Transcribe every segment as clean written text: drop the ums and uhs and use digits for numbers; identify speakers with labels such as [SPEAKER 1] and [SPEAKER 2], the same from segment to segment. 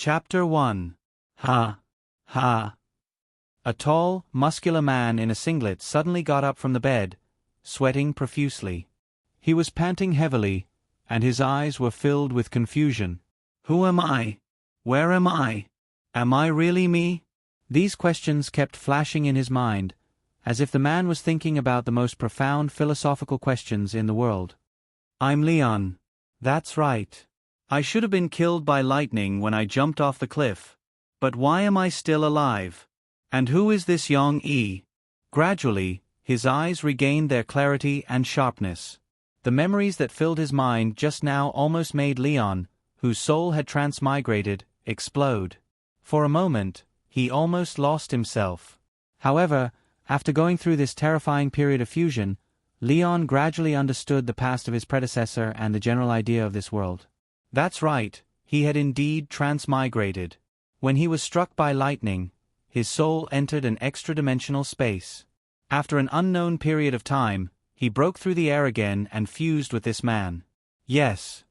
[SPEAKER 1] Chapter 1. Ha! Ha! A tall, muscular man in a singlet suddenly got up from the bed, sweating profusely. He was panting heavily, and his eyes were filled with confusion. Who am I? Where am I? Am I really me? These questions kept flashing in his mind, as if the man was thinking about the most profound philosophical questions in the world. I'm Leon. That's right. I should have been killed by lightning when I jumped off the cliff. But why am I still alive? And who is this young E? Gradually, his eyes regained their clarity and sharpness. The memories that filled his mind just now almost made Leon, whose soul had transmigrated, explode. For a moment, he almost lost himself. However, after going through this terrifying period of fusion, Leon gradually understood the past of his predecessor and the general idea of this world. That's right, he had indeed transmigrated. When he was struck by lightning, his soul entered an extra-dimensional space. After an unknown period of time, he broke through the air again and fused with this man. Yes.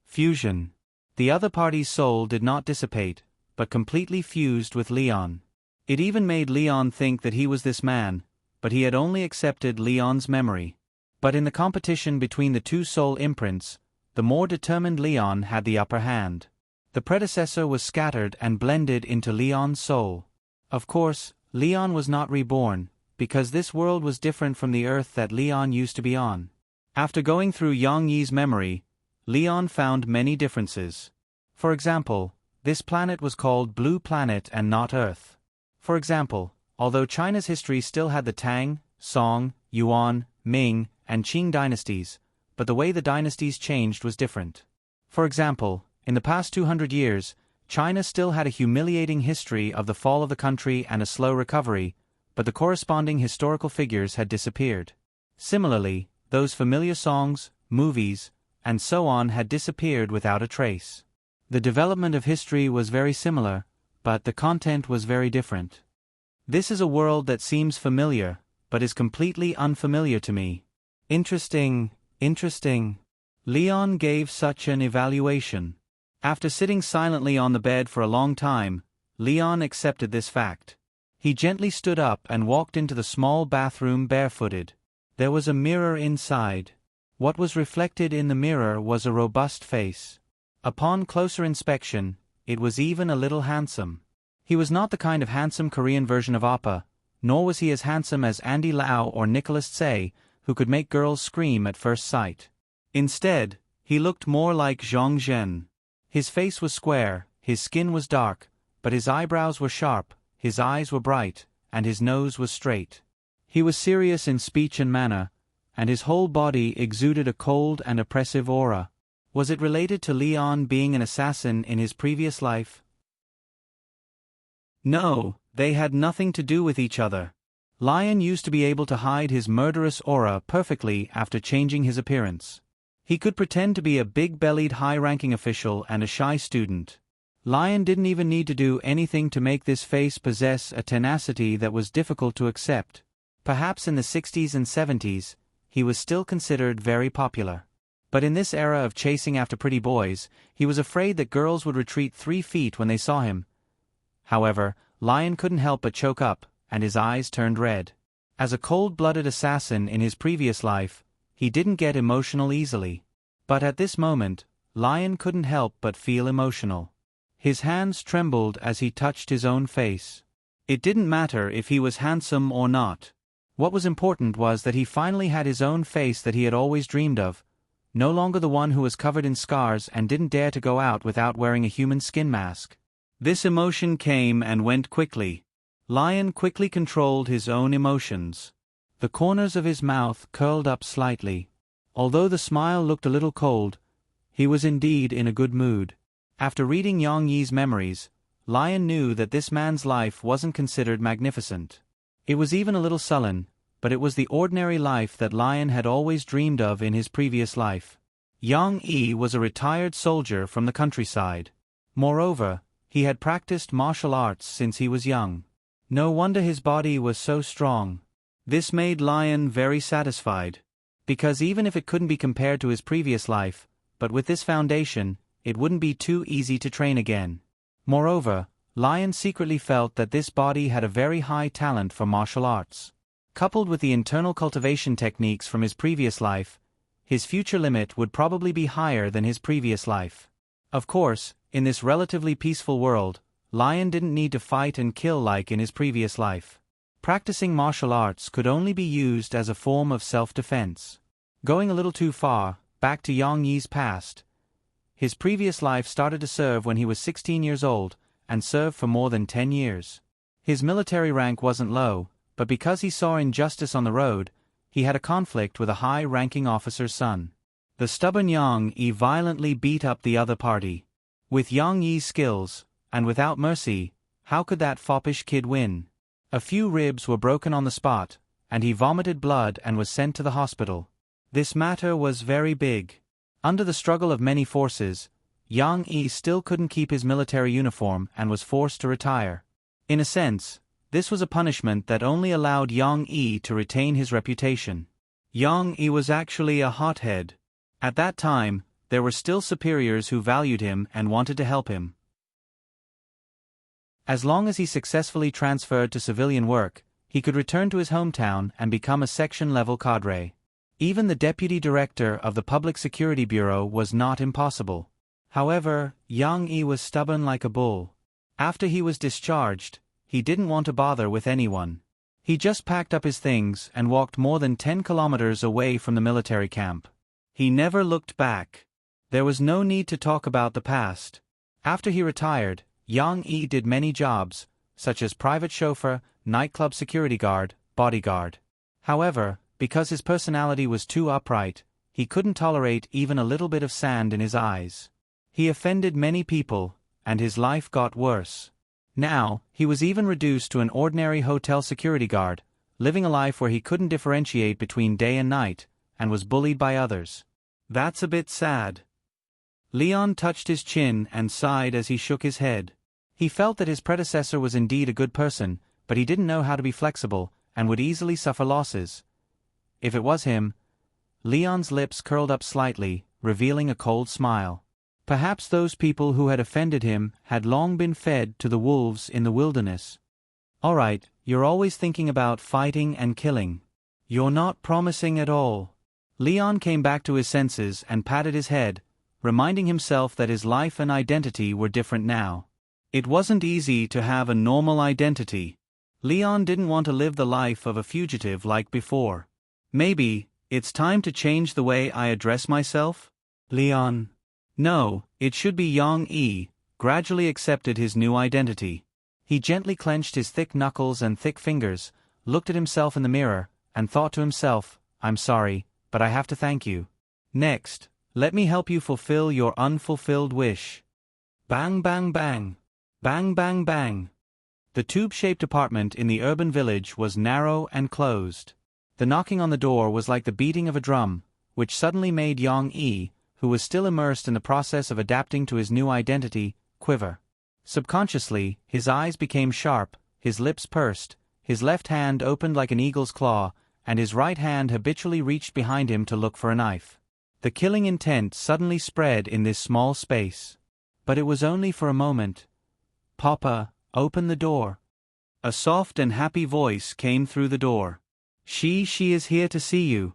[SPEAKER 1] Fusion. The other party's soul did not dissipate, but completely fused with Leon. It even made Leon think that he was this man, but he had only accepted Leon's memory. But in the competition between the two soul imprints, the more determined Leon had the upper hand. The predecessor was scattered and blended into Leon's soul. Of course, Leon was not reborn, because this world was different from the Earth that Leon used to be on. After going through Yang Yi's memory, Leon found many differences. For example, this planet was called Blue Planet and not Earth. For example, although China's history still had the Tang, Song, Yuan, Ming, and Qing dynasties, but the way the dynasties changed was different. For example, in the past 200 years, China still had a humiliating history of the fall of the country and a slow recovery, but the corresponding historical figures had disappeared. Similarly, those familiar songs, movies, and so on had disappeared without a trace. The development of history was very similar, but the content was very different. This is a world that seems familiar, but is completely unfamiliar to me. Interesting. Leon gave such an evaluation. After sitting silently on the bed for a long time, Leon accepted this fact. He gently stood up and walked into the small bathroom barefooted. There was a mirror inside. What was reflected in the mirror was a robust face. Upon closer inspection, it was even a little handsome. He was not the kind of handsome Korean version of Appa, nor was he as handsome as Andy Lau or Nicholas Tsay, who could make girls scream at first sight. Instead, he looked more like Zhang Zhen. His face was square, his skin was dark, but his eyebrows were sharp, his eyes were bright, and his nose was straight. He was serious in speech and manner, and his whole body exuded a cold and oppressive aura. Was it related to Leon being an assassin in his previous life? No, they had nothing to do with each other. Lion used to be able to hide his murderous aura perfectly after changing his appearance. He could pretend to be a big-bellied high-ranking official and a shy student. Lion didn't even need to do anything to make this face possess a tenacity that was difficult to accept. Perhaps in the 60s and 70s, he was still considered very popular. But in this era of chasing after pretty boys, he was afraid that girls would retreat 3 feet when they saw him. However, Lion couldn't help but choke up, and his eyes turned red. As a cold-blooded assassin in his previous life, he didn't get emotional easily. But at this moment, Lion couldn't help but feel emotional. His hands trembled as he touched his own face. It didn't matter if he was handsome or not. What was important was that he finally had his own face that he had always dreamed of, no longer the one who was covered in scars and didn't dare to go out without wearing a human skin mask. This emotion came and went quickly. Lion quickly controlled his own emotions. The corners of his mouth curled up slightly. Although the smile looked a little cold, he was indeed in a good mood. After reading Yang Yi's memories, Lion knew that this man's life wasn't considered magnificent. It was even a little sullen, but it was the ordinary life that Lion had always dreamed of in his previous life. Yang Yi was a retired soldier from the countryside. Moreover, he had practiced martial arts since he was young. No wonder his body was so strong. This made Lion very satisfied. Because even if it couldn't be compared to his previous life, but with this foundation, it wouldn't be too easy to train again. Moreover, Lion secretly felt that this body had a very high talent for martial arts. Coupled with the internal cultivation techniques from his previous life, his future limit would probably be higher than his previous life. Of course, in this relatively peaceful world, Lion didn't need to fight and kill like in his previous life. Practicing martial arts could only be used as a form of self-defense. Going a little too far, back to Yang Yi's past, his previous life started to serve when he was 16 years old, and served for more than 10 years. His military rank wasn't low, but because he saw injustice on the road, he had a conflict with a high-ranking officer's son. The stubborn Yang Yi violently beat up the other party. With Yang Yi's skills, and without mercy, how could that foppish kid win? A few ribs were broken on the spot, and he vomited blood and was sent to the hospital. This matter was very big. Under the struggle of many forces, Yang Yi still couldn't keep his military uniform and was forced to retire. In a sense, this was a punishment that only allowed Yang Yi to retain his reputation. Yang Yi was actually a hothead. At that time, there were still superiors who valued him and wanted to help him. As long as he successfully transferred to civilian work, he could return to his hometown and become a section-level cadre. Even the deputy director of the Public Security Bureau was not impossible. However, Yang Yi was stubborn like a bull. After he was discharged, he didn't want to bother with anyone. He just packed up his things and walked more than 10 kilometers away from the military camp. He never looked back. There was no need to talk about the past. After he retired, Yang Yi did many jobs, such as private chauffeur, nightclub security guard, bodyguard. However, because his personality was too upright, he couldn't tolerate even a little bit of sand in his eyes. He offended many people, and his life got worse. Now, he was even reduced to an ordinary hotel security guard, living a life where he couldn't differentiate between day and night, and was bullied by others. That's a bit sad. Leon touched his chin and sighed as he shook his head. He felt that his predecessor was indeed a good person, but he didn't know how to be flexible, and would easily suffer losses. If it was him, Leon's lips curled up slightly, revealing a cold smile. Perhaps those people who had offended him had long been fed to the wolves in the wilderness. All right, you're always thinking about fighting and killing. You're not promising at all. Leon came back to his senses and patted his head, reminding himself that his life and identity were different now. It wasn't easy to have a normal identity. Leon didn't want to live the life of a fugitive like before. Maybe, it's time to change the way I address myself? Leon. No, it should be Yang Yi, gradually accepted his new identity. He gently clenched his thick knuckles and thick fingers, looked at himself in the mirror, and thought to himself, I'm sorry, but I have to thank you. Next, let me help you fulfill your unfulfilled wish. Bang bang bang. Bang bang bang. The tube-shaped apartment in the urban village was narrow and closed. The knocking on the door was like the beating of a drum, which suddenly made Yang Yi, who was still immersed in the process of adapting to his new identity, quiver. Subconsciously, his eyes became sharp, his lips pursed, his left hand opened like an eagle's claw, and his right hand habitually reached behind him to look for a knife. The killing intent suddenly spread in this small space. But it was only for a moment. Papa, open the door. A soft and happy voice came through the door. She is here to see you.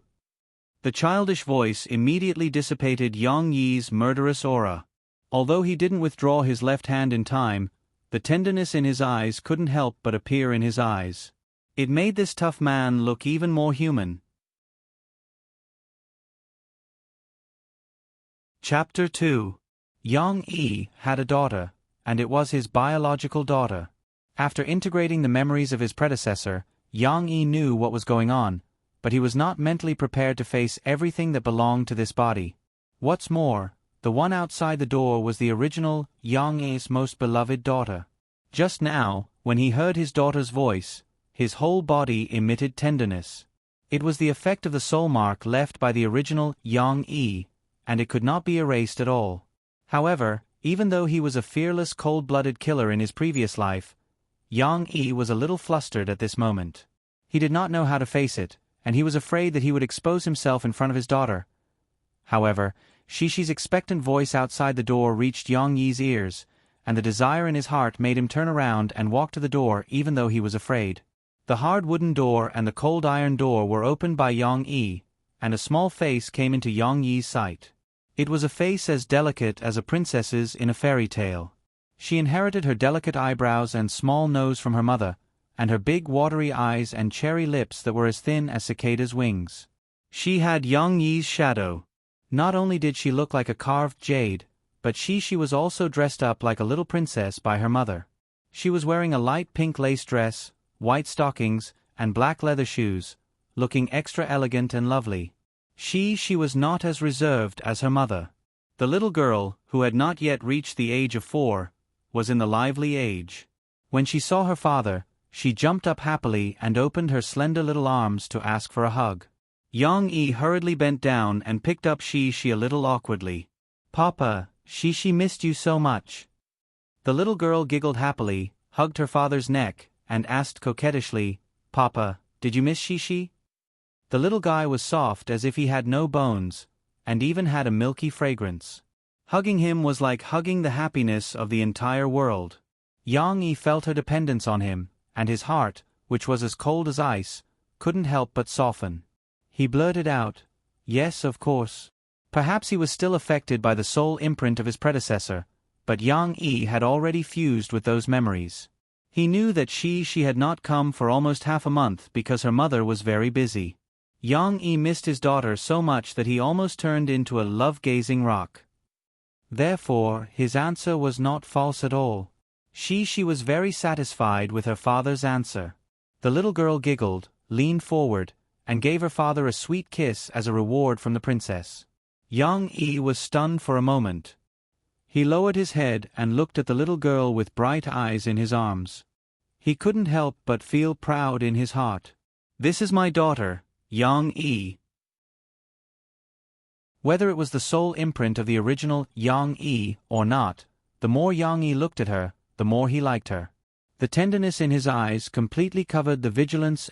[SPEAKER 1] The childish voice immediately dissipated Yang Yi's murderous aura. Although he didn't withdraw his left hand in time, the tenderness in his eyes couldn't help but appear in his eyes. It made this tough man look even more human. Chapter 2. Yang Yi had a daughter, and it was his biological daughter. After integrating the memories of his predecessor, Yang Yi knew what was going on, but he was not mentally prepared to face everything that belonged to this body. What's more, the one outside the door was the original Yang Yi's most beloved daughter. Just now, when he heard his daughter's voice, his whole body emitted tenderness. It was the effect of the soul mark left by the original Yang Yi, and it could not be erased at all. However, even though he was a fearless cold-blooded killer in his previous life, Yang Yi was a little flustered at this moment. He did not know how to face it, and he was afraid that he would expose himself in front of his daughter. However, Shishi's expectant voice outside the door reached Yang Yi's ears, and the desire in his heart made him turn around and walk to the door even though he was afraid. The hard wooden door and the cold iron door were opened by Yang Yi, and a small face came into Yang Yi's sight. It was a face as delicate as a princess's in a fairy tale. She inherited her delicate eyebrows and small nose from her mother, and her big watery eyes and cherry lips that were as thin as cicadas' wings. She had Yang Yi's shadow. Not only did she look like a carved jade, but she was also dressed up like a little princess by her mother. She was wearing a light pink lace dress, white stockings, and black leather shoes, looking extra elegant and lovely. She was not as reserved as her mother. The little girl, who had not yet reached the age of 4, was in the lively age. When she saw her father, she jumped up happily and opened her slender little arms to ask for a hug. Yang Yi hurriedly bent down and picked up she a little awkwardly. "Papa, she missed you so much." The little girl giggled happily, hugged her father's neck, and asked coquettishly, "Papa, did you miss she?" The little guy was soft as if he had no bones, and even had a milky fragrance. Hugging him was like hugging the happiness of the entire world. Yang Yi felt her dependence on him, and his heart, which was as cold as ice, couldn't help but soften. He blurted out, "Yes, of course." Perhaps he was still affected by the soul imprint of his predecessor, but Yang Yi had already fused with those memories. He knew that she had not come for almost half a month because her mother was very busy. Yang Yi missed his daughter so much that he almost turned into a love-gazing rock. Therefore, his answer was not false at all. She was very satisfied with her father's answer. The little girl giggled, leaned forward, and gave her father a sweet kiss as a reward from the princess. Yang Yi was stunned for a moment. He lowered his head and looked at the little girl with bright eyes in his arms. He couldn't help but feel proud in his heart. "This is my daughter, Yang Yi." Whether it was the soul imprint of the original Yang Yi or not, the more Yang Yi looked at her, the more he liked her. The tenderness in his eyes completely covered the vigilance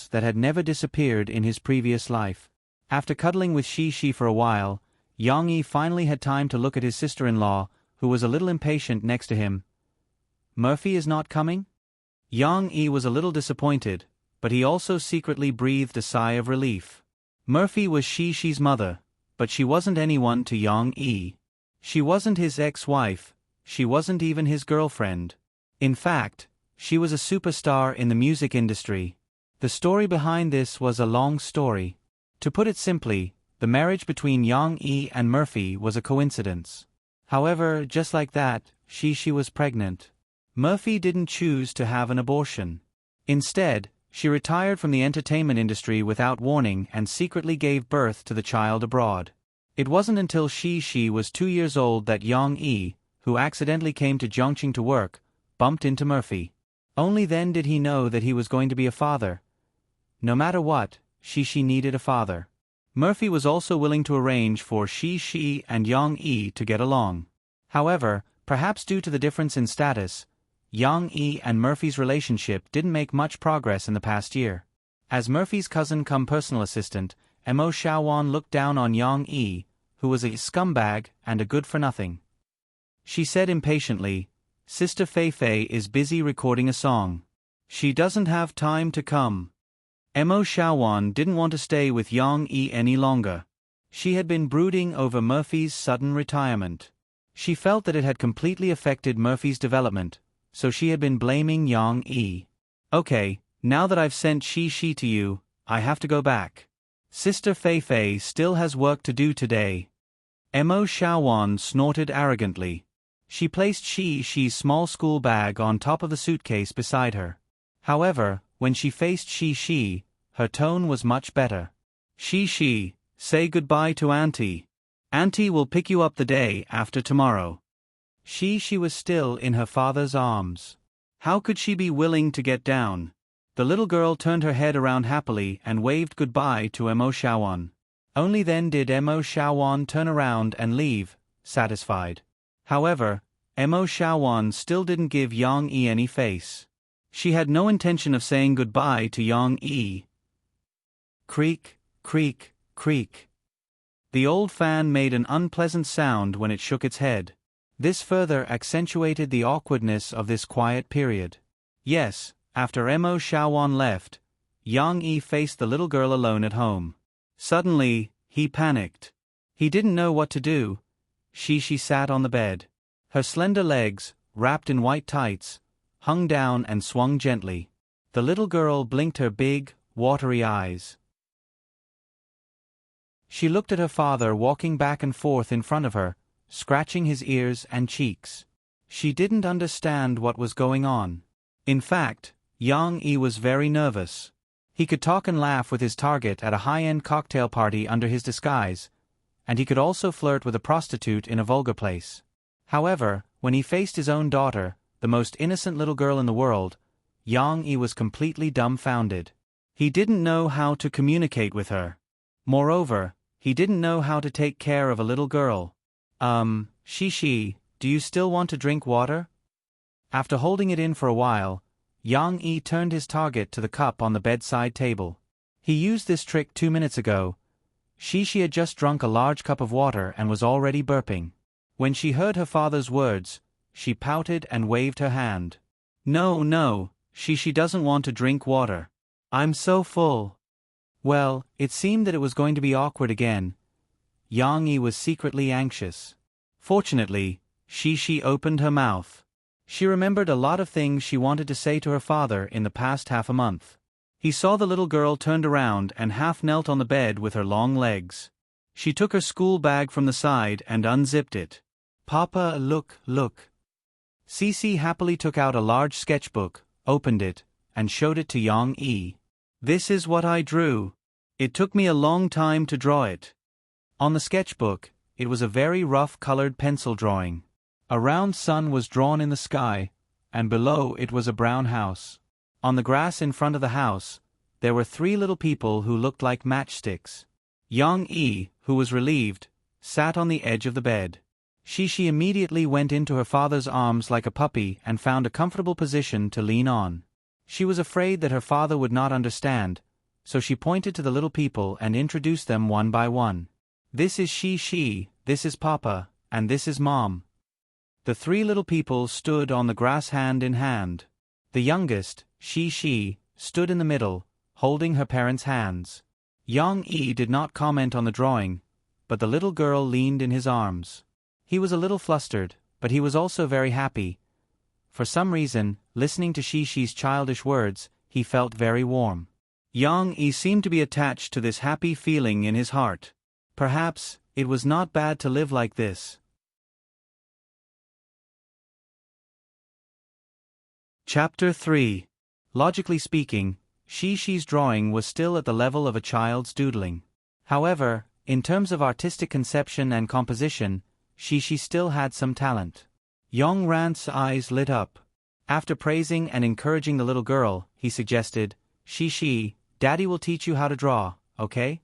[SPEAKER 1] that had never disappeared in his previous life. After cuddling with she for a while, Yang Yi finally had time to look at his sister-in-law, who was a little impatient next to him. "Murphy is not coming?" Yang Yi was a little disappointed, but he also secretly breathed a sigh of relief. Murphy was she's mother, but she wasn't anyone to Yang Yi. She wasn't his ex-wife, she wasn't even his girlfriend. In fact, she was a superstar in the music industry. The story behind this was a long story. To put it simply, the marriage between Yang Yi and Murphy was a coincidence. However, just like that, she was pregnant. Murphy didn't choose to have an abortion. Instead, she retired from the entertainment industry without warning and secretly gave birth to the child abroad. It wasn't until she was 2 years old that Yang Yi, who accidentally came to Zhongqing to work, bumped into Murphy. Only then did he know that he was going to be a father. No matter what, she needed a father. Murphy was also willing to arrange for she and Yang Yi to get along. However, perhaps due to the difference in status, Yang Yi and Murphy's relationship didn't make much progress in the past year. As Murphy's cousin-cum personal assistant, Mo Xiaowan looked down on Yang Yi, who was a scumbag and a good-for-nothing. She said impatiently, "Sister Fei is busy recording a song. She doesn't have time to come." Mo Xiaowan didn't want to stay with Yang Yi any longer. She had been brooding over Murphy's sudden retirement. She felt that it had completely affected Murphy's development, so she had been blaming Yang Yi. "Okay, now that I've sent she to you, I have to go back. Sister Fei still has work to do today." Mo Xiaowan snorted arrogantly. She placed she's small school bag on top of the suitcase beside her. However, when she faced she, her tone was much better. She, say goodbye to Auntie. Auntie will pick you up the day after tomorrow." She was still in her father's arms. How could she be willing to get down? The little girl turned her head around happily and waved goodbye to Mo Xiaowan. Only then did Mo Xiaowan turn around and leave, satisfied. However, Mo Xiaowan still didn't give Yang Yi any face. She had no intention of saying goodbye to Yang Yi. Creak, creak, creak. The old fan made an unpleasant sound when it shook its head. This further accentuated the awkwardness of this quiet period. Yes, after Mo Shaowan left, Yang Yi faced the little girl alone at home. Suddenly, he panicked. He didn't know what to do. She sat on the bed. Her slender legs, wrapped in white tights, hung down and swung gently. The little girl blinked her big, watery eyes. She looked at her father walking back and forth in front of her, scratching his ears and cheeks. She didn't understand what was going on. In fact, Yang Yi was very nervous. He could talk and laugh with his target at a high-end cocktail party under his disguise, and he could also flirt with a prostitute in a vulgar place. However, when he faced his own daughter, the most innocent little girl in the world, Yang Yi was completely dumbfounded. He didn't know how to communicate with her. Moreover, he didn't know how to take care of a little girl. Shi, do you still want to drink water? After holding it in for a while, Yang Yi turned his target to the cup on the bedside table. He used this trick 2 minutes ago. She had just drunk a large cup of water and was already burping. When she heard her father's words, she pouted and waved her hand. No, she doesn't want to drink water. I'm so full. Well, it seemed that it was going to be awkward again. Yang Yi was secretly anxious. Fortunately, Shi opened her mouth. She remembered a lot of things she wanted to say to her father in the past half a month. He saw the little girl turned around and half knelt on the bed with her long legs. She took her school bag from the side and unzipped it. Papa, look. Cici happily took out a large sketchbook, opened it, and showed it to Yang Yi. This is what I drew. It took me a long time to draw it. On the sketchbook, it was a very rough colored pencil drawing. A round sun was drawn in the sky, and below it was a brown house. On the grass in front of the house, there were 3 little people who looked like matchsticks. Yang Yi, who was relieved, sat on the edge of the bed. Shi immediately went into her father's arms like a puppy and found a comfortable position to lean on. She was afraid that her father would not understand, so she pointed to the little people and introduced them one by one. This is Shi, this is Papa, and this is Mom. The 3 little people stood on the grass hand in hand. The youngest, Shi, stood in the middle, holding her parents' hands. Yang Yi did not comment on the drawing, but the little girl leaned in his arms. He was a little flustered, but he was also very happy. For some reason, listening to Shi's childish words, he felt very warm. Yang Yi seemed to be attached to this happy feeling in his heart. Perhaps, it was not bad to live like this. Chapter 3. Logically speaking, Shi's drawing was still at the level of a child's doodling. However, in terms of artistic conception and composition, Shi still had some talent. Yong Rant's eyes lit up. After praising and encouraging the little girl, he suggested, Shi, Daddy will teach you how to draw, okay?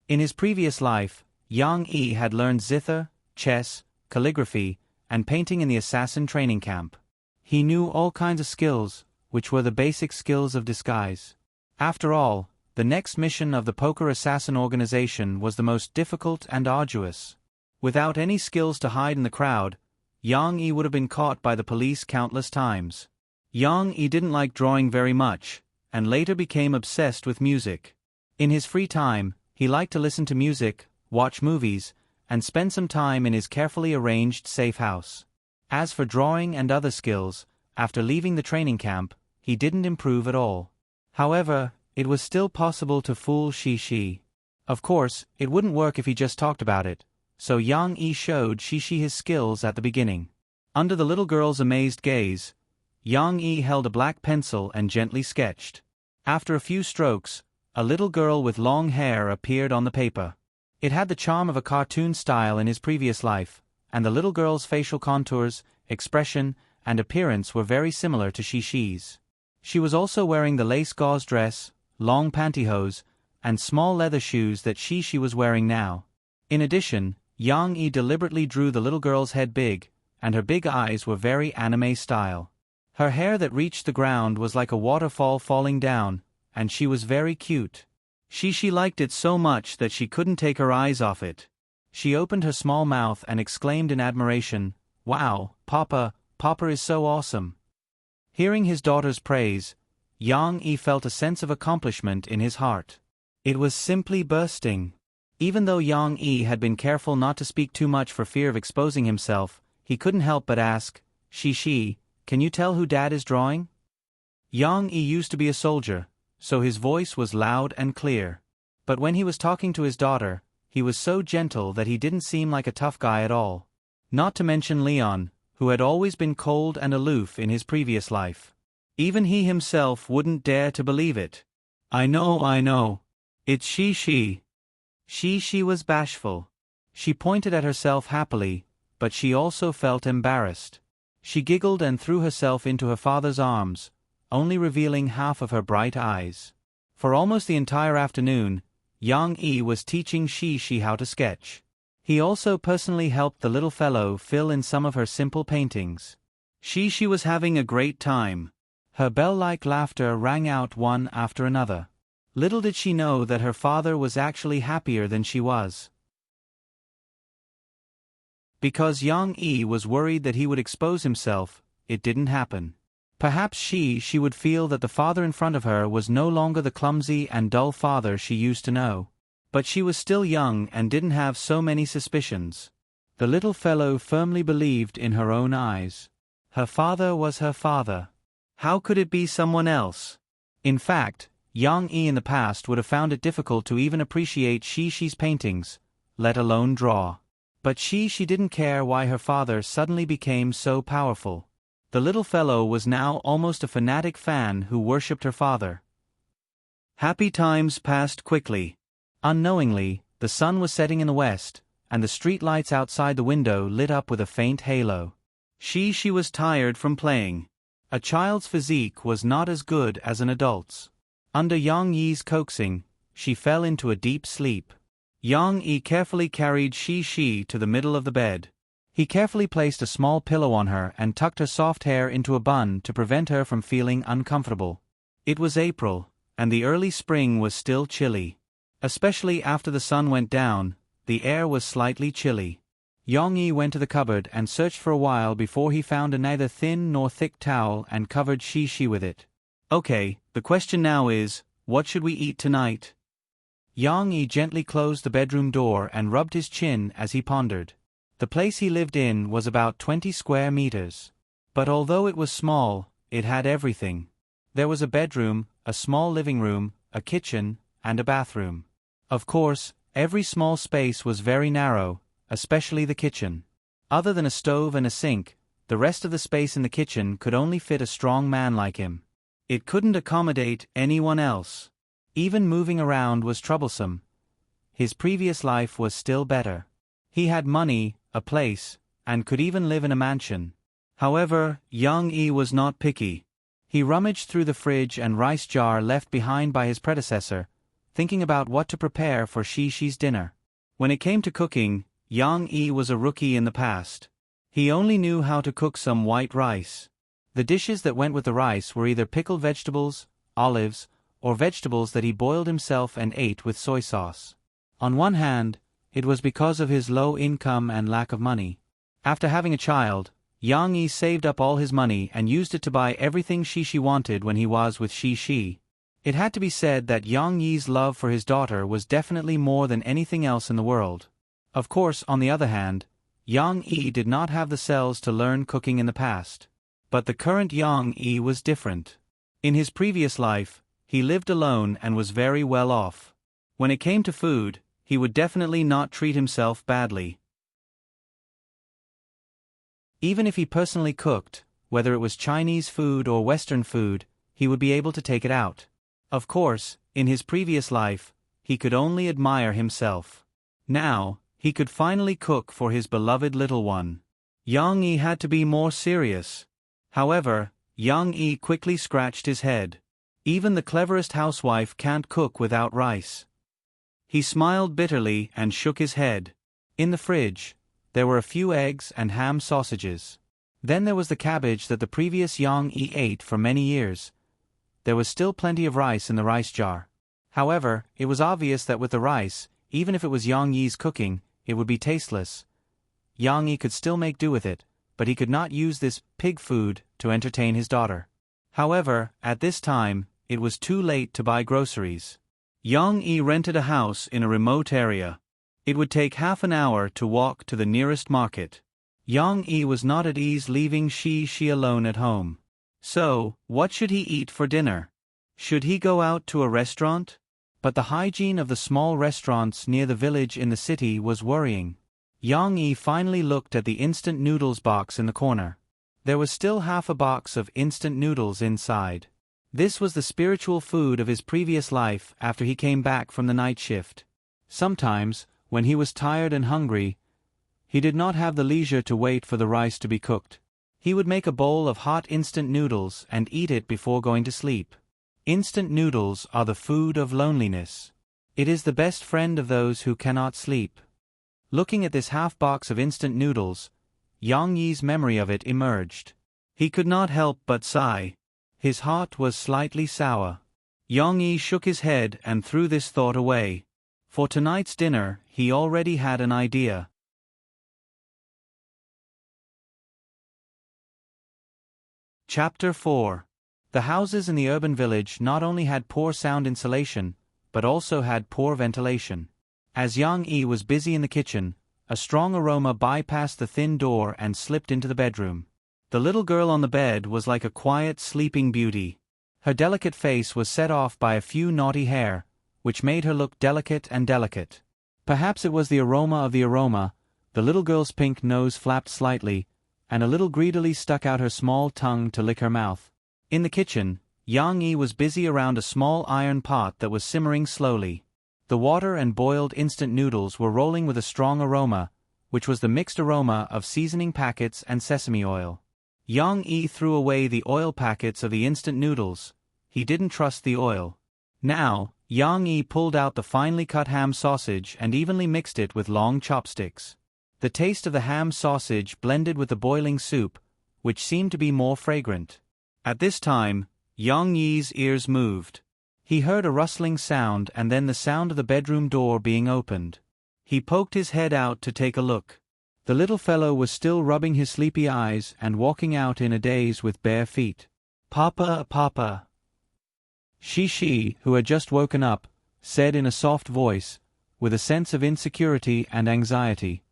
[SPEAKER 1] In his previous life, Yang Yi had learned zither, chess, calligraphy, and painting in the assassin training camp. He knew all kinds of skills, which were the basic skills of disguise. After all, the next mission of the poker assassin organization was the most difficult and arduous. Without any skills to hide in the crowd, Yang Yi would have been caught by the police countless times. Yang Yi didn't like drawing very much, and later became obsessed with music. In his free time, he liked to listen to music, watch movies, and spend some time in his carefully arranged safe house. As for drawing and other skills, after leaving the training camp, he didn't improve at all. However, it was still possible to fool Shi. Of course, it wouldn't work if he just talked about it, so Yang Yi showed Shi his skills at the beginning. Under the little girl's amazed gaze, Yang Yi held a black pencil and gently sketched. After a few strokes, a little girl with long hair appeared on the paper. It had the charm of a cartoon style in his previous life, and the little girl's facial contours, expression, and appearance were very similar to Shi's. She was also wearing the lace gauze dress, long pantyhose, and small leather shoes that Shi was wearing now. In addition, Yang Yi deliberately drew the little girl's head big, and her big eyes were very anime style. Her hair that reached the ground was like a waterfall falling down, and she was very cute. Shi liked it so much that she couldn't take her eyes off it. She opened her small mouth and exclaimed in admiration, "Wow, Papa is so awesome." Hearing his daughter's praise, Yang Yi felt a sense of accomplishment in his heart. It was simply bursting. Even though Yang Yi had been careful not to speak too much for fear of exposing himself, he couldn't help but ask, Shi, can you tell who Dad is drawing?" Yang Yi used to be a soldier, so his voice was loud and clear. But when he was talking to his daughter, he was so gentle that he didn't seem like a tough guy at all. Not to mention Leon, who had always been cold and aloof in his previous life. Even he himself wouldn't dare to believe it. I know. It's Shi. She was bashful. She pointed at herself happily, but she also felt embarrassed. She giggled and threw herself into her father's arms, only revealing half of her bright eyes. For almost the entire afternoon, Yang Yi was teaching Shi how to sketch. He also personally helped the little fellow fill in some of her simple paintings. Shi was having a great time. Her bell-like laughter rang out one after another. Little did she know that her father was actually happier than she was. Because Yang Yi was worried that he would expose himself, it didn't happen. Perhaps she would feel that the father in front of her was no longer the clumsy and dull father she used to know. But she was still young and didn't have so many suspicions. The little fellow firmly believed in her own eyes. Her father was her father. How could it be someone else? In fact, Yang Yi in the past would have found it difficult to even appreciate Shi's paintings, let alone draw. But she didn't care why her father suddenly became so powerful. The little fellow was now almost a fanatic fan who worshipped her father. Happy times passed quickly. Unknowingly, the sun was setting in the west, and the street lights outside the window lit up with a faint halo. She was tired from playing. A child's physique was not as good as an adult's. Under Yang Yi's coaxing, she fell into a deep sleep. Yang Yi carefully carried Shi to the middle of the bed. He carefully placed a small pillow on her and tucked her soft hair into a bun to prevent her from feeling uncomfortable. It was April, and the early spring was still chilly. Especially after the sun went down, the air was slightly chilly. Yang Yi went to the cupboard and searched for a while before he found a neither thin nor thick towel and covered Shi with it. Okay, the question now is, what should we eat tonight? Yang Yi gently closed the bedroom door and rubbed his chin as he pondered. The place he lived in was about 20 square meters. But although it was small, it had everything. There was a bedroom, a small living room, a kitchen, and a bathroom. Of course, every small space was very narrow, especially the kitchen. Other than a stove and a sink, the rest of the space in the kitchen could only fit a strong man like him. It couldn't accommodate anyone else. Even moving around was troublesome. His previous life was still better. He had money, a place, and could even live in a mansion. However, Yang Yi was not picky. He rummaged through the fridge and rice jar left behind by his predecessor, thinking about what to prepare for Shi's dinner. When it came to cooking, Yang Yi was a rookie in the past. He only knew how to cook some white rice. The dishes that went with the rice were either pickled vegetables, olives, or vegetables that he boiled himself and ate with soy sauce. On one hand, it was because of his low income and lack of money. After having a child, Yang Yi saved up all his money and used it to buy everything Shi wanted when he was with Shi. It had to be said that Yang Yi's love for his daughter was definitely more than anything else in the world. Of course, on the other hand, Yang Yi did not have the cells to learn cooking in the past. But the current Yang Yi was different. In his previous life, he lived alone and was very well off. When it came to food, he would definitely not treat himself badly. Even if he personally cooked, whether it was Chinese food or Western food, he would be able to take it out. Of course, in his previous life, he could only admire himself. Now, he could finally cook for his beloved little one. Yang Yi had to be more serious. However, Yang Yi quickly scratched his head. Even the cleverest housewife can't cook without rice. He smiled bitterly and shook his head. In the fridge, there were a few eggs and ham sausages. Then there was the cabbage that the previous Yang Yi ate for many years. There was still plenty of rice in the rice jar. However, it was obvious that with the rice, even if it was Yang Yi's cooking, it would be tasteless. Yang Yi could still make do with it, but he could not use this pig food to entertain his daughter. However, at this time, it was too late to buy groceries. Yang Yi rented a house in a remote area. It would take half an hour to walk to the nearest market. Yang Yi was not at ease leaving Shi alone at home. So, what should he eat for dinner? Should he go out to a restaurant? But the hygiene of the small restaurants near the village in the city was worrying. Yang Yi finally looked at the instant noodles box in the corner. There was still half a box of instant noodles inside. This was the spiritual food of his previous life after he came back from the night shift. Sometimes, when he was tired and hungry, he did not have the leisure to wait for the rice to be cooked. He would make a bowl of hot instant noodles and eat it before going to sleep. Instant noodles are the food of loneliness. It is the best friend of those who cannot sleep. Looking at this half box of instant noodles, Yang Yi's memory of it emerged. He could not help but sigh. His heart was slightly sour. Yang Yi shook his head and threw this thought away. For tonight's dinner, he already had an idea. Chapter 4. The houses in the urban village not only had poor sound insulation, but also had poor ventilation. As Yang Yi was busy in the kitchen, a strong aroma bypassed the thin door and slipped into the bedroom. The little girl on the bed was like a quiet, sleeping beauty. Her delicate face was set off by a few naughty hair, which made her look delicate and delicate. Perhaps it was the aroma of the aroma. The little girl's pink nose flapped slightly, and a little greedily stuck out her small tongue to lick her mouth. In the kitchen, Yang Yi was busy around a small iron pot that was simmering slowly. The water and boiled instant noodles were rolling with a strong aroma, which was the mixed aroma of seasoning packets and sesame oil. Yang Yi threw away the oil packets of the instant noodles. He didn't trust the oil. Now, Yang Yi pulled out the finely cut ham sausage and evenly mixed it with long chopsticks. The taste of the ham sausage blended with the boiling soup, which seemed to be more fragrant. At this time, Yang Yi's ears moved. He heard a rustling sound and then the sound of the bedroom door being opened. He poked his head out to take a look. The little fellow was still rubbing his sleepy eyes and walking out in a daze with bare feet. "Papa, Papa." Shi, who had just woken up, said in a soft voice, with a sense of insecurity and anxiety.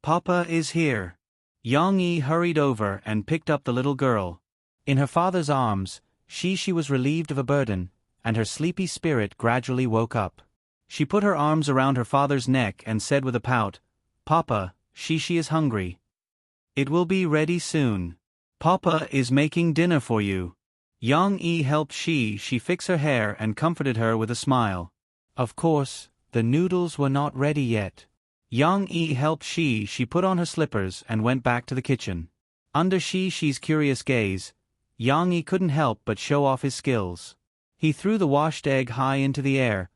[SPEAKER 1] "Papa is here." Yang Yi hurried over and picked up the little girl. In her father's arms, Shi was relieved of a burden, and her sleepy spirit gradually woke up. She put her arms around her father's neck and said with a pout, "Papa, Shi is hungry. It will be ready soon. Papa is making dinner for you." Yang Yi helped Shi fix her hair and comforted her with a smile. Of course, the noodles were not ready yet. Yang Yi helped Shi put on her slippers and went back to the kitchen. Under Shi's curious gaze, Yang Yi couldn't help but show off his skills. He threw the washed egg high into the air,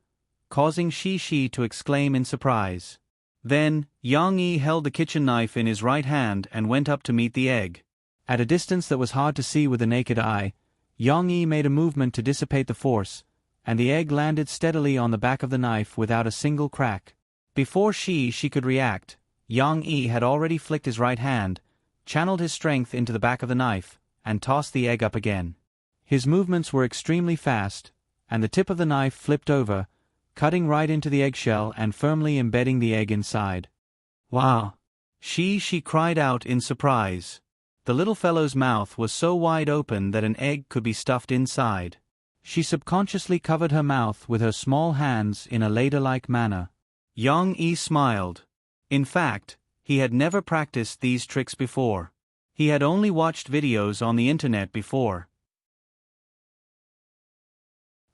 [SPEAKER 1] causing Shi to exclaim in surprise. Then, Yang Yi held the kitchen knife in his right hand and went up to meet the egg. At a distance that was hard to see with the naked eye, Yang Yi made a movement to dissipate the force, and the egg landed steadily on the back of the knife without a single crack. Before she could react, Yang Yi had already flicked his right hand, channeled his strength into the back of the knife, and tossed the egg up again. His movements were extremely fast, and the tip of the knife flipped over, cutting right into the eggshell and firmly embedding the egg inside. "Wow!" She cried out in surprise. The little fellow's mouth was so wide open that an egg could be stuffed inside. She subconsciously covered her mouth with her small hands in a ladle-like manner. Yang Yi smiled. In fact, he had never practiced these tricks before. He had only watched videos on the internet before.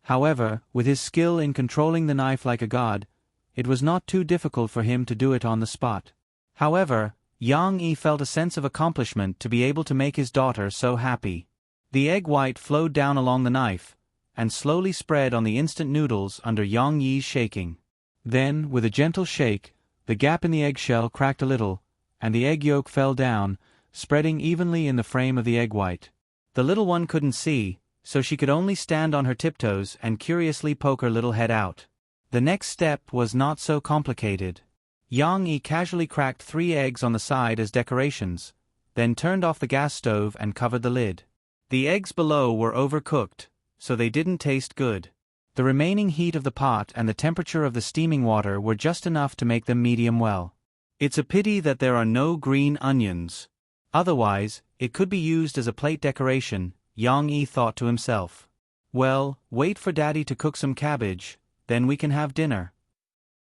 [SPEAKER 1] However, with his skill in controlling the knife like a god, it was not too difficult for him to do it on the spot. However, Yang Yi felt a sense of accomplishment to be able to make his daughter so happy. The egg white flowed down along the knife, and slowly spread on the instant noodles under Yang Yi's shaking. Then, with a gentle shake, the gap in the eggshell cracked a little, and the egg yolk fell down, spreading evenly in the frame of the egg white. The little one couldn't see, so she could only stand on her tiptoes and curiously poke her little head out. The next step was not so complicated. Yang Yi casually cracked 3 eggs on the side as decorations, then turned off the gas stove and covered the lid. The eggs below were overcooked, so they didn't taste good. The remaining heat of the pot and the temperature of the steaming water were just enough to make them medium well. It's a pity that there are no green onions. Otherwise, it could be used as a plate decoration, Yang Yi thought to himself. Well, wait for Daddy to cook some cabbage, then we can have dinner.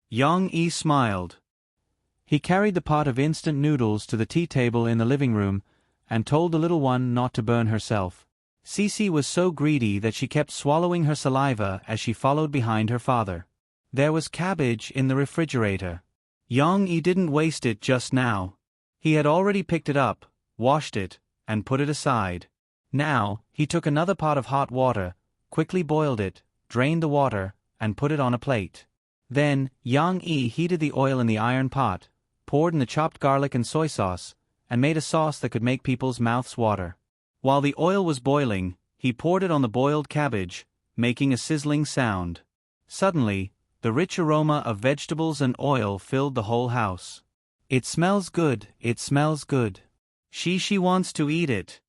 [SPEAKER 1] Yang Yi smiled. He carried the pot of instant noodles to the tea table in the living room and told the little one not to burn herself. Cece was so greedy that she kept swallowing her saliva as she followed behind her father. There was cabbage in the refrigerator. Yang Yi didn't waste it just now. He had already picked it up, washed it, and put it aside. Now, he took another pot of hot water, quickly boiled it, drained the water, and put it on a plate. Then, Yang Yi heated the oil in the iron pot, poured in the chopped garlic and soy sauce, and made a sauce that could make people's mouths water. While the oil was boiling, he poured it on the boiled cabbage, making a sizzling sound. Suddenly, the rich aroma of vegetables and oil filled the whole house. It smells good, it smells good. She wants to eat it.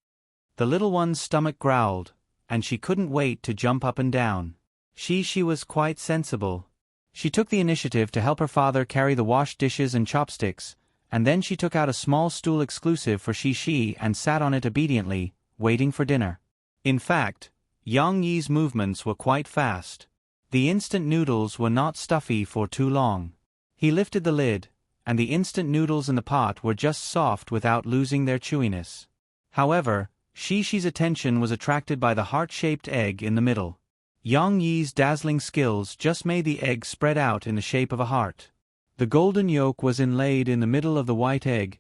[SPEAKER 1] The little one's stomach growled, and she couldn't wait to jump up and down. She was quite sensible. She took the initiative to help her father carry the washed dishes and chopsticks, and then she took out a small stool exclusive for Shi and sat on it obediently, waiting for dinner. In fact, Yang Yi's movements were quite fast. The instant noodles were not stuffy for too long. He lifted the lid, and the instant noodles in the pot were just soft without losing their chewiness. However, Shi's attention was attracted by the heart-shaped egg in the middle. Yang Yi's dazzling skills just made the egg spread out in the shape of a heart. The golden yolk was inlaid in the middle of the white egg,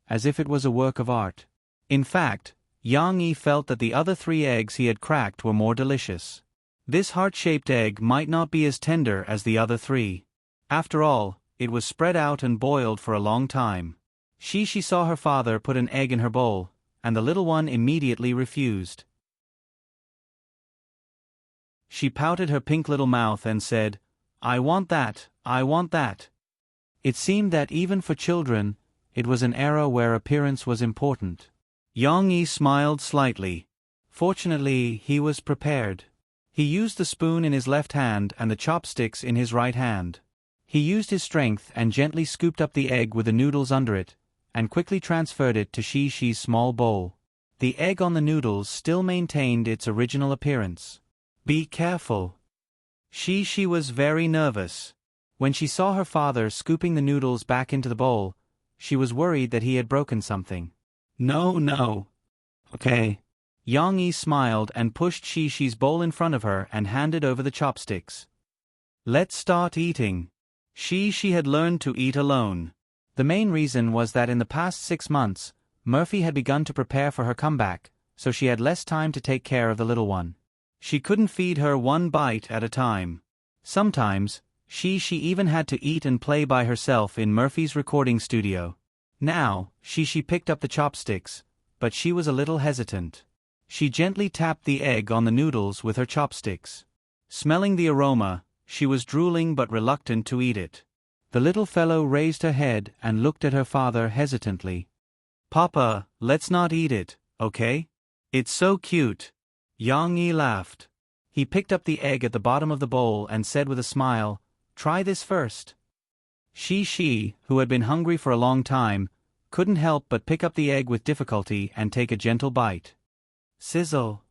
[SPEAKER 1] as if it was a work of art. In fact, Yang Yi felt that the other 3 eggs he had cracked were more delicious. This heart-shaped egg might not be as tender as the other 3. After all, it was spread out and boiled for a long time. She saw her father put an egg in her bowl, and the little one immediately refused. She pouted her pink little mouth and said, "I want that, I want that." It seemed that even for children, it was an era where appearance was important. Yang Yi smiled slightly. Fortunately, he was prepared. He used the spoon in his left hand and the chopsticks in his right hand. He used his strength and gently scooped up the egg with the noodles under it, and quickly transferred it to Shi's small bowl. The egg on the noodles still maintained its original appearance. Be careful. She was very nervous. When she saw her father scooping the noodles back into the bowl, she was worried that he had broken something. No. Okay. Yang Yi smiled and pushed Shi's bowl in front of her and handed over the chopsticks. Let's start eating. She had learned to eat alone. The main reason was that in the past 6 months, Murphy had begun to prepare for her comeback, so she had less time to take care of the little one. She couldn't feed her 1 bite at a time. Sometimes, she even had to eat and play by herself in Murphy's recording studio. Now, she picked up the chopsticks, but she was a little hesitant. She gently tapped the egg on the noodles with her chopsticks. Smelling the aroma, she was drooling but reluctant to eat it. The little fellow raised her head and looked at her father hesitantly. "Papa, let's not eat it, okay? It's so cute." Yang Yi laughed. He picked up the egg at the bottom of the bowl and said with a smile, "Try this first." She, who had been hungry for a long time, couldn't help but pick up the egg with difficulty and take a gentle bite. Sizzle.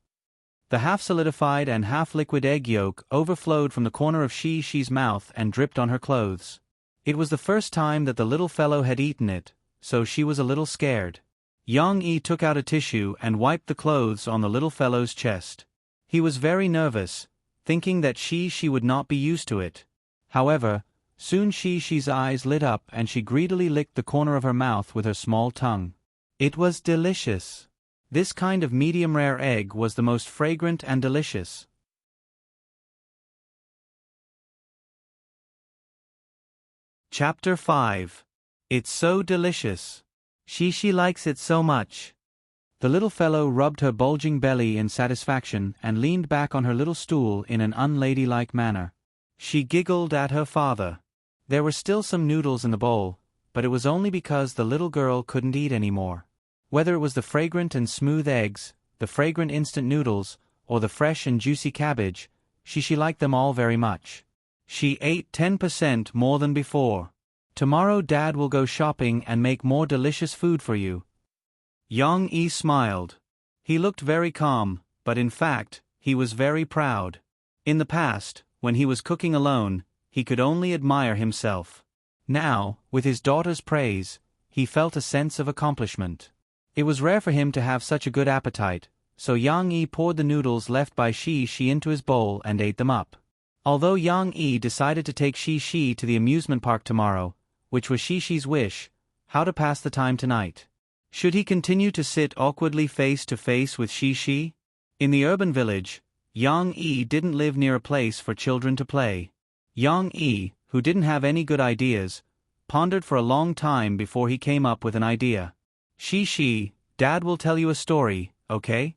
[SPEAKER 1] The half-solidified and half-liquid egg yolk overflowed from the corner of Shi's mouth and dripped on her clothes. It was the first time that the little fellow had eaten it, so she was a little scared. Yang Yi took out a tissue and wiped the clothes on the little fellow's chest. He was very nervous, thinking that she would not be used to it. However, soon Shi's eyes lit up and she greedily licked the corner of her mouth with her small tongue. It was delicious. This kind of medium-rare egg was the most fragrant and delicious. Chapter 5. It's so delicious. She likes it so much. The little fellow rubbed her bulging belly in satisfaction and leaned back on her little stool in an unladylike manner. She giggled at her father. There were still some noodles in the bowl, but it was only because the little girl couldn't eat any more. Whether it was the fragrant and smooth eggs, the fragrant instant noodles, or the fresh and juicy cabbage, she liked them all very much. She ate 10% more than before. Tomorrow Dad will go shopping and make more delicious food for you. Yang Yi smiled. He looked very calm, but in fact, he was very proud. In the past, when he was cooking alone, he could only admire himself. Now, with his daughter's praise, he felt a sense of accomplishment. It was rare for him to have such a good appetite, so Yang Yi poured the noodles left by Shi into his bowl and ate them up. Although Yang Yi decided to take Shi to the amusement park tomorrow, which was Shi's wish, how to pass the time tonight? Should he continue to sit awkwardly face to face with Shi? In the urban village, Yang Yi didn't live near a place for children to play. Yang Yi, who didn't have any good ideas, pondered for a long time before he came up with an idea. Shi, Dad will tell you a story, okay?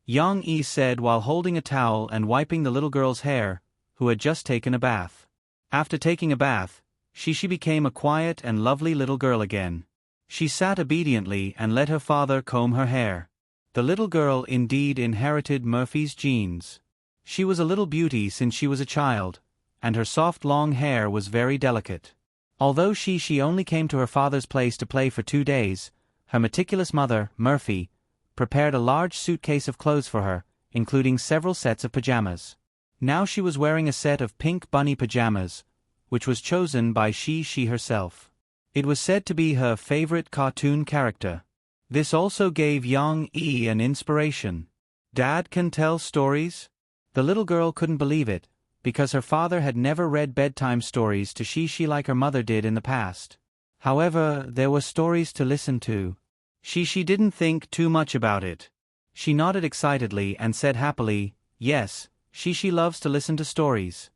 [SPEAKER 1] Yang Yi said while holding a towel and wiping the little girl's hair, who had just taken a bath. After taking a bath, Shi became a quiet and lovely little girl again. She sat obediently and let her father comb her hair. The little girl indeed inherited Murphy's genes. She was a little beauty since she was a child, and her soft long hair was very delicate. Although she only came to her father's place to play for 2 days, her meticulous mother, Murphy, prepared a large suitcase of clothes for her, including several sets of pajamas. Now she was wearing a set of pink bunny pajamas, which was chosen by she herself. It was said to be her favorite cartoon character. This also gave Yang Yi an inspiration. Dad can tell stories? The little girl couldn't believe it, because her father had never read bedtime stories to she like her mother did in the past. However, there were stories to listen to. She didn't think too much about it. She nodded excitedly and said happily, yes, she loves to listen to stories.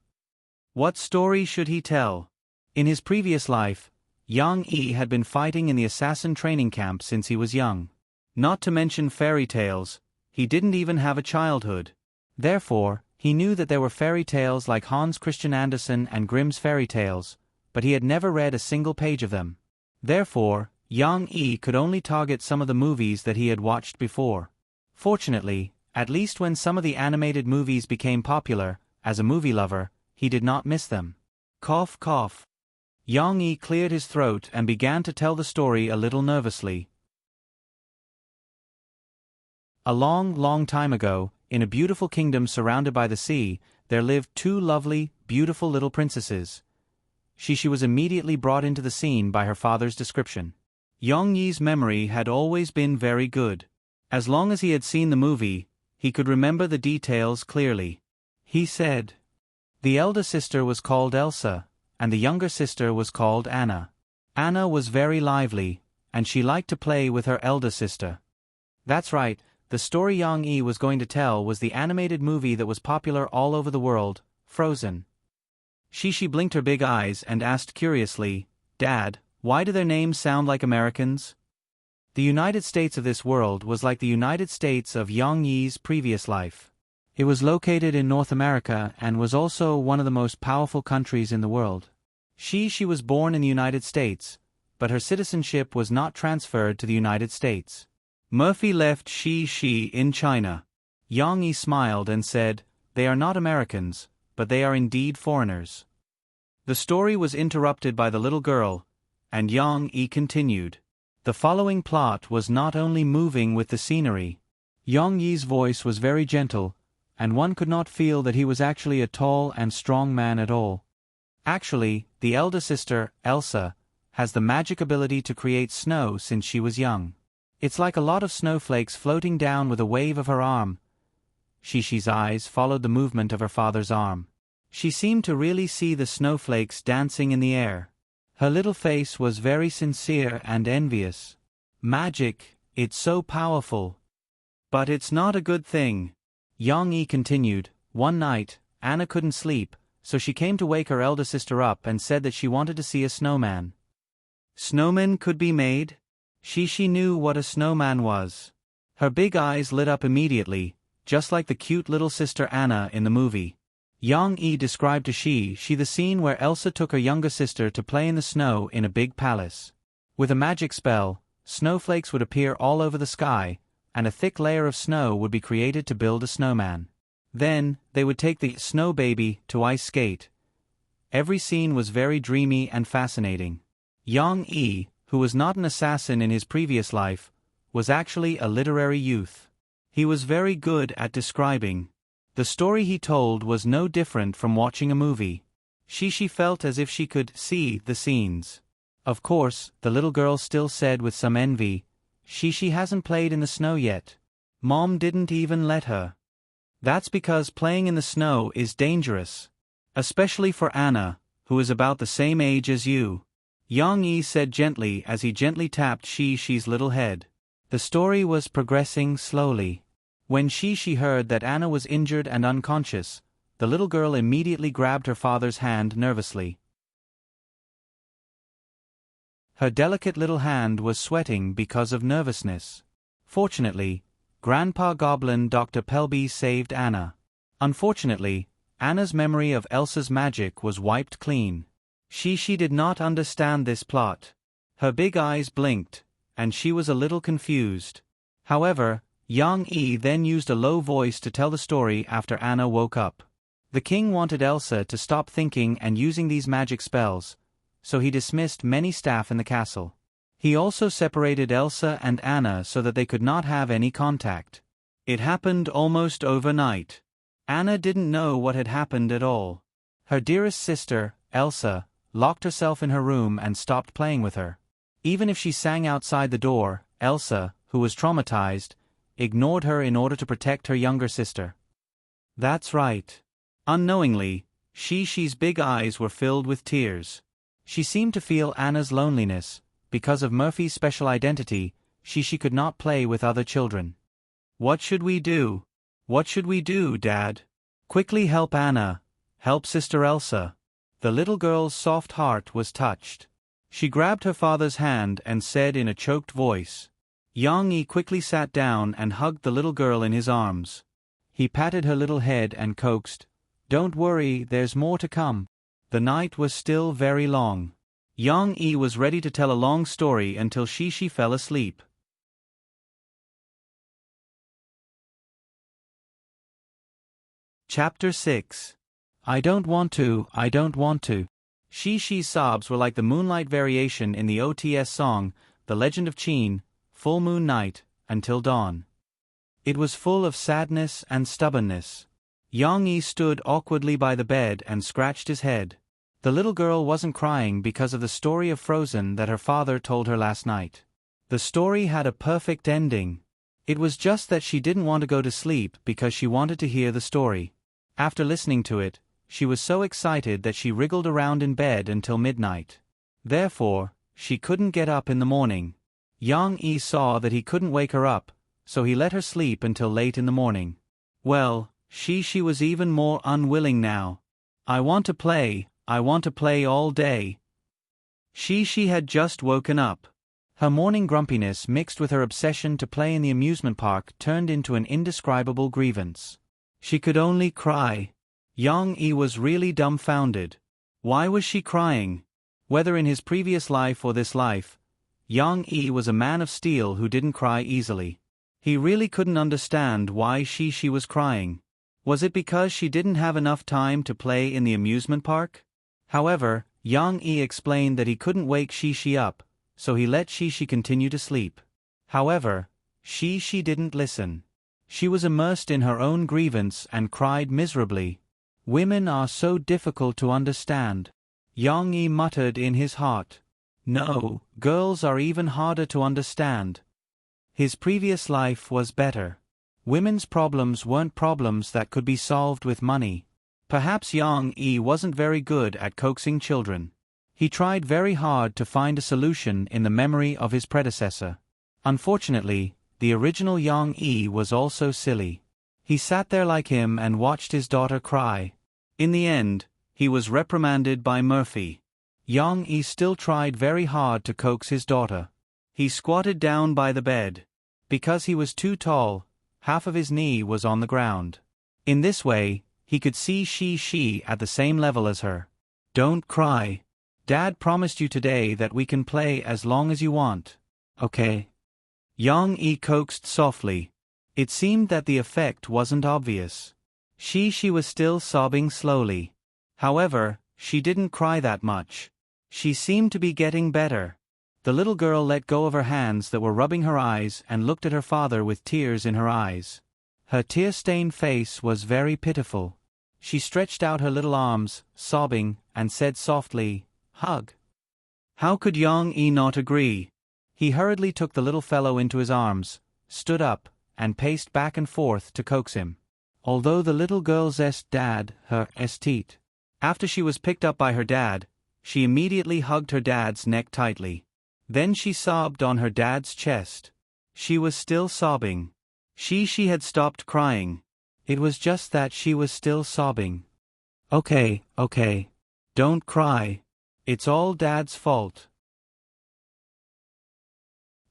[SPEAKER 1] What story should he tell? In his previous life, Yang Yi had been fighting in the assassin training camp since he was young. Not to mention fairy tales, he didn't even have a childhood. Therefore, he knew that there were fairy tales like Hans Christian Andersen and Grimm's fairy tales, but he had never read a single page of them. Therefore, Yang Yi could only target some of the movies that he had watched before. Fortunately, at least when some of the animated movies became popular, as a movie lover, he did not miss them. Cough, cough. Yang Yi cleared his throat and began to tell the story a little nervously. A long time ago, in a beautiful kingdom surrounded by the sea, there lived 2 lovely, beautiful little princesses. She was immediately brought into the scene by her father's description. Yang Yi's memory had always been very good. As long as he had seen the movie, he could remember the details clearly. He said, the elder sister was called Elsa, and the younger sister was called Anna. Anna was very lively, and she liked to play with her elder sister. That's right, the story Yang Yi was going to tell was the animated movie that was popular all over the world, Frozen. She blinked her big eyes and asked curiously, Dad, why do their names sound like Americans? The United States of this world was like the United States of Yang Yi's previous life. It was located in North America and was also one of the most powerful countries in the world. She was born in the United States, but her citizenship was not transferred to the United States. Murphy left she in China. Yang Yi smiled and said, they are not Americans, but they are indeed foreigners. The story was interrupted by the little girl, and Yang Yi continued. The following plot was not only moving with the scenery. Yang Yi's voice was very gentle, and one could not feel that he was actually a tall and strong man at all. Actually, the elder sister, Elsa, has the magic ability to create snow since she was young. It's like a lot of snowflakes floating down with a wave of her arm. Shi's eyes followed the movement of her father's arm. She seemed to really see the snowflakes dancing in the air. Her little face was very sincere and envious. Magic, it's so powerful. But it's not a good thing. Yang Yi continued, one night, Anna couldn't sleep, so she came to wake her elder sister up and said that she wanted to see a snowman. Snowmen could be made? She knew what a snowman was. Her big eyes lit up immediately, just like the cute little sister Anna in the movie. Yang Yi described to she the scene where Elsa took her younger sister to play in the snow in a big palace. With a magic spell, snowflakes would appear all over the sky, and a thick layer of snow would be created to build a snowman. Then, they would take the snow baby to ice skate. Every scene was very dreamy and fascinating. Yang Yi, who was not an assassin in his previous life, was actually a literary youth. He was very good at describing. The story he told was no different from watching a movie. She felt as if she could see the scenes. Of course, the little girl still said with some envy, She hasn't played in the snow yet. Mom didn't even let her. That's because playing in the snow is dangerous. Especially for Anna, who is about the same age as you. Yang Yi said gently as he gently tapped She's little head. The story was progressing slowly. When she heard that Anna was injured and unconscious, the little girl immediately grabbed her father's hand nervously. Her delicate little hand was sweating because of nervousness. Fortunately, Grandpa Goblin Dr. Pelby saved Anna. Unfortunately, Anna's memory of Elsa's magic was wiped clean. She did not understand this plot. Her big eyes blinked, and she was a little confused. However, Yang Yi then used a low voice to tell the story after Anna woke up. The king wanted Elsa to stop thinking and using these magic spells, so he dismissed many staff in the castle. He also separated Elsa and Anna so that they could not have any contact. It happened almost overnight. Anna didn't know what had happened at all. Her dearest sister, Elsa, locked herself in her room and stopped playing with her. Even if she sang outside the door, Elsa, who was traumatized, ignored her in order to protect her younger sister. That's right. Unknowingly, She's big eyes were filled with tears. She seemed to feel Anna's loneliness. Because of Murphy's special identity, she could not play with other children. What should we do? What should we do, Dad? Quickly help Anna. Help Sister Elsa. The little girl's soft heart was touched. She grabbed her father's hand and said in a choked voice. Yang Yi quickly sat down and hugged the little girl in his arms. He patted her little head and coaxed, "Don't worry, there's more to come." The night was still very long. Yang Yi was ready to tell a long story until she fell asleep. Chapter 6. I don't want to, I don't want to. She's sobs were like the moonlight variation in the OTS song, The Legend of Qin, Full Moon Night, Until Dawn. It was full of sadness and stubbornness. Yang Yi stood awkwardly by the bed and scratched his head. The little girl wasn't crying because of the story of Frozen that her father told her last night. The story had a perfect ending. It was just that she didn't want to go to sleep because she wanted to hear the story. After listening to it, she was so excited that she wriggled around in bed until midnight. Therefore, she couldn't get up in the morning. Yang Yi saw that he couldn't wake her up, so he let her sleep until late in the morning. Well, she was even more unwilling now. I want to play all day. She had just woken up. Her morning grumpiness mixed with her obsession to play in the amusement park turned into an indescribable grievance. She could only cry. Yang Yi was really dumbfounded. Why was she crying? Whether in his previous life or this life, Yang Yi was a man of steel who didn't cry easily. He really couldn't understand why she was crying. Was it because she didn't have enough time to play in the amusement park? However, Yang Yi explained that he couldn't wake she up, so he let she continue to sleep. However, she didn't listen. She was immersed in her own grievance and cried miserably. Women are so difficult to understand. Yang Yi muttered in his heart. No, girls are even harder to understand. His previous life was better. Women's problems weren't problems that could be solved with money. Perhaps Yang Yi wasn't very good at coaxing children. He tried very hard to find a solution in the memory of his predecessor. Unfortunately, the original Yang Yi was also silly. He sat there like him and watched his daughter cry. In the end, he was reprimanded by Murphy. Yang Yi still tried very hard to coax his daughter. He squatted down by the bed. Because he was too tall, half of his knee was on the ground. In this way, he could see she at the same level as her. Don't cry. Dad promised you today that we can play as long as you want. Okay. Yang Yi coaxed softly. It seemed that the effect wasn't obvious. She was still sobbing slowly. However, she didn't cry that much. She seemed to be getting better. The little girl let go of her hands that were rubbing her eyes and looked at her father with tears in her eyes. Her tear-stained face was very pitiful. She stretched out her little arms, sobbing, and said softly, "Hug." How could Yang Yi not agree? He hurriedly took the little fellow into his arms, stood up, and paced back and forth to coax him. Although the little girl's dad, her teat. After she was picked up by her dad, she immediately hugged her dad's neck tightly. Then she sobbed on her dad's chest. She was still sobbing. She had stopped crying. It was just that she was still sobbing. Okay. Don't cry. It's all Dad's fault.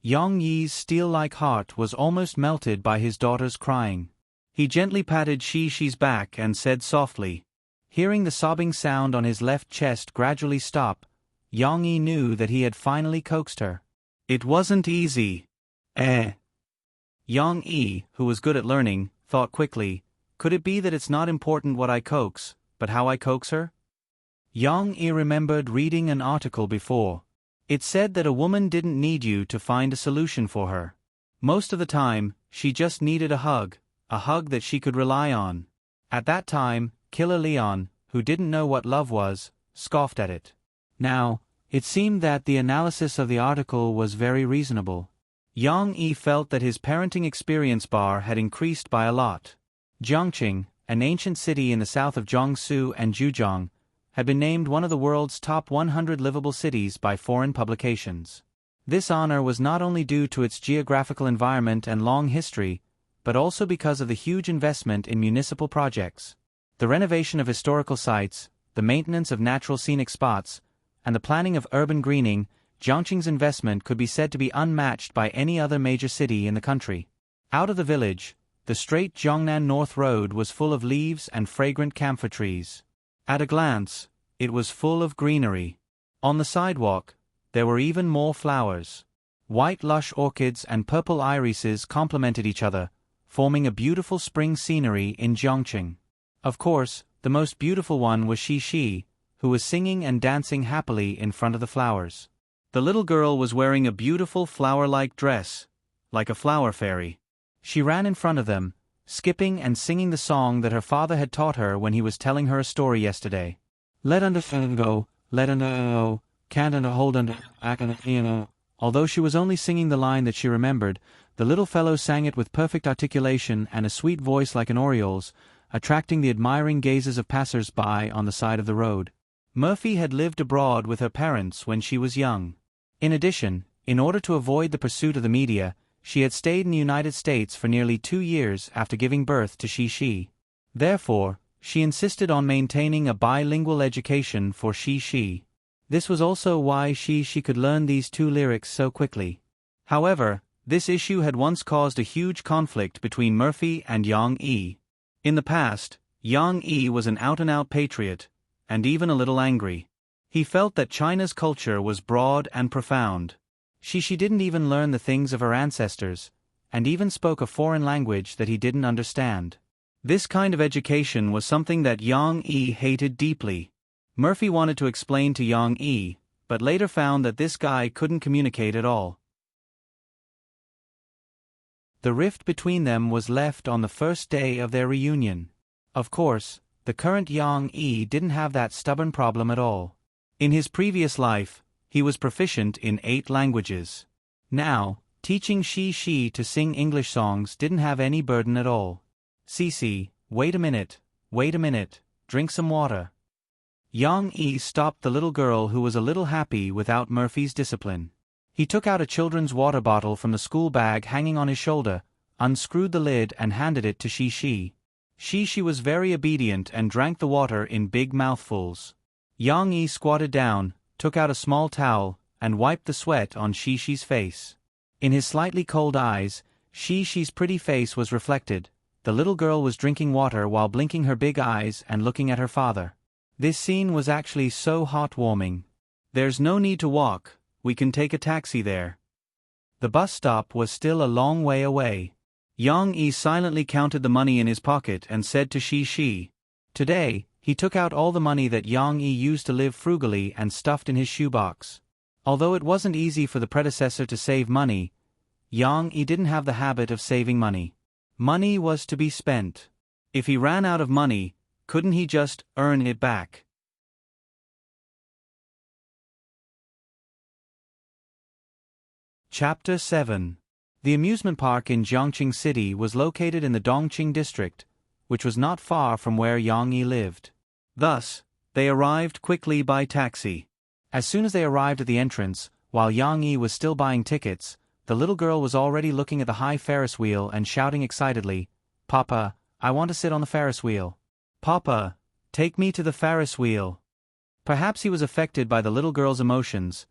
[SPEAKER 1] Yang Yi's steel-like heart was almost melted by his daughter's crying. He gently patted Shi's back and said softly. Hearing the sobbing sound on his left chest gradually stop, Yang Yi knew that he had finally coaxed her. It wasn't easy. Yang Yi, who was good at learning, thought quickly, could it be that it's not important what I coax, but how I coax her? Yang Yi remembered reading an article before. It said that a woman didn't need you to find a solution for her. Most of the time, she just needed a hug that she could rely on. At that time, Killer Leon, who didn't know what love was, scoffed at it. Now, it seemed that the analysis of the article was very reasonable. Yang Yi felt that his parenting experience bar had increased by a lot. Jiangqing, an ancient city in the south of Jiangsu and Zhejiang, had been named one of the world's top 100 livable cities by foreign publications. This honor was not only due to its geographical environment and long history, but also because of the huge investment in municipal projects, the renovation of historical sites, the maintenance of natural scenic spots, and the planning of urban greening. Jiangqing's investment could be said to be unmatched by any other major city in the country. Out of the village, the straight Jiangnan North Road was full of leaves and fragrant camphor trees. At a glance, it was full of greenery. On the sidewalk, there were even more flowers. White lush orchids and purple irises complemented each other, forming a beautiful spring scenery in Jiangqing. Of course, the most beautiful one was Shi, who was singing and dancing happily in front of the flowers. The little girl was wearing a beautiful flower-like dress, like a flower fairy. She ran in front of them, skipping and singing the song that her father had taught her when he was telling her a story yesterday. Let under go, let under go, can't under hold under, back under, Although she was only singing the line that she remembered, the little fellow sang it with perfect articulation and a sweet voice like an oriole's, attracting the admiring gazes of passers-by on the side of the road. Murphy had lived abroad with her parents when she was young. In addition, in order to avoid the pursuit of the media, she had stayed in the United States for nearly 2 years after giving birth to Shi. Therefore, she insisted on maintaining a bilingual education for Shi. This was also why she could learn these 2 lyrics so quickly. However, this issue had once caused a huge conflict between Murphy and Yang Yi. In the past, Yang Yi was an out-and-out patriot, and even a little angry. He felt that China's culture was broad and profound. She didn't even learn the things of her ancestors, and even spoke a foreign language that he didn't understand. This kind of education was something that Yang Yi hated deeply. Murphy wanted to explain to Yang Yi, but later found that this guy couldn't communicate at all. The rift between them was left on the first day of their reunion. Of course, the current Yang Yi didn't have that stubborn problem at all. In his previous life, he was proficient in 8 languages. Now, teaching Shi to sing English songs didn't have any burden at all. Cici, wait a minute, drink some water. Yang Yi stopped the little girl who was a little happy without Murphy's discipline. He took out a children's water bottle from the school bag hanging on his shoulder, unscrewed the lid and handed it to Shi. She was very obedient and drank the water in big mouthfuls. Yang Yi squatted down, took out a small towel, and wiped the sweat on Shi's face. In his slightly cold eyes, Shi's pretty face was reflected. The little girl was drinking water while blinking her big eyes and looking at her father. This scene was actually so heartwarming. There's no need to walk, we can take a taxi there. The bus stop was still a long way away. Yang Yi silently counted the money in his pocket and said to Shi. Today, he took out all the money that Yang Yi used to live frugally and stuffed in his shoebox. Although it wasn't easy for the predecessor to save money, Yang Yi didn't have the habit of saving money. Money was to be spent. If he ran out of money, couldn't he just earn it back? Chapter 7. The amusement park in Jiangqing City was located in the Dongqing district, which was not far from where Yang Yi lived. Thus, they arrived quickly by taxi. As soon as they arrived at the entrance, while Yang Yi was still buying tickets, the little girl was already looking at the high Ferris wheel and shouting excitedly, "Papa, I want to sit on the Ferris wheel. Papa, take me to the Ferris wheel." Perhaps he was affected by the little girl's emotions.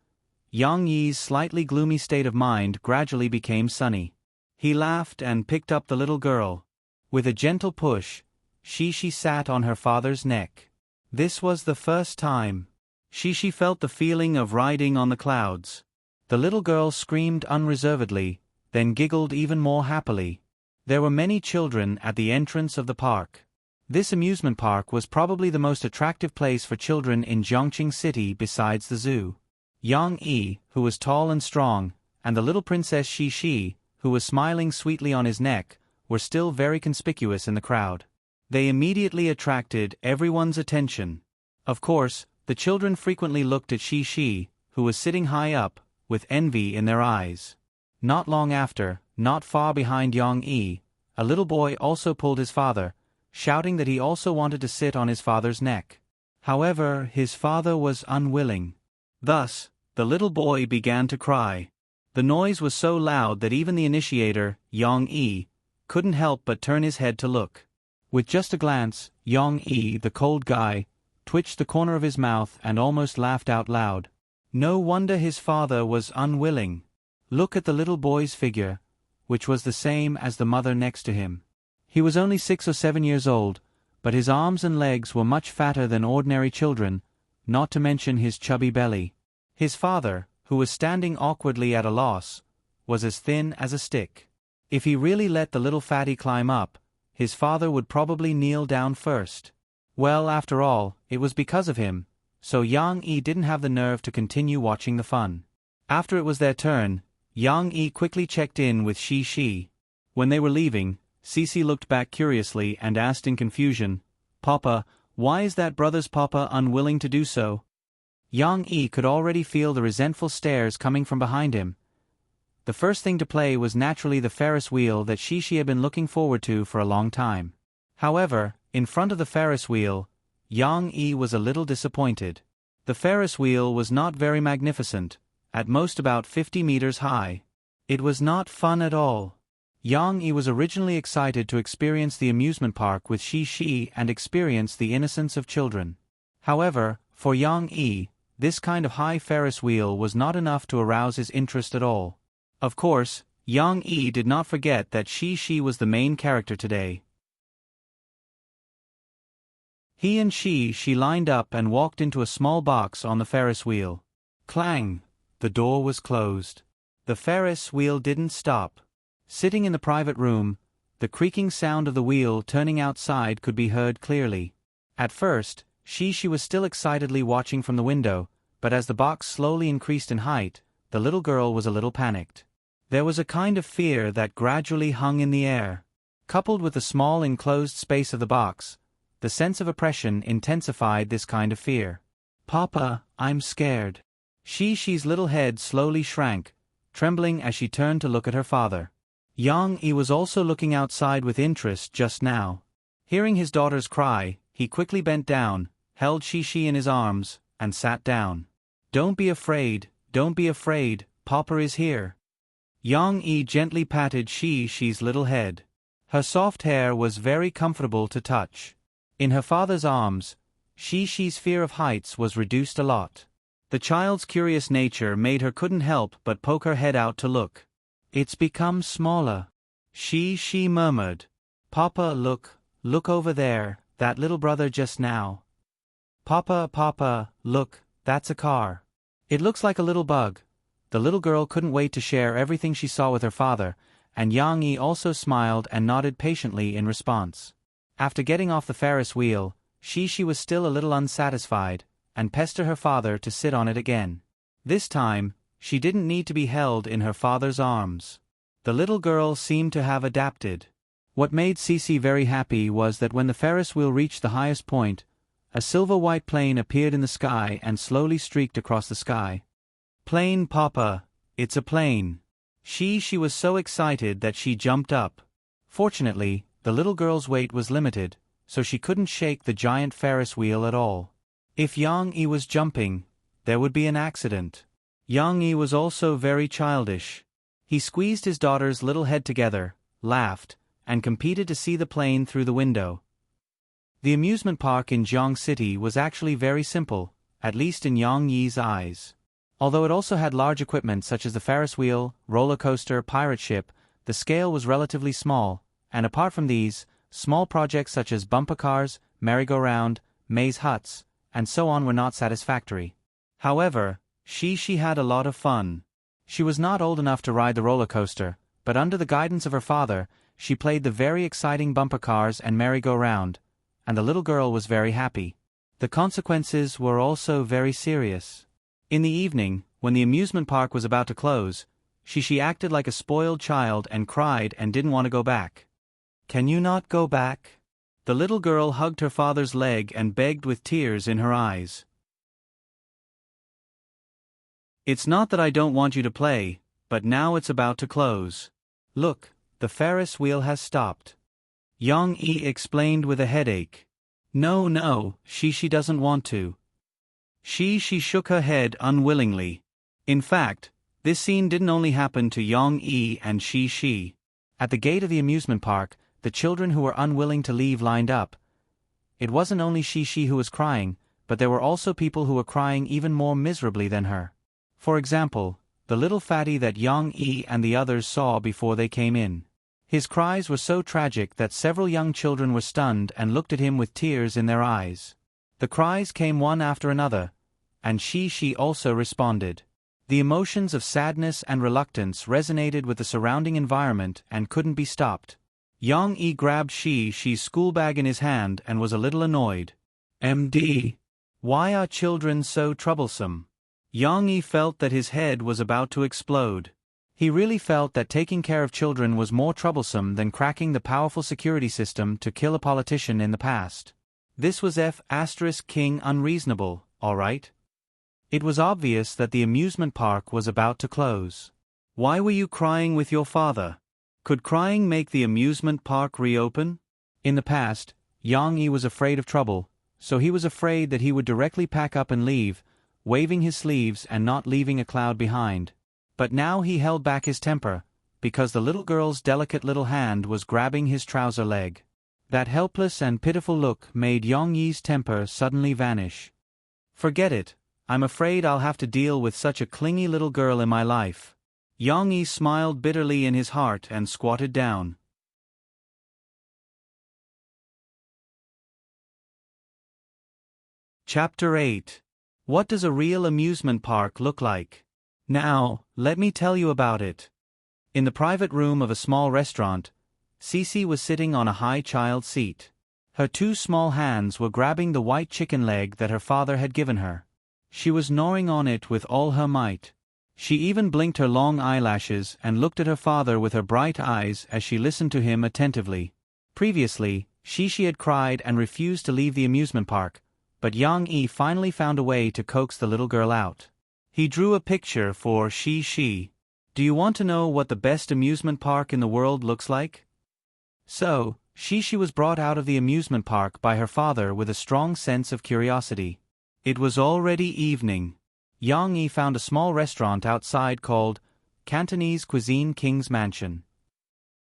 [SPEAKER 1] Yang Yi's slightly gloomy state of mind gradually became sunny. He laughed and picked up the little girl. With a gentle push, she sat on her father's neck. This was the first time she felt the feeling of riding on the clouds. The little girl screamed unreservedly, then giggled even more happily. There were many children at the entrance of the park. This amusement park was probably the most attractive place for children in Jiangqing City besides the zoo. Yang Yi, who was tall and strong, and the little princess Shi, who was smiling sweetly on his neck, were still very conspicuous in the crowd. They immediately attracted everyone's attention. Of course, the children frequently looked at Shi, who was sitting high up, with envy in their eyes. Not long after, not far behind Yang Yi, a little boy also pulled his father, shouting that he also wanted to sit on his father's neck. However, his father was unwilling. Thus, the little boy began to cry. The noise was so loud that even the initiator, Yang Yi, couldn't help but turn his head to look. With just a glance, Yang Yi, the cold guy, twitched the corner of his mouth and almost laughed out loud. No wonder his father was unwilling. Look at the little boy's figure, which was the same as the mother next to him. He was only 6 or 7 years old, but his arms and legs were much fatter than ordinary children, not to mention his chubby belly. His father, who was standing awkwardly at a loss, was as thin as a stick. If he really let the little fatty climb up, his father would probably kneel down first. Well, after all, it was because of him, so Yang Yi didn't have the nerve to continue watching the fun. After it was their turn, Yang Yi quickly checked in with Shi. When they were leaving, Cici looked back curiously and asked in confusion, "Papa, why is that brother's papa unwilling to do so?" Yang Yi could already feel the resentful stares coming from behind him. The first thing to play was naturally the Ferris wheel that Shi had been looking forward to for a long time. However, in front of the Ferris wheel, Yang Yi was a little disappointed. The Ferris wheel was not very magnificent, at most about 50 meters high. It was not fun at all. Yang Yi was originally excited to experience the amusement park with Shi and experience the innocence of children. However, for Yang Yi, this kind of high Ferris wheel was not enough to arouse his interest at all. Of course, Yang Yi did not forget that Shi was the main character today. He and Shi lined up and walked into a small box on the Ferris wheel. Clang! The door was closed. The Ferris wheel didn't stop. Sitting in the private room, the creaking sound of the wheel turning outside could be heard clearly. At first, Shi was still excitedly watching from the window, but as the box slowly increased in height, the little girl was a little panicked. There was a kind of fear that gradually hung in the air. Coupled with the small enclosed space of the box, the sense of oppression intensified this kind of fear. "Papa, I'm scared." Shi's little head slowly shrank, trembling as she turned to look at her father. Yang Yi was also looking outside with interest just now. Hearing his daughter's cry, he quickly bent down, held Shi in his arms, and sat down. Don't be afraid, Papa is here." Yang Yi gently patted Shi's little head. Her soft hair was very comfortable to touch. In her father's arms, Shi's fear of heights was reduced a lot. The child's curious nature made her couldn't help but poke her head out to look. "It's become smaller," Shi murmured. "Papa, look over there, that little brother just now. Papa, look, that's a car. It looks like a little bug, The little girl couldn't wait to share everything she saw with her father, and Yang Yi also smiled and nodded patiently in response. After getting off the Ferris wheel, she was still a little unsatisfied, and pestered her father to sit on it again. This time, she didn't need to be held in her father's arms. The little girl seemed to have adapted. What made Cece very happy was that when the Ferris wheel reached the highest point, a silver-white plane appeared in the sky and slowly streaked across the sky. "Plane, Papa, it's a plane." She was so excited that she jumped up. Fortunately, the little girl's weight was limited, so she couldn't shake the giant Ferris wheel at all. If Yang Yi was jumping, there would be an accident. Yang Yi was also very childish. He squeezed his daughter's little head together, laughed, and competed to see the plane through the window. The amusement park in Jiang City was actually very simple, at least in Yang Yi's eyes. Although it also had large equipment such as the Ferris wheel, roller coaster, pirate ship, the scale was relatively small, and apart from these, small projects such as bumper cars, merry-go-round, maze huts, and so on were not satisfactory. However, she had a lot of fun. She was not old enough to ride the roller coaster, but under the guidance of her father, she played the very exciting bumper cars and merry-go-round, and the little girl was very happy. The consequences were also very serious. In the evening, when the amusement park was about to close, she acted like a spoiled child and cried and didn't want to go back. "Can you not go back?" The little girl hugged her father's leg and begged with tears in her eyes. "It's not that I don't want you to play, but now it's about to close. Look, the Ferris wheel has stopped." Yang Yi explained with a headache. No, she doesn't want to. She shook her head unwillingly. In fact, this scene didn't only happen to Yang Yi and she. At the gate of the amusement park, the children who were unwilling to leave lined up. It wasn't only she who was crying, but there were also people who were crying even more miserably than her. For example, the little fatty that Yang Yi and the others saw before they came in. His cries were so tragic that several young children were stunned and looked at him with tears in their eyes. The cries came one after another, and she also responded. The emotions of sadness and reluctance resonated with the surrounding environment and couldn't be stopped. Yang Yi grabbed she's school bag in his hand and was a little annoyed. "MD, why are children so troublesome?" Yang Yi felt that his head was about to explode. He really felt that taking care of children was more troublesome than cracking the powerful security system to kill a politician in the past. This was King unreasonable, alright? It was obvious that the amusement park was about to close. "Why were you crying with your father? Could crying make the amusement park reopen?" In the past, Yang Yi was afraid of trouble, so he was afraid that he would directly pack up and leave, waving his sleeves and not leaving a cloud behind. But now he held back his temper, because the little girl's delicate little hand was grabbing his trouser leg. That helpless and pitiful look made Yang Yi's temper suddenly vanish. "Forget it, I'm afraid I'll have to deal with such a clingy little girl in my life." Yang Yi smiled bitterly in his heart and squatted down. Chapter 8. What does a real amusement park look like? Now, let me tell you about it. In the private room of a small restaurant, Cece was sitting on a high child seat. Her two small hands were grabbing the white chicken leg that her father had given her. She was gnawing on it with all her might. She even blinked her long eyelashes and looked at her father with her bright eyes as she listened to him attentively. Previously, she had cried and refused to leave the amusement park, but Yang Yi finally found a way to coax the little girl out. He drew a picture for she. "Do you want to know what the best amusement park in the world looks like?" So, she was brought out of the amusement park by her father with a strong sense of curiosity. It was already evening. Yang Yi found a small restaurant outside called Cantonese Cuisine King's Mansion.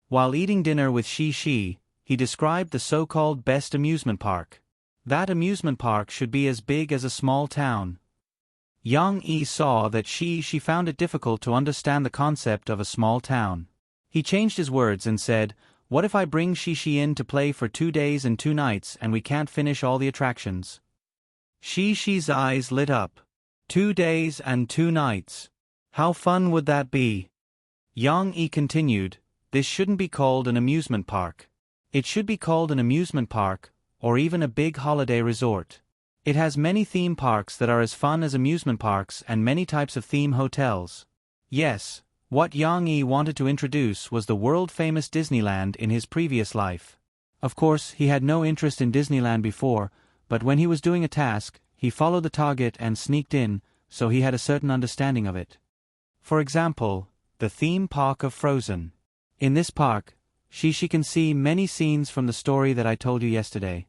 [SPEAKER 1] While eating dinner with she, he described the so-called best amusement park. That amusement park should be as big as a small town. Yang Yi saw that she found it difficult to understand the concept of a small town. He changed his words and said, "What if I bring she in to play for 2 days and 2 nights and we can't finish all the attractions?" She's eyes lit up. 2 days and 2 nights. How fun would that be? Yang Yi continued, this shouldn't be called an amusement park. It should be called an amusement park, or even a big holiday resort. It has many theme parks that are as fun as amusement parks and many types of theme hotels. Yes, what Yang Yi wanted to introduce was the world-famous Disneyland in his previous life. Of course, he had no interest in Disneyland before, but when he was doing a task, he followed the target and sneaked in, so he had a certain understanding of it. For example, the theme park of Frozen. In this park, she can see many scenes from the story that I told you yesterday.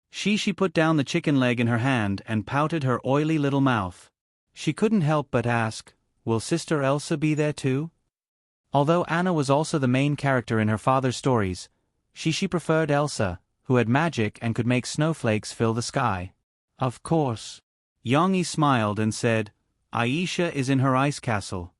[SPEAKER 1] She put down the chicken leg in her hand and pouted her oily little mouth. She couldn't help but ask, will Sister Elsa be there too? Although Anna was also the main character in her father's stories, she preferred Elsa, who had magic and could make snowflakes fill the sky. Of course. Yang Yi smiled and said, Aisha is in her ice castle.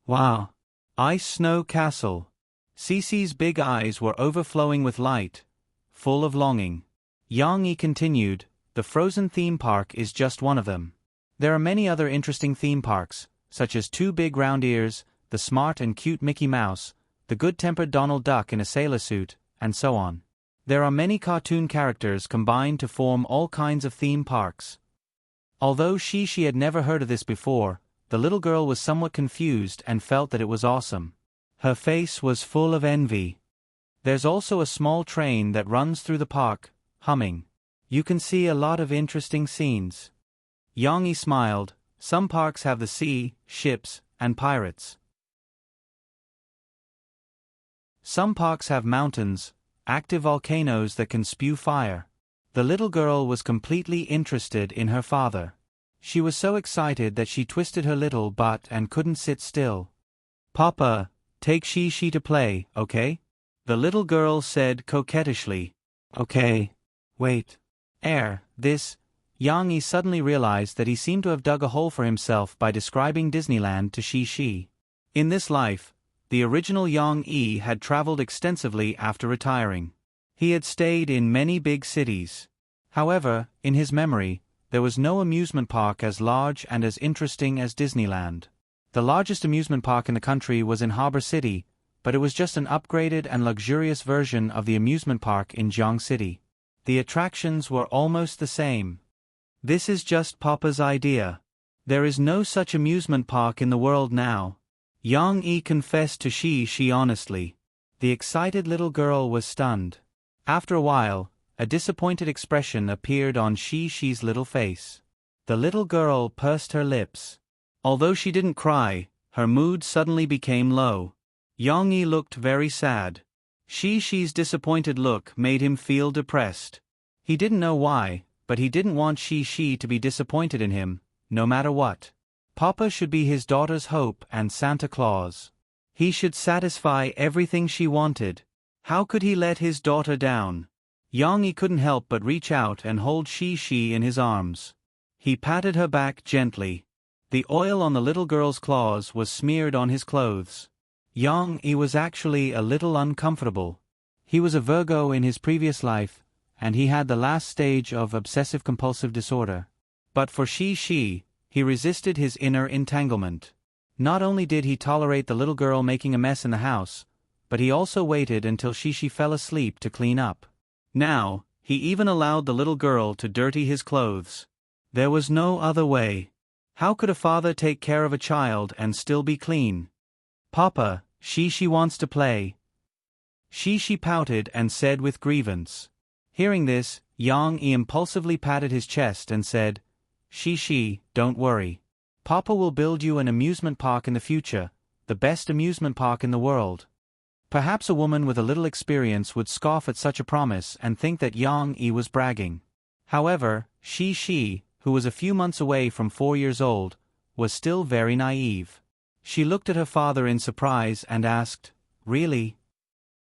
[SPEAKER 1] Wow. Ice snow castle. Cece's big eyes were overflowing with light, full of longing. Yang Yi continued, the Frozen theme park is just one of them. There are many other interesting theme parks, such as Two Big Round Ears, the smart and cute Mickey Mouse, the good-tempered Donald Duck in a sailor suit, and so on. There are many cartoon characters combined to form all kinds of theme parks. Although she had never heard of this before, the little girl was somewhat confused and felt that it was awesome. Her face was full of envy. There's also a small train that runs through the park, humming. You can see a lot of interesting scenes. Yang Yi smiled. Some parks have the sea, ships, and pirates. Some parks have mountains, active volcanoes that can spew fire. The little girl was completely interested in her father. She was so excited that she twisted her little butt and couldn't sit still. Papa, take she to play, okay? The little girl said coquettishly. Okay. Wait. This. Yang Yi suddenly realized that he seemed to have dug a hole for himself by describing Disneyland to she. In this life, the original Yang Yi had traveled extensively after retiring. He had stayed in many big cities. However, in his memory, there was no amusement park as large and as interesting as Disneyland. The largest amusement park in the country was in Harbor City, but it was just an upgraded and luxurious version of the amusement park in Jiang City. The attractions were almost the same. This is just Papa's idea. There is no such amusement park in the world now. Yang Yi confessed to she honestly. The excited little girl was stunned. After a while, a disappointed expression appeared on she's little face. The little girl pursed her lips. Although she didn't cry, her mood suddenly became low. Yang Yi looked very sad. She's disappointed look made him feel depressed. He didn't know why, but he didn't want she to be disappointed in him, no matter what. Papa should be his daughter's hope and Santa Claus. He should satisfy everything she wanted. How could he let his daughter down? Yang Yi couldn't help but reach out and hold she in his arms. He patted her back gently. The oil on the little girl's claws was smeared on his clothes. Yang Yi was actually a little uncomfortable. He was a Virgo in his previous life, and he had the last stage of obsessive-compulsive disorder. But for she, he resisted his inner entanglement. Not only did he tolerate the little girl making a mess in the house, but he also waited until she fell asleep to clean up. Now, he even allowed the little girl to dirty his clothes. There was no other way. How could a father take care of a child and still be clean? Papa, she wants to play. She pouted and said with grievance. Hearing this, Yang Yi impulsively patted his chest and said, She, don't worry. Papa will build you an amusement park in the future, the best amusement park in the world. Perhaps a woman with a little experience would scoff at such a promise and think that Yang Yi was bragging. However, she, who was a few months away from 4 years old, was still very naive. She looked at her father in surprise and asked, Really?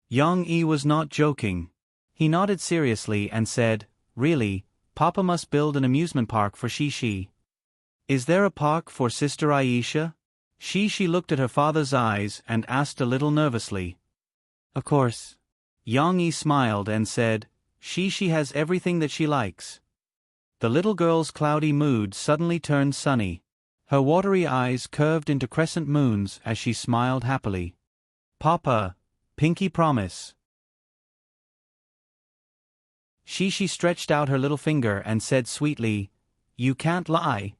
[SPEAKER 1] Yang Yi was not joking. He nodded seriously and said, Really, Papa must build an amusement park for she. Is there a park for Sister Aisha? She looked at her father's eyes and asked a little nervously. Of course. Yang Yi smiled and said, She has everything that she likes. The little girl's cloudy mood suddenly turned sunny. Her watery eyes curved into crescent moons as she smiled happily. Papa, pinky promise. She stretched out her little finger and said sweetly, "You can't lie."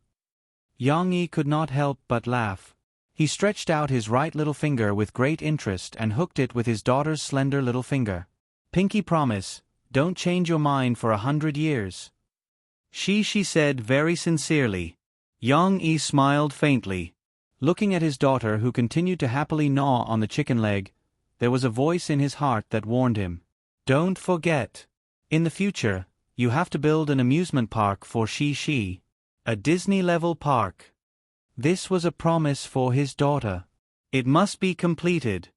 [SPEAKER 1] Yang Yi could not help but laugh. He stretched out his right little finger with great interest and hooked it with his daughter's slender little finger. "Pinky promise, don't change your mind for 100 years." She said very sincerely. Yang Yi smiled faintly. Looking at his daughter who continued to happily gnaw on the chicken leg, there was a voice in his heart that warned him. "Don't forget. In the future, you have to build an amusement park for Shi. A Disney-level park." This was a promise for his daughter. It must be completed.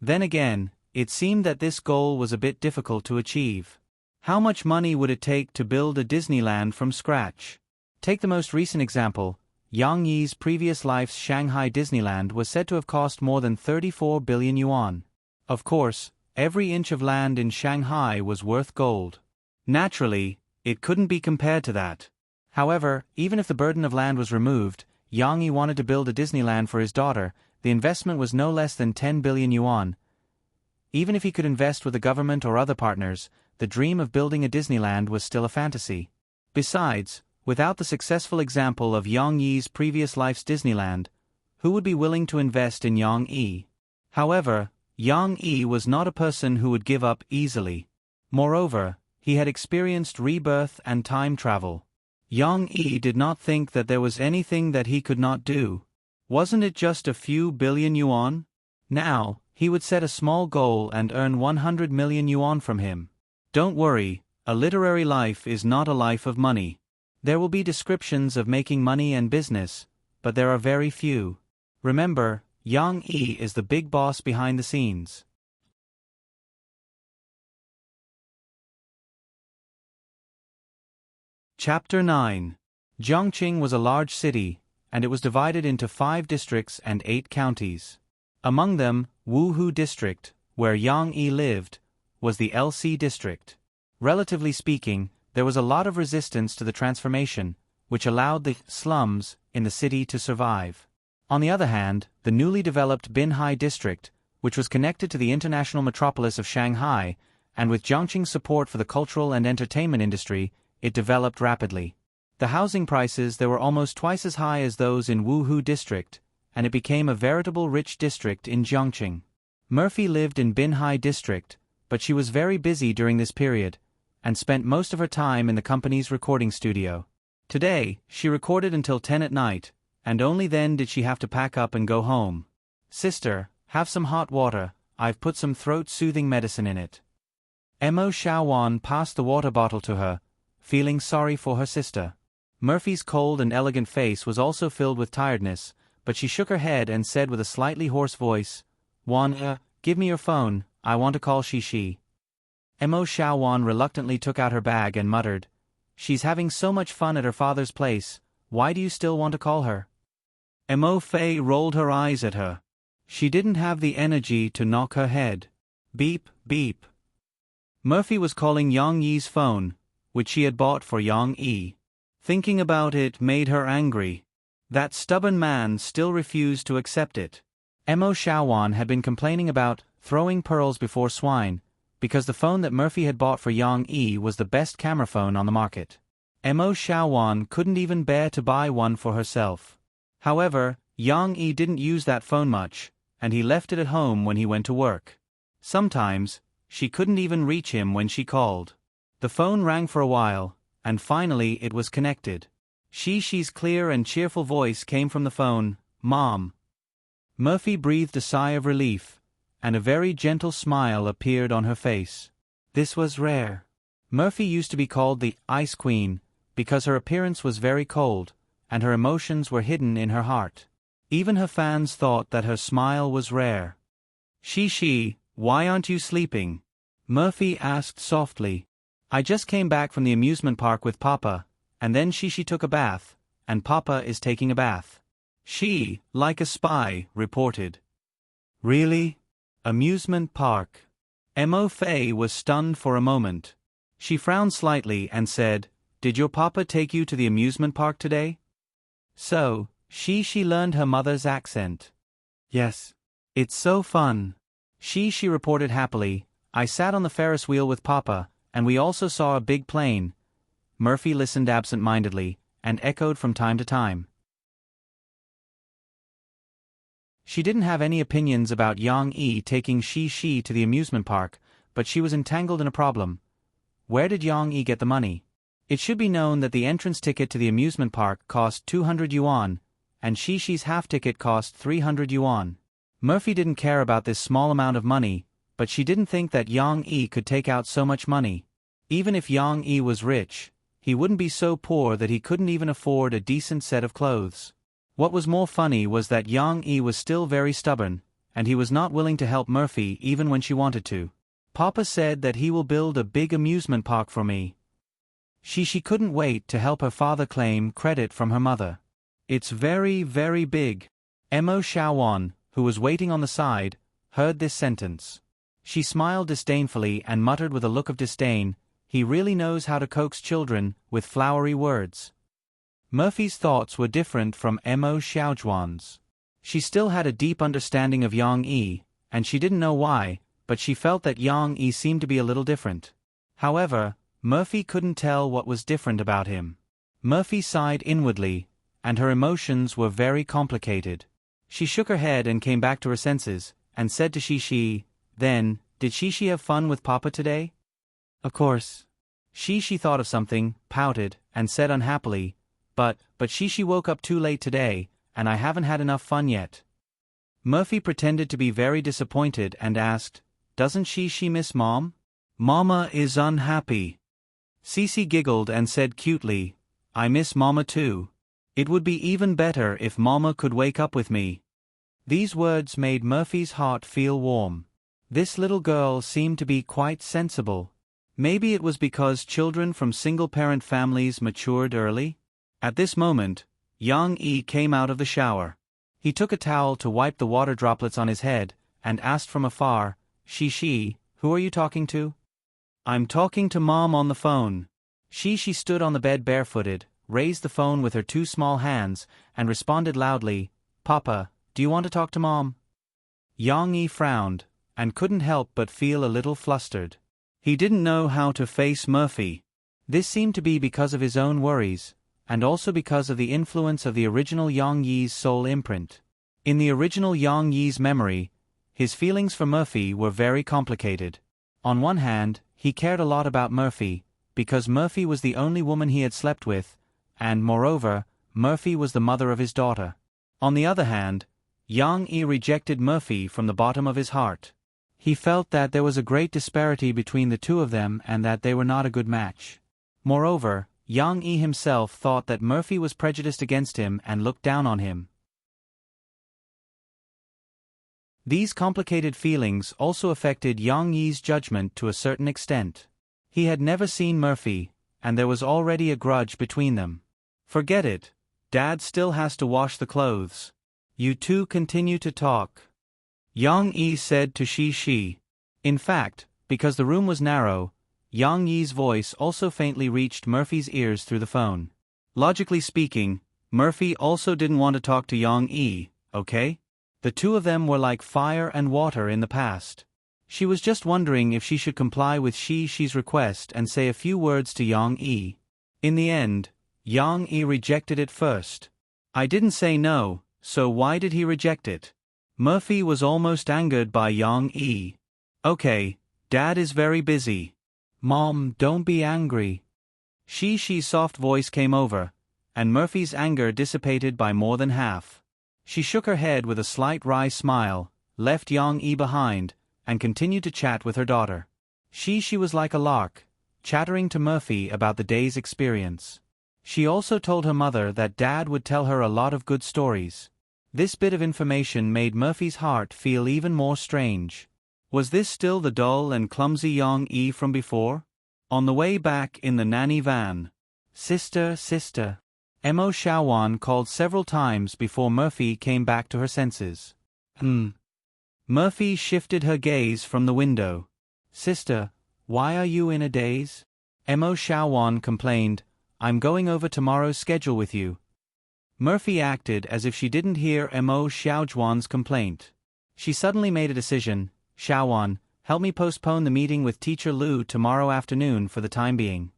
[SPEAKER 1] Then again, it seemed that this goal was a bit difficult to achieve. How much money would it take to build a Disneyland from scratch? Take the most recent example. Yang Yi's previous life's Shanghai Disneyland was said to have cost more than 34 billion yuan. Of course, every inch of land in Shanghai was worth gold. Naturally, it couldn't be compared to that. However, even if the burden of land was removed, Yang Yi wanted to build a Disneyland for his daughter. The investment was no less than 10 billion yuan. Even if he could invest with the government or other partners, the dream of building a Disneyland was still a fantasy. Besides, without the successful example of Yang Yi's previous life's Disneyland, who would be willing to invest in Yang Yi? However, Yang Yi was not a person who would give up easily. Moreover, he had experienced rebirth and time travel. Yang Yi did not think that there was anything that he could not do. Wasn't it just a few billion yuan? Now, he would set a small goal and earn 100 million yuan from him. Don't worry, a literary life is not a life of money. There will be descriptions of making money and business, but there are very few. Remember, Yang Yi is the big boss behind the scenes. Chapter 9. Jiangqing was a large city, and it was divided into 5 districts and 8 counties. Among them, Wuhu District, where Yang Yi lived, was the LC District. Relatively speaking, there was a lot of resistance to the transformation, which allowed the slums in the city to survive. On the other hand, the newly developed Binhai District, which was connected to the international metropolis of Shanghai, and with Jiangqing's support for the cultural and entertainment industry, it developed rapidly. The housing prices there were almost twice as high as those in Wuhu District, and it became a veritable rich district in Jiangqing. Murphy lived in Binhai District, but she was very busy during this period, and spent most of her time in the company's recording studio. Today, she recorded until 10 at night, and only then did she have to pack up and go home. "Sister, have some hot water, I've put some throat-soothing medicine in it." Mo Xiaowan passed the water bottle to her, feeling sorry for her sister. Murphy's cold and elegant face was also filled with tiredness, but she shook her head and said with a slightly hoarse voice, "Wan, give me your phone, I want to call Shi." Mo Xiaowan reluctantly took out her bag and muttered, "She's having so much fun at her father's place, why do you still want to call her?" Mo Fei rolled her eyes at her. She didn't have the energy to knock her head. Beep, beep. Murphy was calling Yang Yi's phone, which she had bought for Yang Yi. Thinking about it made her angry. That stubborn man still refused to accept it. Mo Xiaowan had been complaining about throwing pearls before swine, because the phone that Murphy had bought for Yang Yi was the best camera phone on the market. Mo Xiaowan couldn't even bear to buy one for herself. However, Yang Yi didn't use that phone much, and he left it at home when he went to work. Sometimes, she couldn't even reach him when she called. The phone rang for a while, and finally it was connected. Shi's clear and cheerful voice came from the phone, "Mom." Murphy breathed a sigh of relief, and a very gentle smile appeared on her face. This was rare. Murphy used to be called the Ice Queen, because her appearance was very cold, and her emotions were hidden in her heart. Even her fans thought that her smile was rare. Shi, why aren't you sleeping?" Murphy asked softly. "I just came back from the amusement park with Papa, and then Shi took a bath, and Papa is taking a bath." She, like a spy, reported. "Really? Amusement park?" Mo Fei was stunned for a moment. She frowned slightly and said, "Did your papa take you to the amusement park today?" So, she learned her mother's accent. Yes. It's so fun. She reported happily. I sat on the Ferris wheel with Papa, and we also saw a big plane. Murphy listened absent-mindedly, and echoed from time to time. She didn't have any opinions about Yang Yi taking she to the amusement park, but she was entangled in a problem. Where did Yang Yi get the money? It should be known that the entrance ticket to the amusement park cost 200 yuan, and she's half ticket cost 300 yuan. Murphy didn't care about this small amount of money, but she didn't think that Yang Yi could take out so much money. Even if Yang Yi was rich, he wouldn't be so poor that he couldn't even afford a decent set of clothes. What was more funny was that Yang Yi was still very stubborn, and he was not willing to help Murphy even when she wanted to. Papa said that he will build a big amusement park for me. She couldn't wait to help her father claim credit from her mother. It's very, very big. Mo Xiaowan, who was waiting on the side, heard this sentence. She smiled disdainfully and muttered with a look of disdain, "He really knows how to coax children with flowery words." Murphy's thoughts were different from Mo Xiaojuan's. She still had a deep understanding of Yang Yi, and she didn't know why, but she felt that Yang Yi seemed to be a little different. However, Murphy couldn't tell what was different about him. Murphy sighed inwardly, and her emotions were very complicated. She shook her head and came back to her senses, and said to Shi, "Then, did Shi have fun with Papa today?" "Of course." She thought of something, pouted, and said unhappily, But Shi woke up too late today, and I haven't had enough fun yet." Murphy pretended to be very disappointed and asked, "Doesn't she miss Mom?" "Mama is unhappy." Cece giggled and said cutely, "I miss Mama too. It would be even better if Mama could wake up with me." These words made Murphy's heart feel warm. This little girl seemed to be quite sensible. Maybe it was because children from single-parent families matured early? At this moment, Yang Yi came out of the shower. He took a towel to wipe the water droplets on his head, and asked from afar, Shi, who are you talking to?" "I'm talking to Mom on the phone." She stood on the bed barefooted, raised the phone with her two small hands, and responded loudly, "Papa, do you want to talk to Mom?" Yang Yi frowned, and couldn't help but feel a little flustered. He didn't know how to face Murphy. This seemed to be because of his own worries, and also because of the influence of the original Yang Yi's soul imprint. In the original Yang Yi's memory, his feelings for Murphy were very complicated. On one hand, he cared a lot about Murphy, because Murphy was the only woman he had slept with, and moreover, Murphy was the mother of his daughter. On the other hand, Yang Yi rejected Murphy from the bottom of his heart. He felt that there was a great disparity between the two of them and that they were not a good match. Moreover, Yang Yi himself thought that Murphy was prejudiced against him and looked down on him. These complicated feelings also affected Yang Yi's judgment to a certain extent. He had never seen Murphy, and there was already a grudge between them. "Forget it. Dad still has to wash the clothes. You two continue to talk," Yang Yi said to Shi. In fact, because the room was narrow, Yang Yi's voice also faintly reached Murphy's ears through the phone. Logically speaking, Murphy also didn't want to talk to Yang Yi, okay? The two of them were like fire and water in the past. She was just wondering if she should comply with Shi's request and say a few words to Yang Yi. In the end, Yang Yi rejected it first. "I didn't say no, so why did he reject it?" Murphy was almost angered by Yang Yi. "Okay, Dad is very busy." "Mom, don't be angry." Shi's soft voice came over, and Murphy's anger dissipated by more than half. She shook her head with a slight wry smile, left Yang Yi behind, and continued to chat with her daughter. She was like a lark, chattering to Murphy about the day's experience. She also told her mother that Dad would tell her a lot of good stories. This bit of information made Murphy's heart feel even more strange. Was this still the dull and clumsy Yang Yi from before? On the way back in the nanny van, Sister. Mo Xiaowan called several times before Murphy came back to her senses. Murphy shifted her gaze from the window. "Sister, why are you in a daze?" Mo Xiaowan complained, "I'm going over tomorrow's schedule with you." Murphy acted as if she didn't hear Mo Xiaojuan's complaint. She suddenly made a decision. Xiaowan, help me postpone the meeting with Teacher Lu tomorrow afternoon for the time being.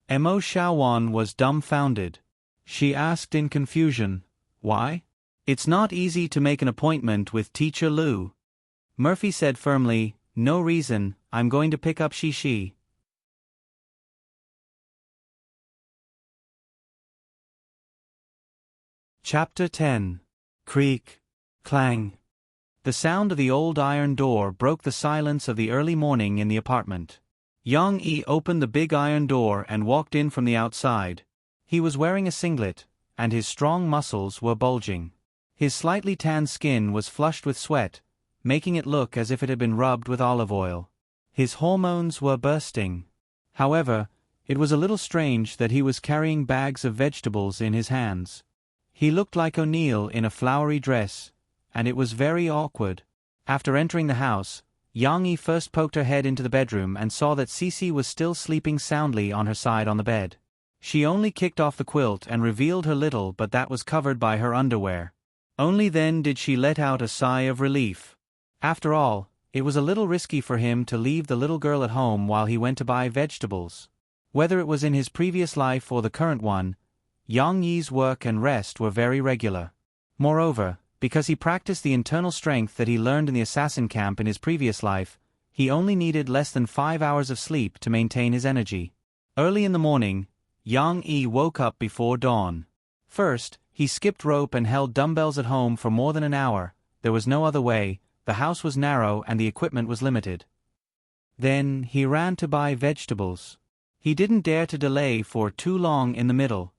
[SPEAKER 1] Mo Xiaowan was dumbfounded. She asked in confusion, why? It's not easy to make an appointment with Teacher Lu. Murphy said firmly, no reason, I'm going to pick up Shishi. Chapter 10. Creak. Clang. The sound of the old iron door broke the silence of the early morning in the apartment. Yang Yi opened the big iron door and walked in from the outside. He was wearing a singlet, and his strong muscles were bulging. His slightly tanned skin was flushed with sweat, making it look as if it had been rubbed with olive oil. His hormones were bursting. However, it was a little strange that he was carrying bags of vegetables in his hands. He looked like O'Neill in a flowery dress, and it was very awkward. After entering the house, Yang Yi first poked her head into the bedroom and saw that Cece was still sleeping soundly on her side on the bed. She only kicked off the quilt and revealed her little but that was covered by her underwear. Only then did she let out a sigh of relief. After all, it was a little risky for him to leave the little girl at home while he went to buy vegetables. Whether it was in his previous life or the current one, Yang Yi's work and rest were very regular. Moreover, because he practiced the internal strength that he learned in the assassin camp in his previous life, he only needed less than 5 hours of sleep to maintain his energy. Early in the morning, Yang Yi woke up before dawn. First, he skipped rope and held dumbbells at home for more than an hour. There was no other way, the house was narrow and the equipment was limited. Then, he ran to buy vegetables. He didn't dare to delay for too long in the middle.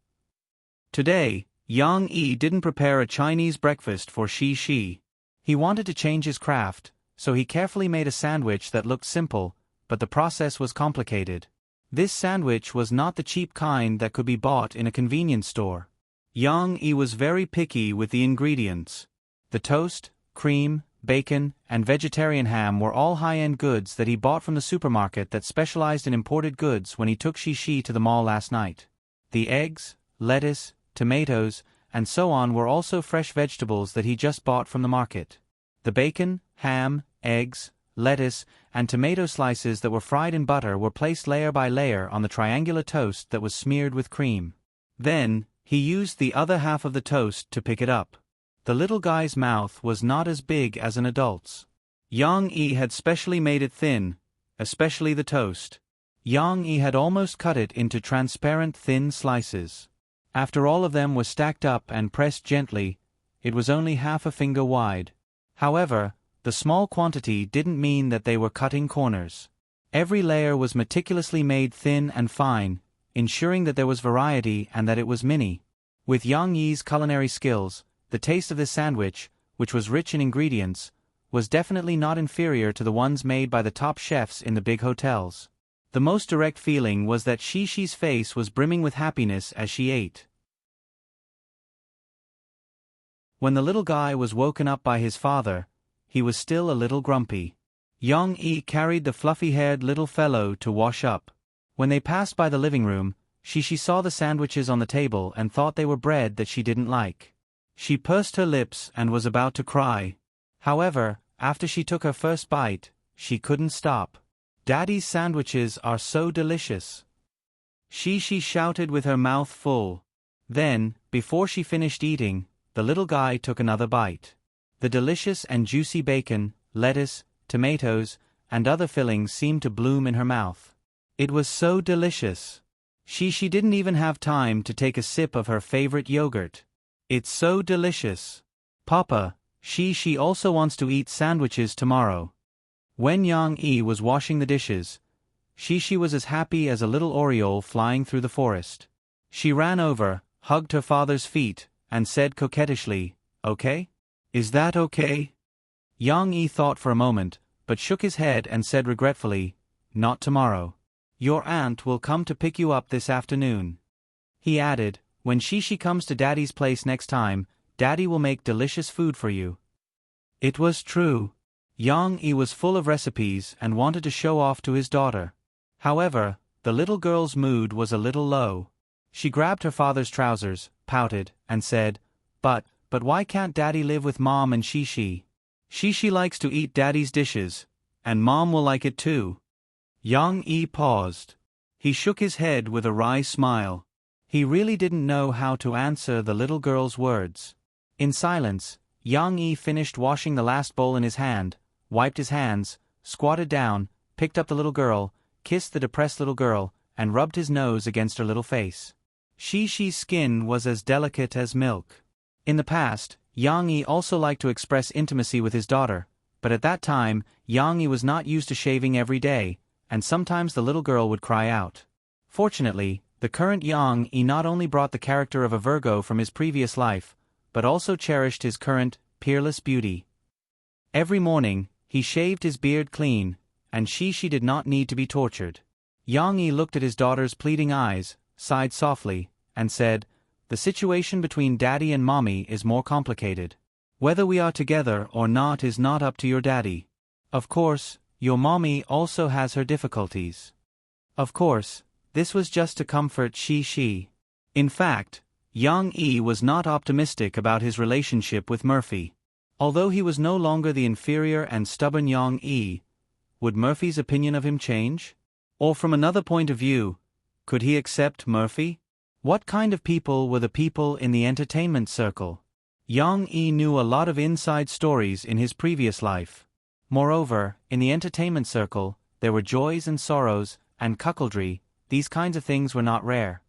[SPEAKER 1] Today, Yang Yi didn't prepare a Chinese breakfast for Shi. He wanted to change his craft, so he carefully made a sandwich that looked simple, but the process was complicated. This sandwich was not the cheap kind that could be bought in a convenience store. Yang Yi was very picky with the ingredients. The toast, cream, bacon, and vegetarian ham were all high-end goods that he bought from the supermarket that specialized in imported goods when he took Shi to the mall last night. The eggs, lettuce, tomatoes, and so on were also fresh vegetables that he just bought from the market. The bacon, ham, eggs, lettuce, and tomato slices that were fried in butter were placed layer by layer on the triangular toast that was smeared with cream. Then, he used the other half of the toast to pick it up. The little guy's mouth was not as big as an adult's. Yang Yi had specially made it thin, especially the toast. Yang Yi had almost cut it into transparent thin slices. After all of them were stacked up and pressed gently, it was only half a finger wide. However, the small quantity didn't mean that they were cutting corners. Every layer was meticulously made thin and fine, ensuring that there was variety and that it was mini. With Yang Yi's culinary skills, the taste of this sandwich, which was rich in ingredients, was definitely not inferior to the ones made by the top chefs in the big hotels. The most direct feeling was that Shishi's face was brimming with happiness as she ate. When the little guy was woken up by his father, he was still a little grumpy. Yang Yi carried the fluffy-haired little fellow to wash up. When they passed by the living room, Shishi saw the sandwiches on the table and thought they were bread that she didn't like. She pursed her lips and was about to cry. However, after she took her first bite, she couldn't stop. Daddy's sandwiches are so delicious. Shishi shouted with her mouth full. Then, before she finished eating, the little guy took another bite. The delicious and juicy bacon, lettuce, tomatoes, and other fillings seemed to bloom in her mouth. It was so delicious. Shishi didn't even have time to take a sip of her favorite yogurt. It's so delicious. Papa, Shishi also wants to eat sandwiches tomorrow. When Yang Yi was washing the dishes, Shishi was as happy as a little oriole flying through the forest. She ran over, hugged her father's feet, and said coquettishly, "Okay? Is that okay?" Yang Yi thought for a moment, but shook his head and said regretfully, "Not tomorrow. Your aunt will come to pick you up this afternoon." He added, "When Shishi comes to Daddy's place next time, Daddy will make delicious food for you." It was true. Yang Yi was full of recipes and wanted to show off to his daughter. However, the little girl's mood was a little low. She grabbed her father's trousers, pouted, and said, But why can't Daddy live with Mom and Shishi? Shishi likes to eat Daddy's dishes, and Mom will like it too. Yang Yi paused. He shook his head with a wry smile. He really didn't know how to answer the little girl's words. In silence, Yang Yi finished washing the last bowl in his hand, wiped his hands, squatted down, picked up the little girl, kissed the depressed little girl, and rubbed his nose against her little face. Shishi's skin was as delicate as milk. In the past, Yang Yi also liked to express intimacy with his daughter, but at that time, Yang Yi was not used to shaving every day, and sometimes the little girl would cry out. Fortunately, the current Yang Yi not only brought the character of a Virgo from his previous life, but also cherished his current, peerless beauty. Every morning, he shaved his beard clean, and Shishi did not need to be tortured. Yang Yi looked at his daughter's pleading eyes, sighed softly, and said, The situation between Daddy and Mommy is more complicated. Whether we are together or not is not up to your daddy. Of course, your mommy also has her difficulties. Of course, this was just to comfort Shishi. In fact, Yang Yi was not optimistic about his relationship with Murphy. Although he was no longer the inferior and stubborn Yang Yi, would Murphy's opinion of him change? Or from another point of view, could he accept Murphy? What kind of people were the people in the entertainment circle? Yang Yi knew a lot of inside stories in his previous life. Moreover, in the entertainment circle, there were joys and sorrows, and cuckoldry. These kinds of things were not rare.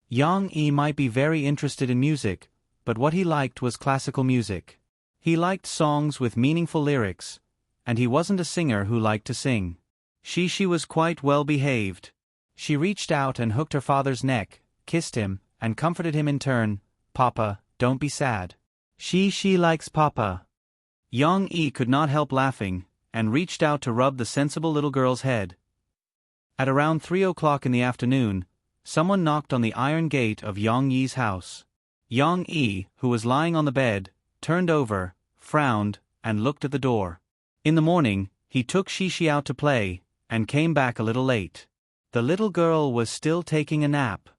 [SPEAKER 1] Yang Yi might be very interested in music, but what he liked was classical music. He liked songs with meaningful lyrics, and he wasn't a singer who liked to sing. Shishi was quite well behaved. She reached out and hooked her father's neck, kissed him, and comforted him in turn. Papa, don't be sad. Shishi likes Papa. Yang Yi could not help laughing, and reached out to rub the sensible little girl's head. At around 3 o'clock in the afternoon, someone knocked on the iron gate of Yang Yi's house. Yang Yi, who was lying on the bed, turned over, frowned, and looked at the door. In the morning, he took Shishi out to play, and came back a little late. The little girl was still taking a nap.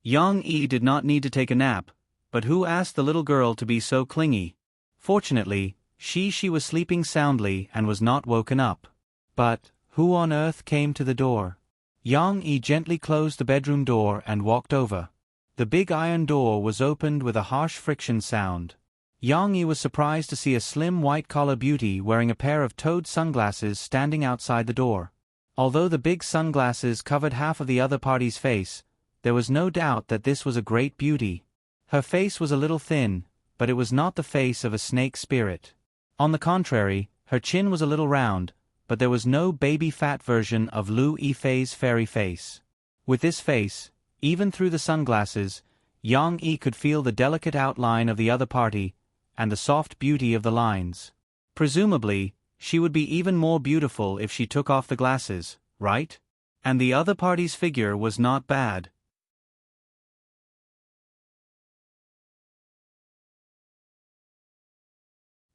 [SPEAKER 1] Yang Yi did not need to take a nap, but who asked the little girl to be so clingy? Fortunately, Shishi was sleeping soundly and was not woken up. But who on earth came to the door? Yang Yi gently closed the bedroom door and walked over. The big iron door was opened with a harsh friction sound. Yang Yi was surprised to see a slim white-collar beauty wearing a pair of toed sunglasses standing outside the door. Although the big sunglasses covered half of the other party's face, there was no doubt that this was a great beauty. Her face was a little thin, but it was not the face of a snake spirit. On the contrary, her chin was a little round, but there was no baby-fat version of Lu Yifei's fairy face. With this face, even through the sunglasses, Yang Yi could feel the delicate outline of the other party, and the soft beauty of the lines. Presumably, she would be even more beautiful if she took off the glasses, right? And the other party's figure was not bad.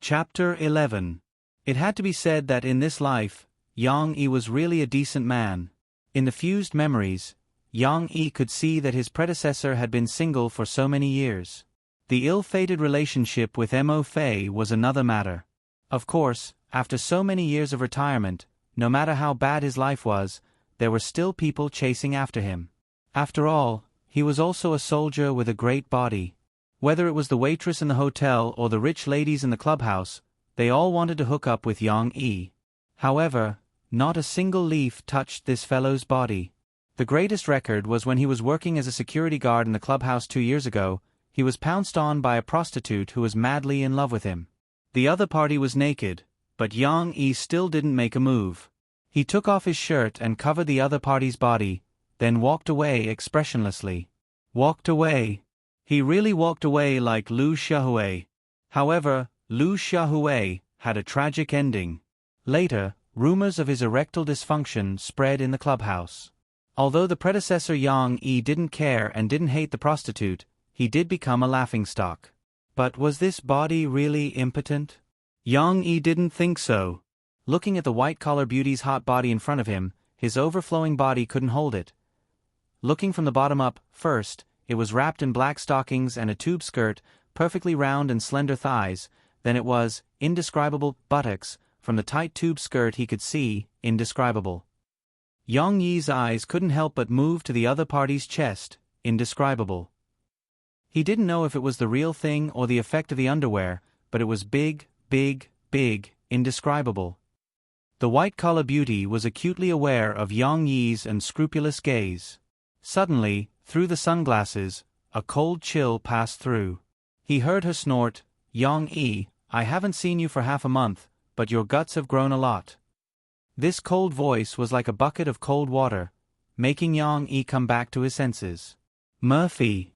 [SPEAKER 1] Chapter 11. It had to be said that in this life, Yang Yi was really a decent man. In the fused memories, Yang Yi could see that his predecessor had been single for so many years. The ill-fated relationship with Mo Fei was another matter. Of course, after so many years of retirement, no matter how bad his life was, there were still people chasing after him. After all, he was also a soldier with a great body. Whether it was the waitress in the hotel or the rich ladies in the clubhouse, they all wanted to hook up with Yang Yi. However, not a single leaf touched this fellow's body. The greatest record was when he was working as a security guard in the clubhouse 2 years ago. He was pounced on by a prostitute who was madly in love with him. The other party was naked, but Yang Yi still didn't make a move. He took off his shirt and covered the other party's body, then walked away expressionlessly. Walked away. He really walked away like Liu Xiaohui. However, Liu Xiaohui had a tragic ending. Later, rumors of his erectile dysfunction spread in the clubhouse. Although the predecessor Yang Yi didn't care and didn't hate the prostitute, he did become a laughingstock. But was this body really impotent? Yang Yi didn't think so. Looking at the white-collar beauty's hot body in front of him, his overflowing body couldn't hold it. Looking from the bottom up, first, it was wrapped in black stockings and a tube skirt, perfectly round and slender thighs, then it was, indescribable, buttocks, from the tight tube skirt he could see, indescribable. Yang Yi's eyes couldn't help but move to the other party's chest, indescribable. He didn't know if it was the real thing or the effect of the underwear, but it was big, big, big, indescribable. The white-collar beauty was acutely aware of Yang Yi's unscrupulous gaze. Suddenly, through the sunglasses, a cold chill passed through. He heard her snort, "Yang Yi, I haven't seen you for half a month, but your guts have grown a lot." This cold voice was like a bucket of cold water, making Yang Yi come back to his senses. "Murphy."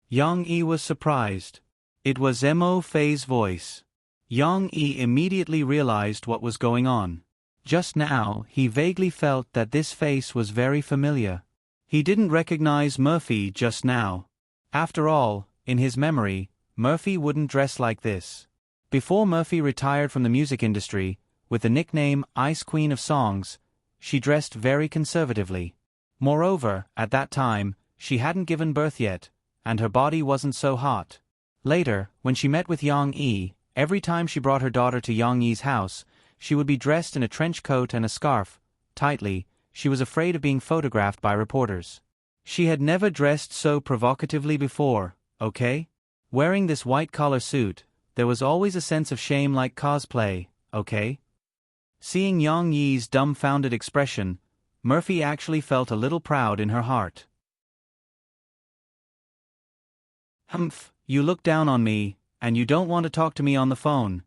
[SPEAKER 1] Yang Yi was surprised. It was Mo Fei's voice. Yang Yi immediately realized what was going on. Just now, he vaguely felt that this face was very familiar. He didn't recognize Murphy just now. After all, in his memory, Murphy wouldn't dress like this. Before Murphy retired from the music industry, with the nickname Ice Queen of Songs, she dressed very conservatively. Moreover, at that time, she hadn't given birth yet, and her body wasn't so hot. Later, when she met with Yang Yi, every time she brought her daughter to Yang Yi's house, she would be dressed in a trench coat and a scarf, tightly. She was afraid of being photographed by reporters. She had never dressed so provocatively before, okay? Wearing this white-collar suit, there was always a sense of shame like cosplay, okay? Seeing Yang Yi's dumbfounded expression, Murphy actually felt a little proud in her heart. "Humph, you look down on me, and you don't want to talk to me on the phone."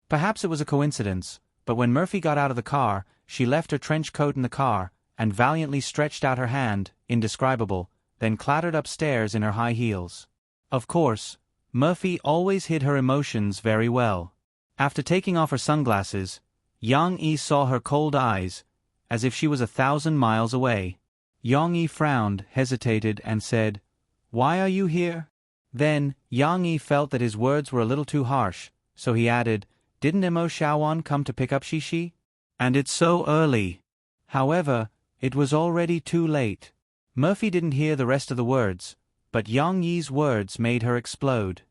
[SPEAKER 1] Perhaps it was a coincidence, but when Murphy got out of the car, she left her trench coat in the car, and valiantly stretched out her hand, indescribable, then clattered upstairs in her high heels. Of course, Murphy always hid her emotions very well. After taking off her sunglasses, Yang Yi saw her cold eyes, as if she was 1,000 miles away. Yang Yi frowned, hesitated, and said, "Why are you here?" Then, Yang Yi felt that his words were a little too harsh, so he added, "Didn't Mo Shaoan come to pick up Shishi? And it's so early." However, it was already too late. Murphy didn't hear the rest of the words, but Yang Yi's words made her explode.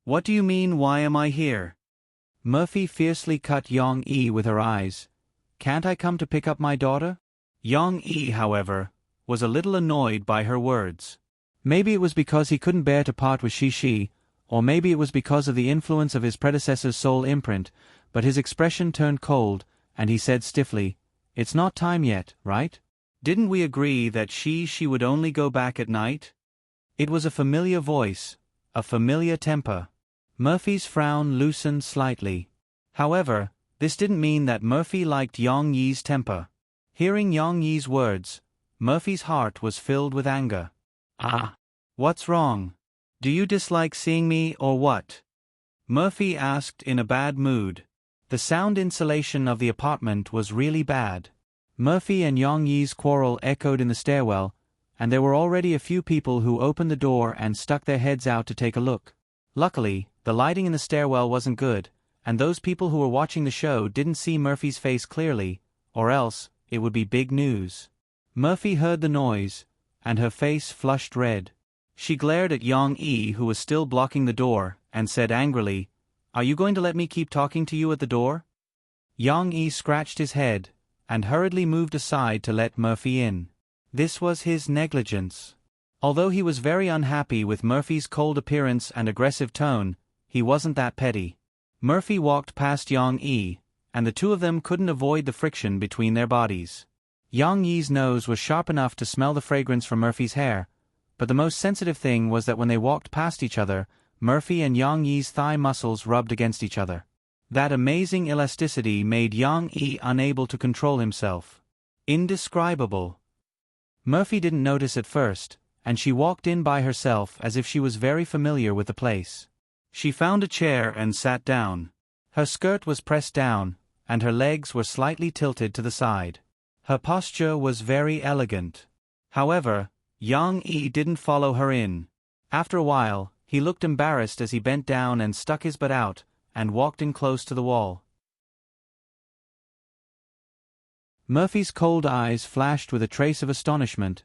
[SPEAKER 1] "What do you mean, why am I here?" Murphy fiercely cut Yang Yi with her eyes. "Can't I come to pick up my daughter?" Yang Yi, however, was a little annoyed by her words. Maybe it was because he couldn't bear to part with Shishi, or maybe it was because of the influence of his predecessor's soul imprint, but his expression turned cold, and he said stiffly, "It's not time yet, right? Didn't we agree that she would only go back at night?" It was a familiar voice, a familiar temper. Murphy's frown loosened slightly. However, this didn't mean that Murphy liked Yang Yi's temper. Hearing Yang Yi's words, Murphy's heart was filled with anger. "Ah, what's wrong? Do you dislike seeing me or what?" Murphy asked in a bad mood. The sound insulation of the apartment was really bad. Murphy and Yang Yi's quarrel echoed in the stairwell, and there were already a few people who opened the door and stuck their heads out to take a look. Luckily, the lighting in the stairwell wasn't good, and those people who were watching the show didn't see Murphy's face clearly, or else, it would be big news. Murphy heard the noise, and her face flushed red. She glared at Yang Yi, who was still blocking the door, and said angrily, "Are you going to let me keep talking to you at the door?" Yang Yi scratched his head, and hurriedly moved aside to let Murphy in. This was his negligence. Although he was very unhappy with Murphy's cold appearance and aggressive tone, he wasn't that petty. Murphy walked past Yang Yi, and the two of them couldn't avoid the friction between their bodies. Yang Yi's nose was sharp enough to smell the fragrance from Murphy's hair, but the most sensitive thing was that when they walked past each other, Murphy and Yang Yi's thigh muscles rubbed against each other. That amazing elasticity made Yang Yi unable to control himself. Indescribable. Murphy didn't notice at first, and she walked in by herself as if she was very familiar with the place. She found a chair and sat down. Her skirt was pressed down, and her legs were slightly tilted to the side. Her posture was very elegant. However, Yang Yi didn't follow her in. After a while, he looked embarrassed as he bent down and stuck his butt out, and walked in close to the wall. Murphy's cold eyes flashed with a trace of astonishment,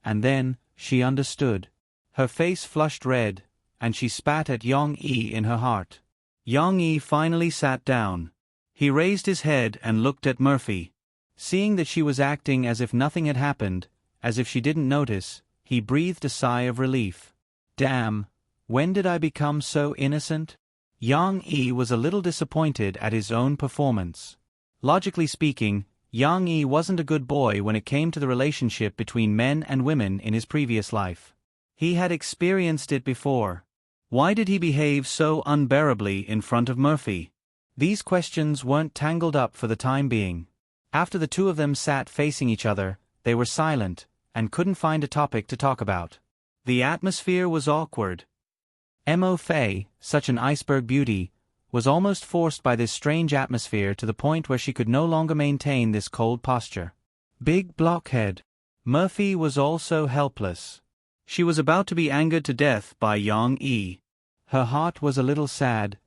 [SPEAKER 1] and then, she understood. Her face flushed red, and she spat at Yang Yi in her heart. Yang Yi finally sat down. He raised his head and looked at Murphy. Seeing that she was acting as if nothing had happened, as if she didn't notice, he breathed a sigh of relief. Damn, when did I become so innocent? Yang Yi was a little disappointed at his own performance. Logically speaking, Yang Yi wasn't a good boy when it came to the relationship between men and women in his previous life. He had experienced it before. Why did he behave so unbearably in front of Murphy? These questions weren't tangled up for the time being. After the two of them sat facing each other, they were silent, and couldn't find a topic to talk about. The atmosphere was awkward. Mo Fei, such an iceberg beauty, was almost forced by this strange atmosphere to the point where she could no longer maintain this cold posture. Big blockhead. Murphy was also helpless. She was about to be angered to death by Yang Yi. Her heart was a little sad.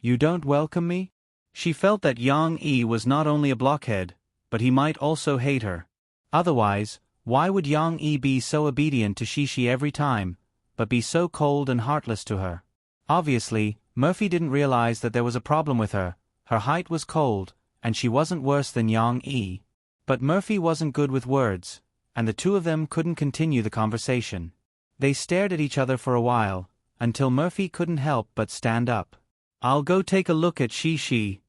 [SPEAKER 1] You don't welcome me? She felt that Yang Yi was not only a blockhead, but he might also hate her. Otherwise, why would Yang Yi be so obedient to Shishi every time, but be so cold and heartless to her? Obviously, Murphy didn't realize that there was a problem with her. Her height was cold, and she wasn't worse than Yang Yi. But Murphy wasn't good with words, and the two of them couldn't continue the conversation. They stared at each other for a while, until Murphy couldn't help but stand up. I'll go take a look at Shishi,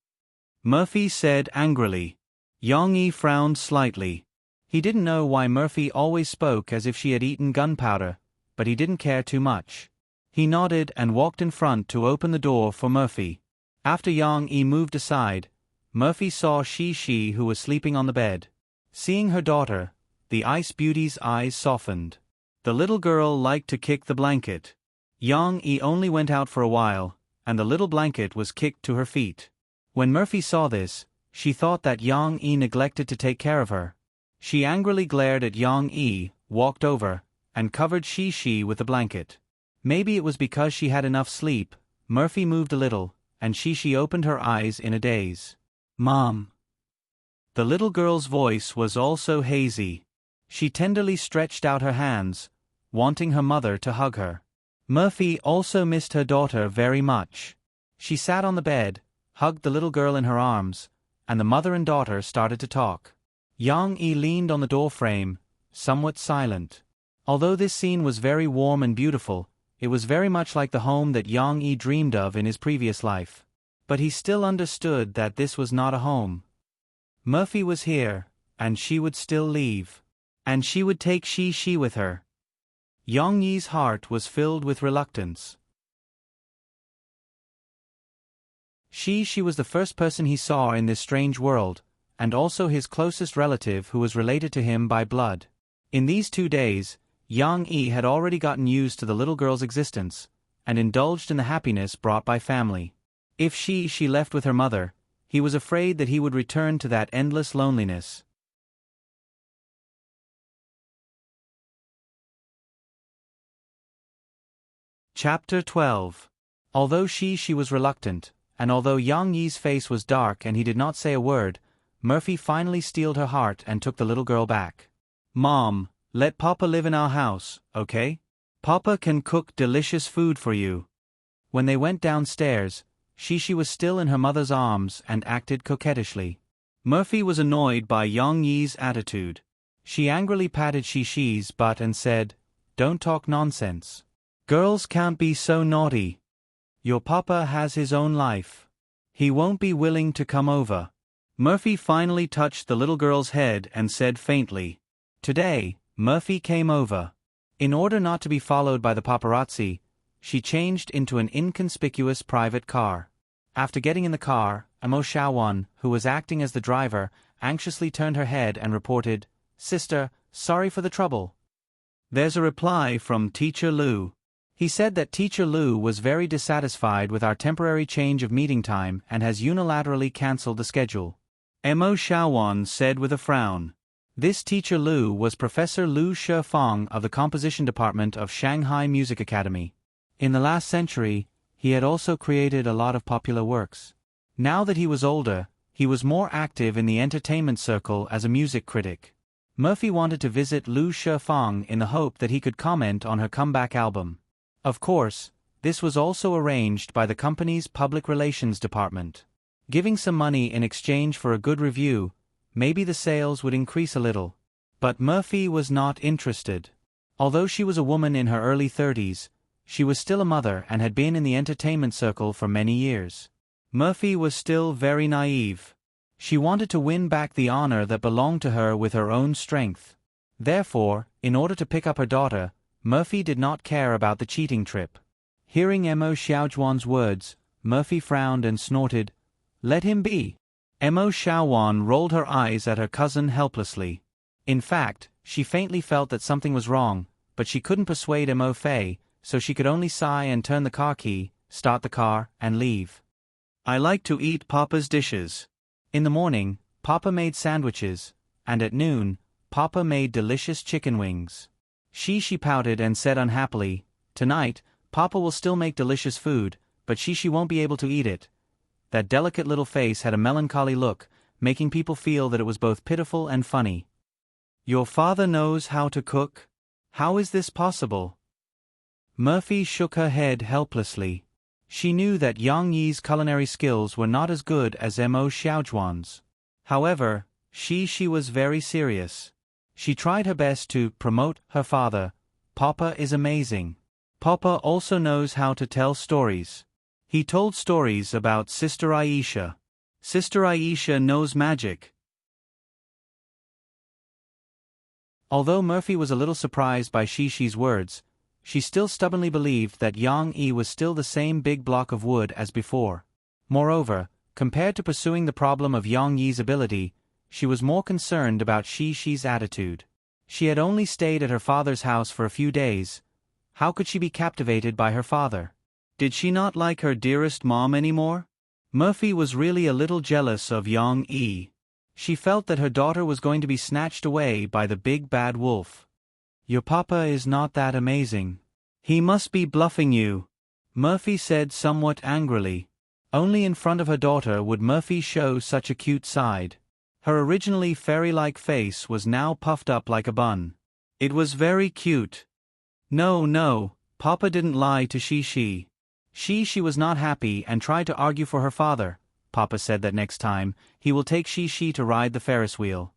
[SPEAKER 1] Murphy said angrily. Yang Yi frowned slightly. He didn't know why Murphy always spoke as if she had eaten gunpowder, but he didn't care too much. He nodded and walked in front to open the door for Murphy. After Yang Yi moved aside, Murphy saw Shishi, who was sleeping on the bed. Seeing her daughter, the ice beauty's eyes softened. The little girl liked to kick the blanket. Yang Yi only went out for a while, and the little blanket was kicked to her feet. When Murphy saw this, she thought that Yang Yi neglected to take care of her. She angrily glared at Yang Yi, walked over, and covered Shishi with the blanket. Maybe it was because she had enough sleep. Murphy moved a little, and Shishi opened her eyes in a daze. Mom. The little girl's voice was also hazy. She tenderly stretched out her hands, wanting her mother to hug her. Murphy also missed her daughter very much. She sat on the bed, hugged the little girl in her arms, and the mother and daughter started to talk. Yang Yi leaned on the doorframe, somewhat silent. Although this scene was very warm and beautiful, it was very much like the home that Yang Yi dreamed of in his previous life. But he still understood that this was not a home. Murphy was here, and she would still leave. And she would take Shishi with her. Yang Yi's heart was filled with reluctance. She was the first person he saw in this strange world, and also his closest relative who was related to him by blood. In these 2 days, Yang Yi had already gotten used to the little girl's existence, and indulged in the happiness brought by family. If she left with her mother, he was afraid that he would return to that endless loneliness. Chapter 12. Although she was reluctant, and although Yang Yi's face was dark and he did not say a word, Murphy finally steeled her heart and took the little girl back. Mom, let Papa live in our house, okay? Papa can cook delicious food for you. When they went downstairs, Shishi was still in her mother's arms and acted coquettishly. Murphy was annoyed by Yang Yi's attitude. She angrily patted Shishi's butt and said, "Don't talk nonsense. Girls can't be so naughty. Your papa has his own life. He won't be willing to come over." Murphy finally touched the little girl's head and said faintly, "Today, Murphy came over." In order not to be followed by the paparazzi, she changed into an inconspicuous private car. After getting in the car, Mo Shaowan, who was acting as the driver, anxiously turned her head and reported, "Sister, sorry for the trouble." There's a reply from Teacher Lu. He said that Teacher Lu was very dissatisfied with our temporary change of meeting time and has unilaterally cancelled the schedule. Mo Shaowan said with a frown. This Teacher Lu was Professor Lu Shifeng of the Composition Department of Shanghai Music Academy. In the last century, he had also created a lot of popular works. Now that he was older, he was more active in the entertainment circle as a music critic. Murphy wanted to visit Lu Shifeng in the hope that he could comment on her comeback album. Of course, this was also arranged by the company's public relations department. Giving some money in exchange for a good review, maybe the sales would increase a little. But Murphy was not interested. Although she was a woman in her early 30s, she was still a mother and had been in the entertainment circle for many years. Murphy was still very naive. She wanted to win back the honor that belonged to her with her own strength. Therefore, in order to pick up her daughter, Murphy did not care about the cheating trip. Hearing Mo Xiaojuan's words, Murphy frowned and snorted, "Let him be." Mo Xiaojuan rolled her eyes at her cousin helplessly. In fact, she faintly felt that something was wrong, but she couldn't persuade Mo Fei, so she could only sigh and turn the car key, start the car, and leave. "I like to eat Papa's dishes." In the morning, Papa made sandwiches, and at noon, Papa made delicious chicken wings. She pouted and said unhappily, "Tonight, Papa will still make delicious food, but she won't be able to eat it." That delicate little face had a melancholy look, making people feel that it was both pitiful and funny. "Your father knows how to cook? How is this possible?" Murphy shook her head helplessly. She knew that Yang Yi's culinary skills were not as good as Mo Xiaojuan's. However, she was very serious. She tried her best to promote her father. "Papa is amazing. Papa also knows how to tell stories. He told stories about Sister Aisha. Sister Aisha knows magic." Although Murphy was a little surprised by Shi's words, she still stubbornly believed that Yang Yi was still the same big block of wood as before. Moreover, compared to pursuing the problem of Yang Yi's ability, she was more concerned about Shi's attitude. She had only stayed at her father's house for a few days. How could she be captivated by her father? Did she not like her dearest mom anymore? Murphy was really a little jealous of Yang Yi. She felt that her daughter was going to be snatched away by the big bad wolf. "Your papa is not that amazing. He must be bluffing you," Murphy said somewhat angrily. Only in front of her daughter would Murphy show such a cute side. Her originally fairy-like face was now puffed up like a bun. It was very cute. No, Papa didn't lie to She was not happy and tried to argue for her father. Papa said that next time, he will take She to ride the Ferris wheel.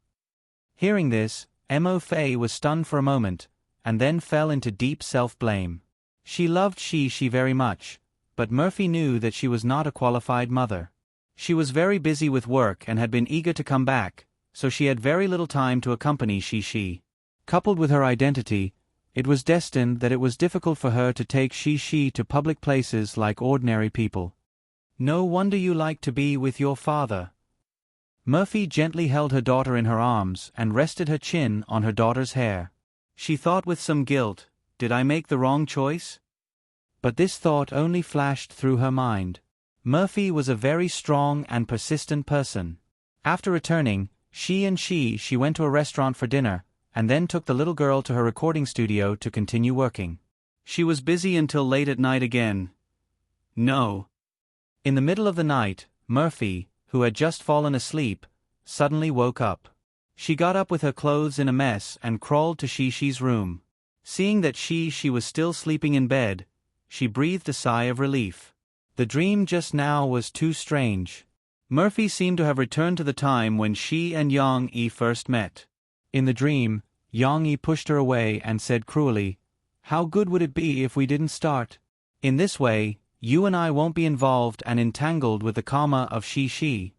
[SPEAKER 1] Hearing this, Mo Fei was stunned for a moment, and then fell into deep self-blame. She loved She very much, but Murphy knew that she was not a qualified mother. She was very busy with work and had been eager to come back, so she had very little time to accompany She. Coupled with her identity, it was destined that it was difficult for her to take She to public places like ordinary people. "No wonder you like to be with your father." Murphy gently held her daughter in her arms and rested her chin on her daughter's hair. She thought with some guilt, "Did I make the wrong choice?" But this thought only flashed through her mind. Murphy was a very strong and persistent person. After returning, she went to a restaurant for dinner, and then took the little girl to her recording studio to continue working. She was busy until late at night again. No. In the middle of the night, Murphy, who had just fallen asleep, suddenly woke up. She got up with her clothes in a mess and crawled to Shi's room. Seeing that she was still sleeping in bed, she breathed a sigh of relief. The dream just now was too strange. Murphy seemed to have returned to the time when she and Yang Yi first met. In the dream, Yang Yi pushed her away and said cruelly, "How good would it be if we didn't start? In this way, you and I won't be involved and entangled with the karma of Shi."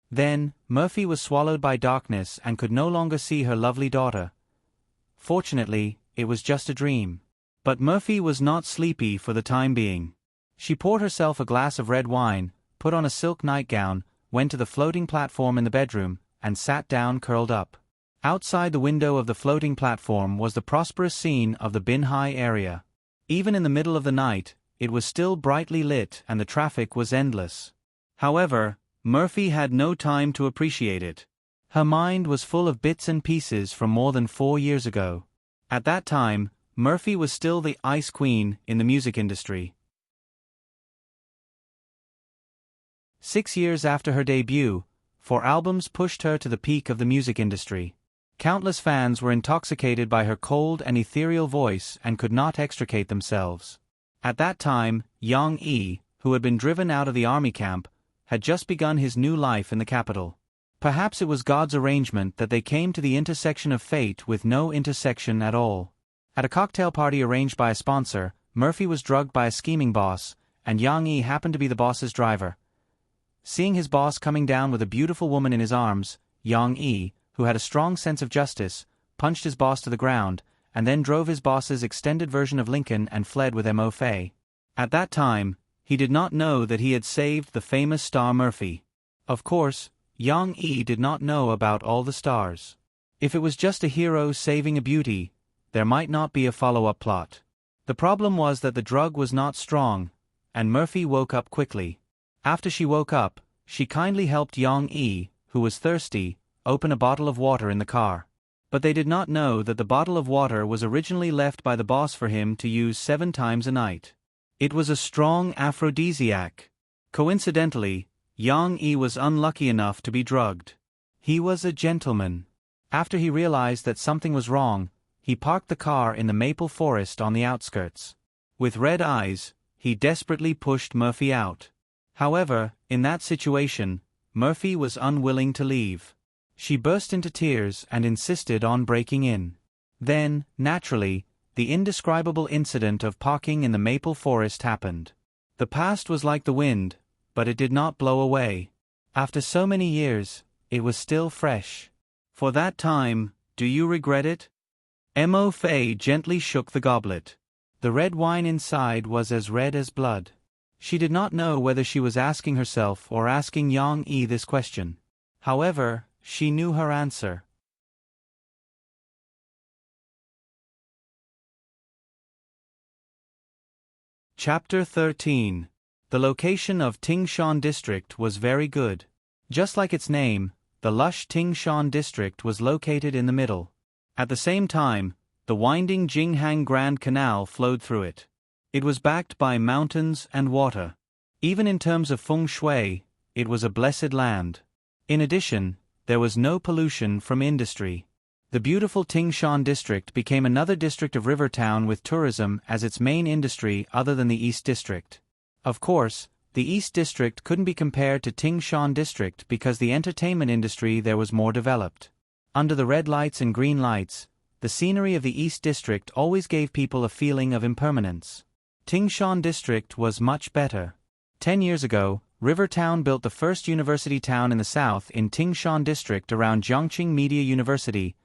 [SPEAKER 1] Then, Murphy was swallowed by darkness and could no longer see her lovely daughter. Fortunately, it was just a dream. But Murphy was not sleepy for the time being. She poured herself a glass of red wine, put on a silk nightgown, went to the floating platform in the bedroom, and sat down curled up. Outside the window of the floating platform was the prosperous scene of the Binhai area. Even in the middle of the night, it was still brightly lit and the traffic was endless. However, Murphy had no time to appreciate it. Her mind was full of bits and pieces from more than 4 years ago. At that time, Murphy was still the ice queen in the music industry. 6 years after her debut, 4 albums pushed her to the peak of the music industry. Countless fans were intoxicated by her cold and ethereal voice and could not extricate themselves. At that time, Yang Yi, who had been driven out of the army camp, had just begun his new life in the capital. Perhaps it was God's arrangement that they came to the intersection of fate with no intersection at all. At a cocktail party arranged by a sponsor, Murphy was drugged by a scheming boss, and Yang Yi happened to be the boss's driver. Seeing his boss coming down with a beautiful woman in his arms, Yang Yi, who had a strong sense of justice, punched his boss to the ground, and then drove his boss's extended version of Lincoln and fled with Mo Fei. At that time, he did not know that he had saved the famous star Murphy. Of course, Yang Yi did not know about all the stars. If it was just a hero saving a beauty, there might not be a follow-up plot. The problem was that the drug was not strong, and Murphy woke up quickly. After she woke up, she kindly helped Yang Yi, who was thirsty, open a bottle of water in the car. But they did not know that the bottle of water was originally left by the boss for him to use 7 times a night. It was a strong aphrodisiac. Coincidentally, Yang Yi was unlucky enough to be drugged. He was a gentleman. After he realized that something was wrong, he parked the car in the maple forest on the outskirts. With red eyes, he desperately pushed Murphy out. However, in that situation, Murphy was unwilling to leave. She burst into tears and insisted on breaking in. Then, naturally, the indescribable incident of parking in the maple forest happened. The past was like the wind, but it did not blow away. After so many years, it was still fresh. For that time, do you regret it? Mo Fei gently shook the goblet. The red wine inside was as red as blood. She did not know whether she was asking herself or asking Yang Yi this question. However, she knew her answer. Chapter 13. The location of Tingshan District was very good. Just like its name, the lush Tingshan District was located in the middle. At the same time, the winding Jinghang Grand Canal flowed through it. It was backed by mountains and water. Even in terms of feng shui, it was a blessed land. In addition, there was no pollution from industry. The beautiful Tingshan district became another district of river town with tourism as its main industry other than the East District. Of course, the East District couldn't be compared to Tingshan district because the entertainment industry there was more developed. Under the red lights and green lights, the scenery of the East District always gave people a feeling of impermanence. Tingshan district was much better. 10 years ago, Rivertown built the first university town in the south in Tingshan district around Jiangqing Media University,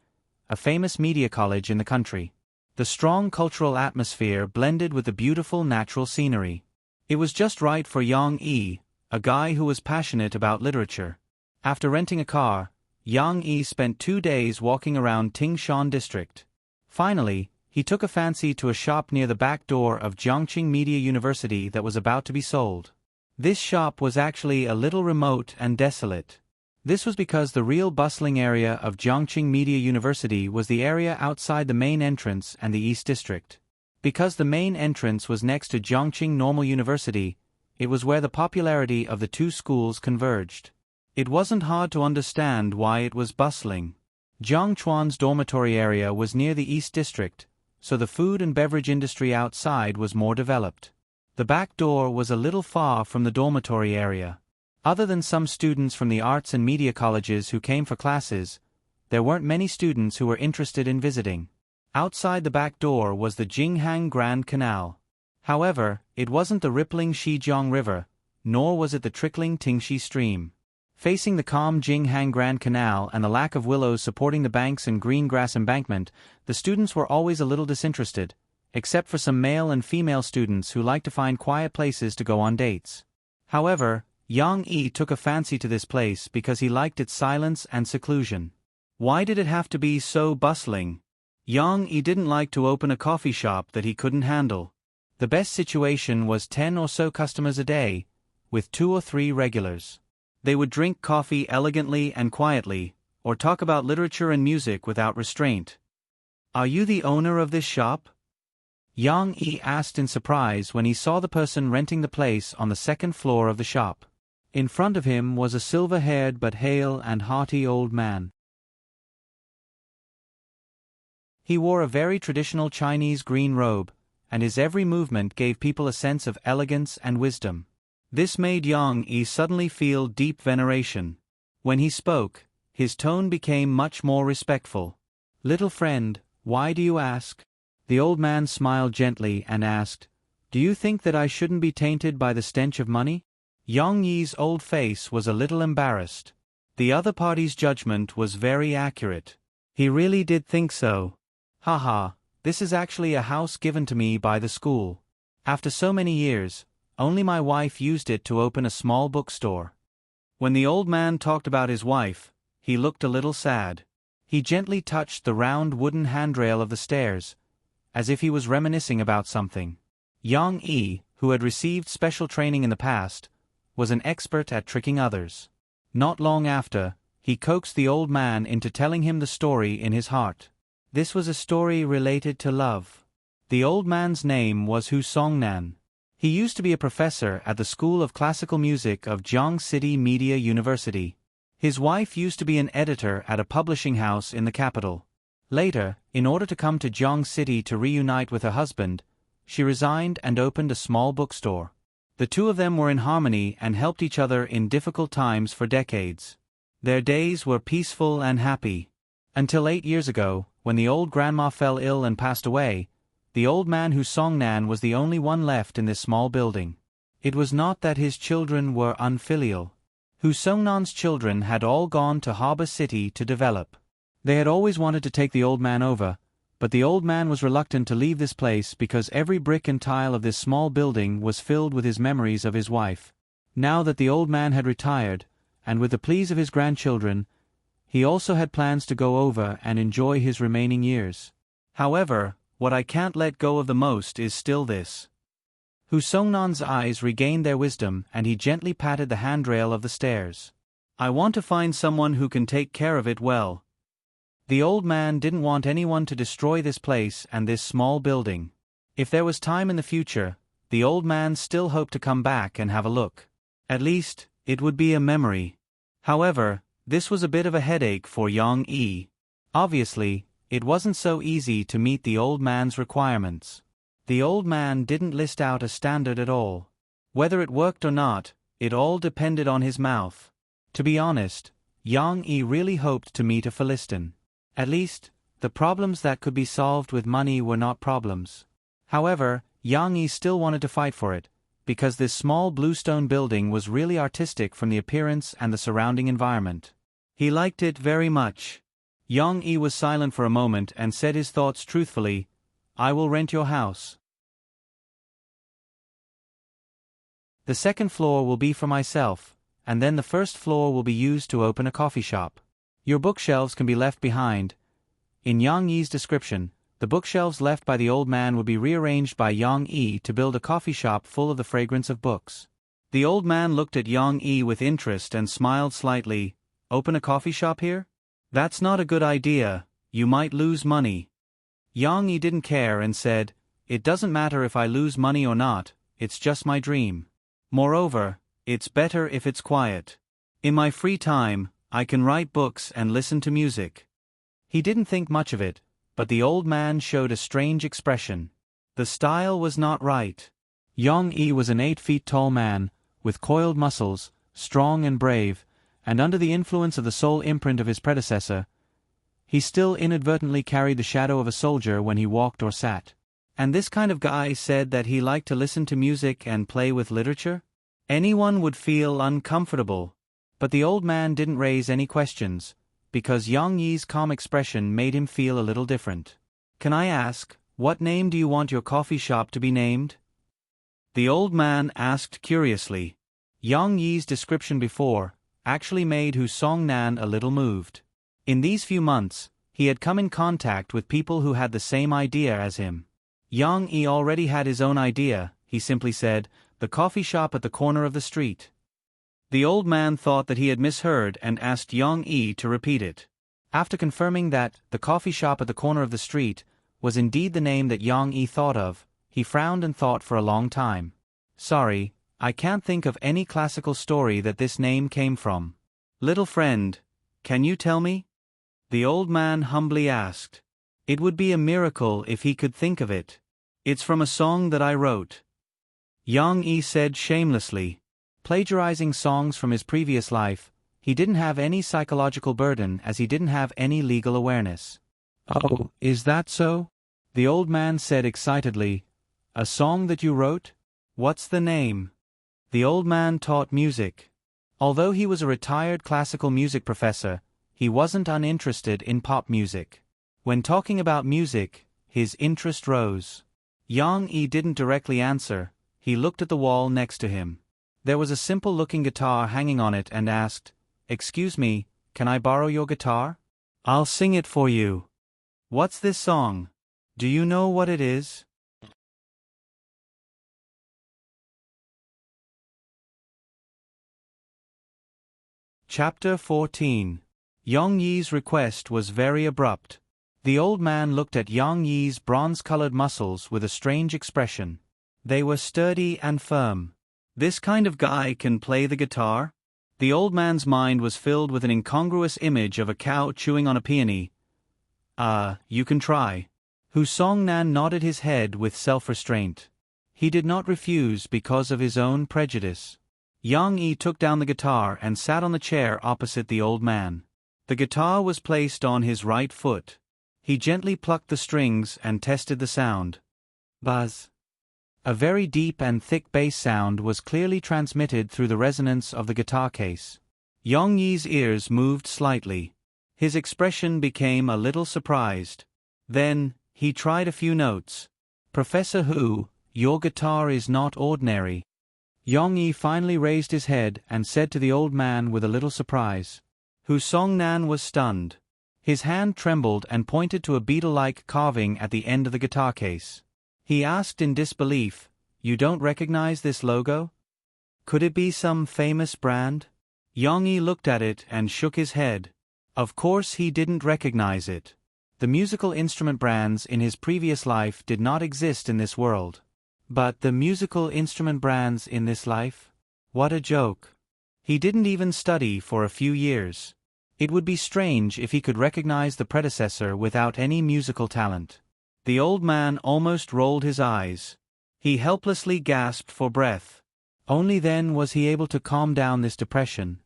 [SPEAKER 1] a famous media college in the country. The strong cultural atmosphere blended with the beautiful natural scenery. It was just right for Yang Yi, a guy who was passionate about literature. After renting a car, Yang Yi spent 2 days walking around Tingshan district. Finally, he took a fancy to a shop near the back door of Jiangqing Media University that was about to be sold. This shop was actually a little remote and desolate. This was because the real bustling area of Jiangqing Media University was the area outside the main entrance and the East District. Because the main entrance was next to Jiangqing Normal University, it was where the popularity of the two schools converged. It wasn't hard to understand why it was bustling. Jiang Chuan's dormitory area was near the East District, so the food and beverage industry outside was more developed. The back door was a little far from the dormitory area. Other than some students from the arts and media colleges who came for classes, there weren't many students who were interested in visiting. Outside the back door was the Jinghang Grand Canal. However, it wasn't the rippling Shijiang River, nor was it the trickling Tingxi stream. Facing the calm Jinghang Grand Canal and the lack of willows supporting the banks and green grass embankment, the students were always a little disinterested, except for some male and female students who liked to find quiet places to go on dates. However, Yang Yi took a fancy to this place because he liked its silence and seclusion. Why did it have to be so bustling? Yang Yi didn't like to open a coffee shop that he couldn't handle. The best situation was 10 or so customers a day, with 2 or 3 regulars. They would drink coffee elegantly and quietly, or talk about literature and music without restraint. "Are you the owner of this shop?" Yang Yi asked in surprise when he saw the person renting the place on the second floor of the shop. In front of him was a silver-haired but hale and hearty old man. He wore a very traditional Chinese green robe, and his every movement gave people a sense of elegance and wisdom. This made Yang Yi suddenly feel deep veneration. When he spoke, his tone became much more respectful. "Little friend, why do you ask?" The old man smiled gently and asked, "Do you think that I shouldn't be tainted by the stench of money?" Yang Yi's old face was a little embarrassed. The other party's judgment was very accurate. He really did think so. "Haha, this is actually a house given to me by the school. After so many years, only my wife used it to open a small bookstore." When the old man talked about his wife, he looked a little sad. He gently touched the round wooden handrail of the stairs, as if he was reminiscing about something. Yang Yi, who had received special training in the past, was an expert at tricking others. Not long after, he coaxed the old man into telling him the story in his heart. This was a story related to love. The old man's name was Hu Songnan. He used to be a professor at the School of Classical Music of Jiang City Media University. His wife used to be an editor at a publishing house in the capital. Later, in order to come to Jiang City to reunite with her husband, she resigned and opened a small bookstore. The two of them were in harmony and helped each other in difficult times for decades. Their days were peaceful and happy. Until 8 years ago, when the old grandma fell ill and passed away, the old man Hu Songnan was the only one left in this small building. It was not that his children were unfilial. Hu Songnan's children had all gone to Harbor City to develop. They had always wanted to take the old man over, but the old man was reluctant to leave this place because every brick and tile of this small building was filled with his memories of his wife. Now that the old man had retired, and with the pleas of his grandchildren, he also had plans to go over and enjoy his remaining years. However, what I can't let go of the most is still this. Hu Songnan's eyes regained their wisdom and he gently patted the handrail of the stairs. "I want to find someone who can take care of it well." The old man didn't want anyone to destroy this place and this small building. If there was time in the future, the old man still hoped to come back and have a look. At least, it would be a memory. However, this was a bit of a headache for Yang Yi. Obviously, it wasn't so easy to meet the old man's requirements. The old man didn't list out a standard at all. Whether it worked or not, it all depended on his mouth. To be honest, Yang Yi really hoped to meet a Philistine. At least, the problems that could be solved with money were not problems. However, Yang Yi still wanted to fight for it, because this small bluestone building was really artistic from the appearance and the surrounding environment. He liked it very much. Yang Yi was silent for a moment and said his thoughts truthfully, "I will rent your house. The second floor will be for myself, and then the first floor will be used to open a coffee shop. Your bookshelves can be left behind." In Yang Yi's description, the bookshelves left by the old man would be rearranged by Yang Yi to build a coffee shop full of the fragrance of books. The old man looked at Yang Yi with interest and smiled slightly. "Open a coffee shop here? That's not a good idea, you might lose money." Yang Yi didn't care and said, "It doesn't matter if I lose money or not, it's just my dream. Moreover, it's better if it's quiet. In my free time, I can write books and listen to music." He didn't think much of it, but the old man showed a strange expression. The style was not right. Yang Yi was an 8 feet tall man, with coiled muscles, strong and brave, and under the influence of the soul imprint of his predecessor, he still inadvertently carried the shadow of a soldier when he walked or sat. And this kind of guy said that he liked to listen to music and play with literature? Anyone would feel uncomfortable. But the old man didn't raise any questions, because Yang Yi's calm expression made him feel a little different. "Can I ask, what name do you want your coffee shop to be named?" The old man asked curiously. Yang Yi's description before actually made Hu Songnan a little moved. In these few months, he had come in contact with people who had the same idea as him. Yang Yi already had his own idea. He simply said, "The coffee shop at the corner of the street." The old man thought that he had misheard and asked Yang Yi to repeat it. After confirming that "the coffee shop at the corner of the street" was indeed the name that Yang Yi thought of, he frowned and thought for a long time. "Sorry, I can't think of any classical story that this name came from. Little friend, can you tell me?" The old man humbly asked. It would be a miracle if he could think of it. It's from a song that I wrote. Yang Yi said shamelessly. Plagiarizing songs from his previous life, he didn't have any psychological burden as he didn't have any legal awareness. Oh, is that so? The old man said excitedly. A song that you wrote? What's the name? The old man taught music. Although he was a retired classical music professor, he wasn't uninterested in pop music. When talking about music, his interest rose. Yang Yi didn't directly answer, he looked at the wall next to him. There was a simple-looking guitar hanging on it and asked, "Excuse me, can I borrow your guitar? I'll sing it for you." What's this song? Do you know what it is? Chapter 14. Yang Yi's request was very abrupt. The old man looked at Yang Yi's bronze-colored muscles with a strange expression. They were sturdy and firm. This kind of guy can play the guitar? The old man's mind was filled with an incongruous image of a cow chewing on a peony. You can try. Hu Songnan nodded his head with self-restraint. He did not refuse because of his own prejudice. Yang Yi took down the guitar and sat on the chair opposite the old man. The guitar was placed on his right foot. He gently plucked the strings and tested the sound. Buzz. A very deep and thick bass sound was clearly transmitted through the resonance of the guitar case. Yang Yi's ears moved slightly. His expression became a little surprised. Then, he tried a few notes. "Professor Hu, your guitar is not ordinary." Yang Yi finally raised his head and said to the old man with a little surprise. Hu Songnan was stunned. His hand trembled and pointed to a beetle-like carving at the end of the guitar case. He asked in disbelief, "You don't recognize this logo? Could it be some famous brand?" Yang Yi looked at it and shook his head. Of course he didn't recognize it. The musical instrument brands in his previous life did not exist in this world. But the musical instrument brands in this life? What a joke. He didn't even study for a few years. It would be strange if he could recognize the predecessor without any musical talent. The old man almost rolled his eyes. He helplessly gasped for breath. Only then was he able to calm down this depression.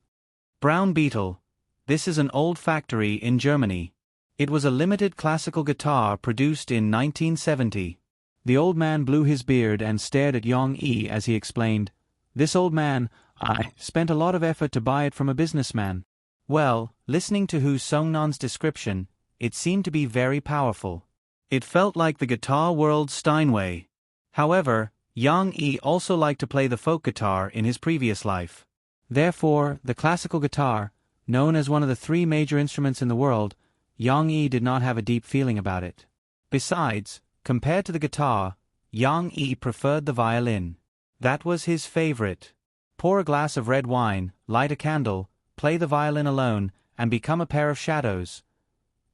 [SPEAKER 1] Brown Beetle. This is an old factory in Germany. It was a limited classical guitar produced in 1970. The old man blew his beard and stared at Yang Yi as he explained, "This old man, I spent a lot of effort to buy it from a businessman." Well, listening to Hu Songnan's description, it seemed to be very powerful. It felt like the guitar world's Steinway. However, Yang Yi also liked to play the folk guitar in his previous life. Therefore, the classical guitar, known as one of the three major instruments in the world, Yang Yi did not have a deep feeling about it. Besides, compared to the guitar, Yang Yi preferred the violin. That was his favorite. Pour a glass of red wine, light a candle, play the violin alone, and become a pair of shadows.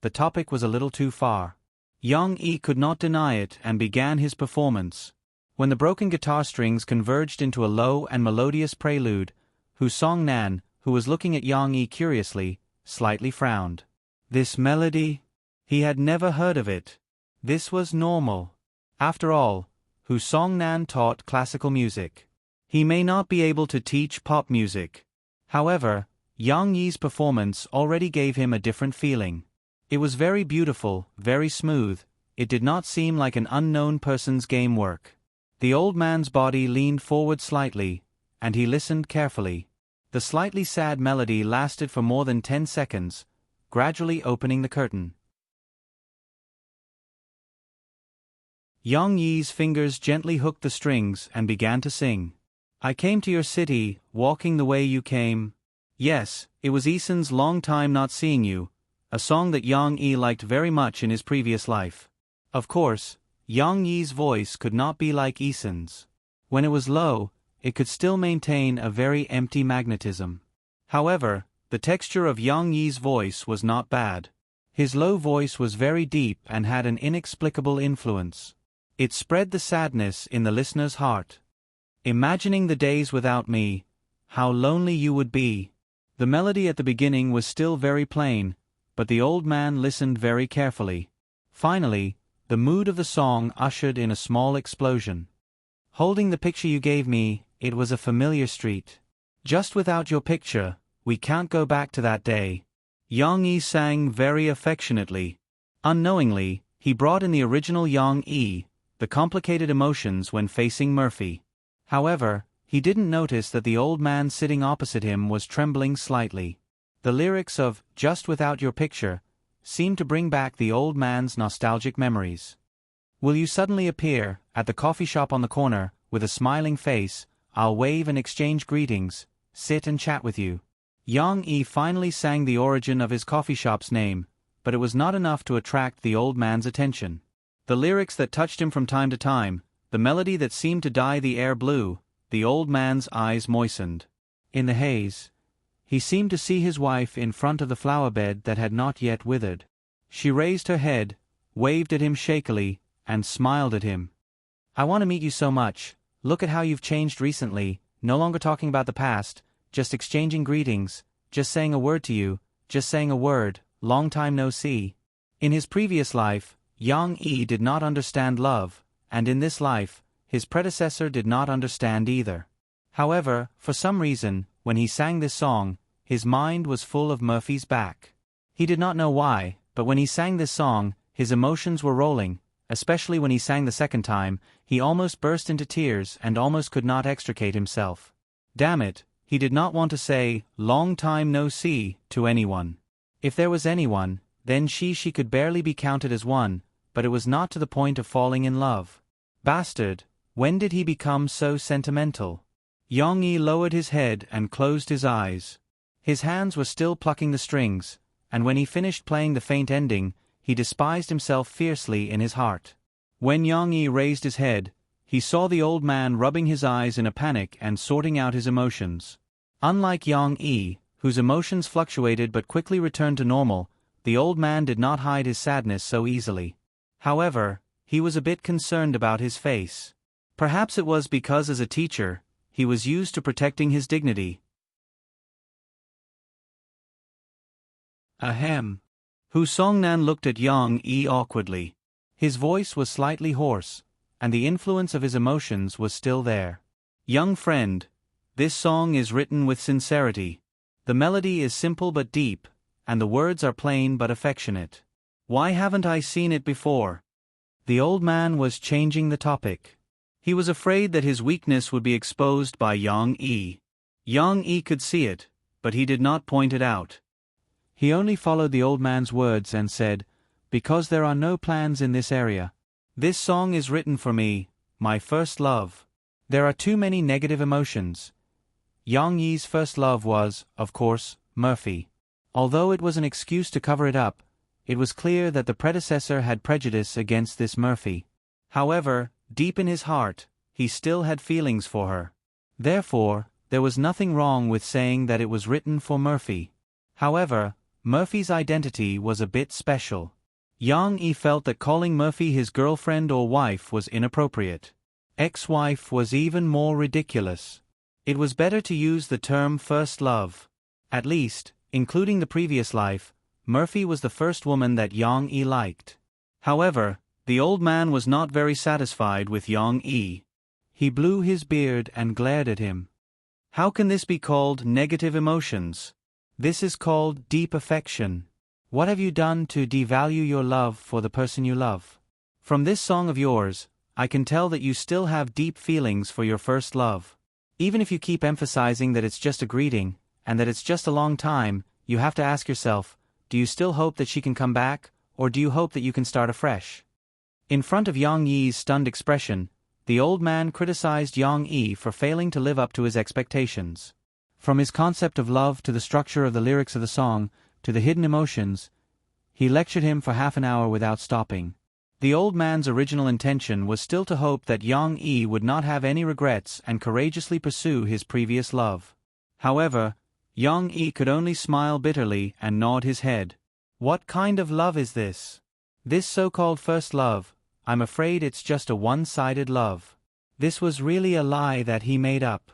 [SPEAKER 1] The topic was a little too far. Yang Yi could not deny it and began his performance. When the broken guitar strings converged into a low and melodious prelude, Hu Songnan, who was looking at Yang Yi curiously, slightly frowned. This melody? He had never heard of it. This was normal. After all, Hu Songnan taught classical music. He may not be able to teach pop music. However, Yang Yi's performance already gave him a different feeling. It was very beautiful, very smooth. It did not seem like an unknown person's game work. The old man's body leaned forward slightly, and he listened carefully. The slightly sad melody lasted for more than 10 seconds, gradually opening the curtain. Yang Yi's fingers gently hooked the strings and began to sing. "I came to your city, walking the way you came." Yes, it was Eason's long time not seeing you, a song that Yang Yi liked very much in his previous life. Of course, Yang Yi's voice could not be like Eason's. When it was low, it could still maintain a very empty magnetism. However, the texture of Yang Yi's voice was not bad. His low voice was very deep and had an inexplicable influence. It spread the sadness in the listener's heart. "Imagining the days without me, how lonely you would be." The melody at the beginning was still very plain, but the old man listened very carefully. Finally, the mood of the song ushered in a small explosion. Holding the picture you gave me, it was a familiar street. Just without your picture, we can't go back to that day. Yang Yi sang very affectionately. Unknowingly, he brought in the original Yang Yi, the complicated emotions when facing Murphy. However, he didn't notice that the old man sitting opposite him was trembling slightly. The lyrics of Just Without Your Picture seemed to bring back the old man's nostalgic memories. Will you suddenly appear at the coffee shop on the corner with a smiling face? I'll wave and exchange greetings, sit and chat with you. Yang Yi finally sang the origin of his coffee shop's name, but it was not enough to attract the old man's attention. The lyrics that touched him from time to time, the melody that seemed to dye the air blue, the old man's eyes moistened. In the haze, he seemed to see his wife in front of the flower bed that had not yet withered. She raised her head, waved at him shakily, and smiled at him. I want to meet you so much. Look at how you've changed recently, no longer talking about the past, just exchanging greetings, just saying a word to you, just saying a word, long time no see. In his previous life, Yang Yi did not understand love, and in this life, his predecessor did not understand either. However, for some reason, when he sang this song, his mind was full of Murphy's back. He did not know why, but when he sang this song, his emotions were rolling, especially when he sang the second time. He almost burst into tears and almost could not extricate himself. Damn it, he did not want to say, long time no see, to anyone. If there was anyone, then she could barely be counted as one, but it was not to the point of falling in love. Bastard, when did he become so sentimental? Yang Yi lowered his head and closed his eyes. His hands were still plucking the strings, and when he finished playing the faint ending, he despised himself fiercely in his heart. When Yang Yi raised his head, he saw the old man rubbing his eyes in a panic and sorting out his emotions. Unlike Yang Yi, whose emotions fluctuated but quickly returned to normal, the old man did not hide his sadness so easily. However, he was a bit concerned about his face. Perhaps it was because as a teacher, he was used to protecting his dignity. Ahem. Hu Songnan looked at Yang Yi awkwardly. His voice was slightly hoarse, and the influence of his emotions was still there. Young friend, this song is written with sincerity. The melody is simple but deep, and the words are plain but affectionate. Why haven't I seen it before? The old man was changing the topic. He was afraid that his weakness would be exposed by Yang Yi. Yang Yi could see it, but he did not point it out. He only followed the old man's words and said, because there are no plans in this area. This song is written for me, my first love. There are too many negative emotions. Yang Yi's first love was, of course, Murphy. Although it was an excuse to cover it up, it was clear that the predecessor had prejudice against this Murphy. However, deep in his heart, he still had feelings for her. Therefore, there was nothing wrong with saying that it was written for Murphy. However, Murphy's identity was a bit special. Yang Yi felt that calling Murphy his girlfriend or wife was inappropriate. Ex-wife was even more ridiculous. It was better to use the term first love. At least, including the previous life, Murphy was the first woman that Yang Yi liked. However, the old man was not very satisfied with Yang Yi. He blew his beard and glared at him. How can this be called negative emotions? This is called deep affection. What have you done to devalue your love for the person you love? From this song of yours, I can tell that you still have deep feelings for your first love. Even if you keep emphasizing that it's just a greeting, and that it's just a long time, you have to ask yourself, do you still hope that she can come back, or do you hope that you can start afresh? In front of Yang Yi's stunned expression, the old man criticized Yang Yi for failing to live up to his expectations. From his concept of love to the structure of the lyrics of the song, to the hidden emotions, he lectured him for half an hour without stopping. The old man's original intention was still to hope that Yang Yi would not have any regrets and courageously pursue his previous love. However, Yang Yi could only smile bitterly and nod his head. What kind of love is this? This so-called first love, I'm afraid it's just a one-sided love. This was really a lie that he made up.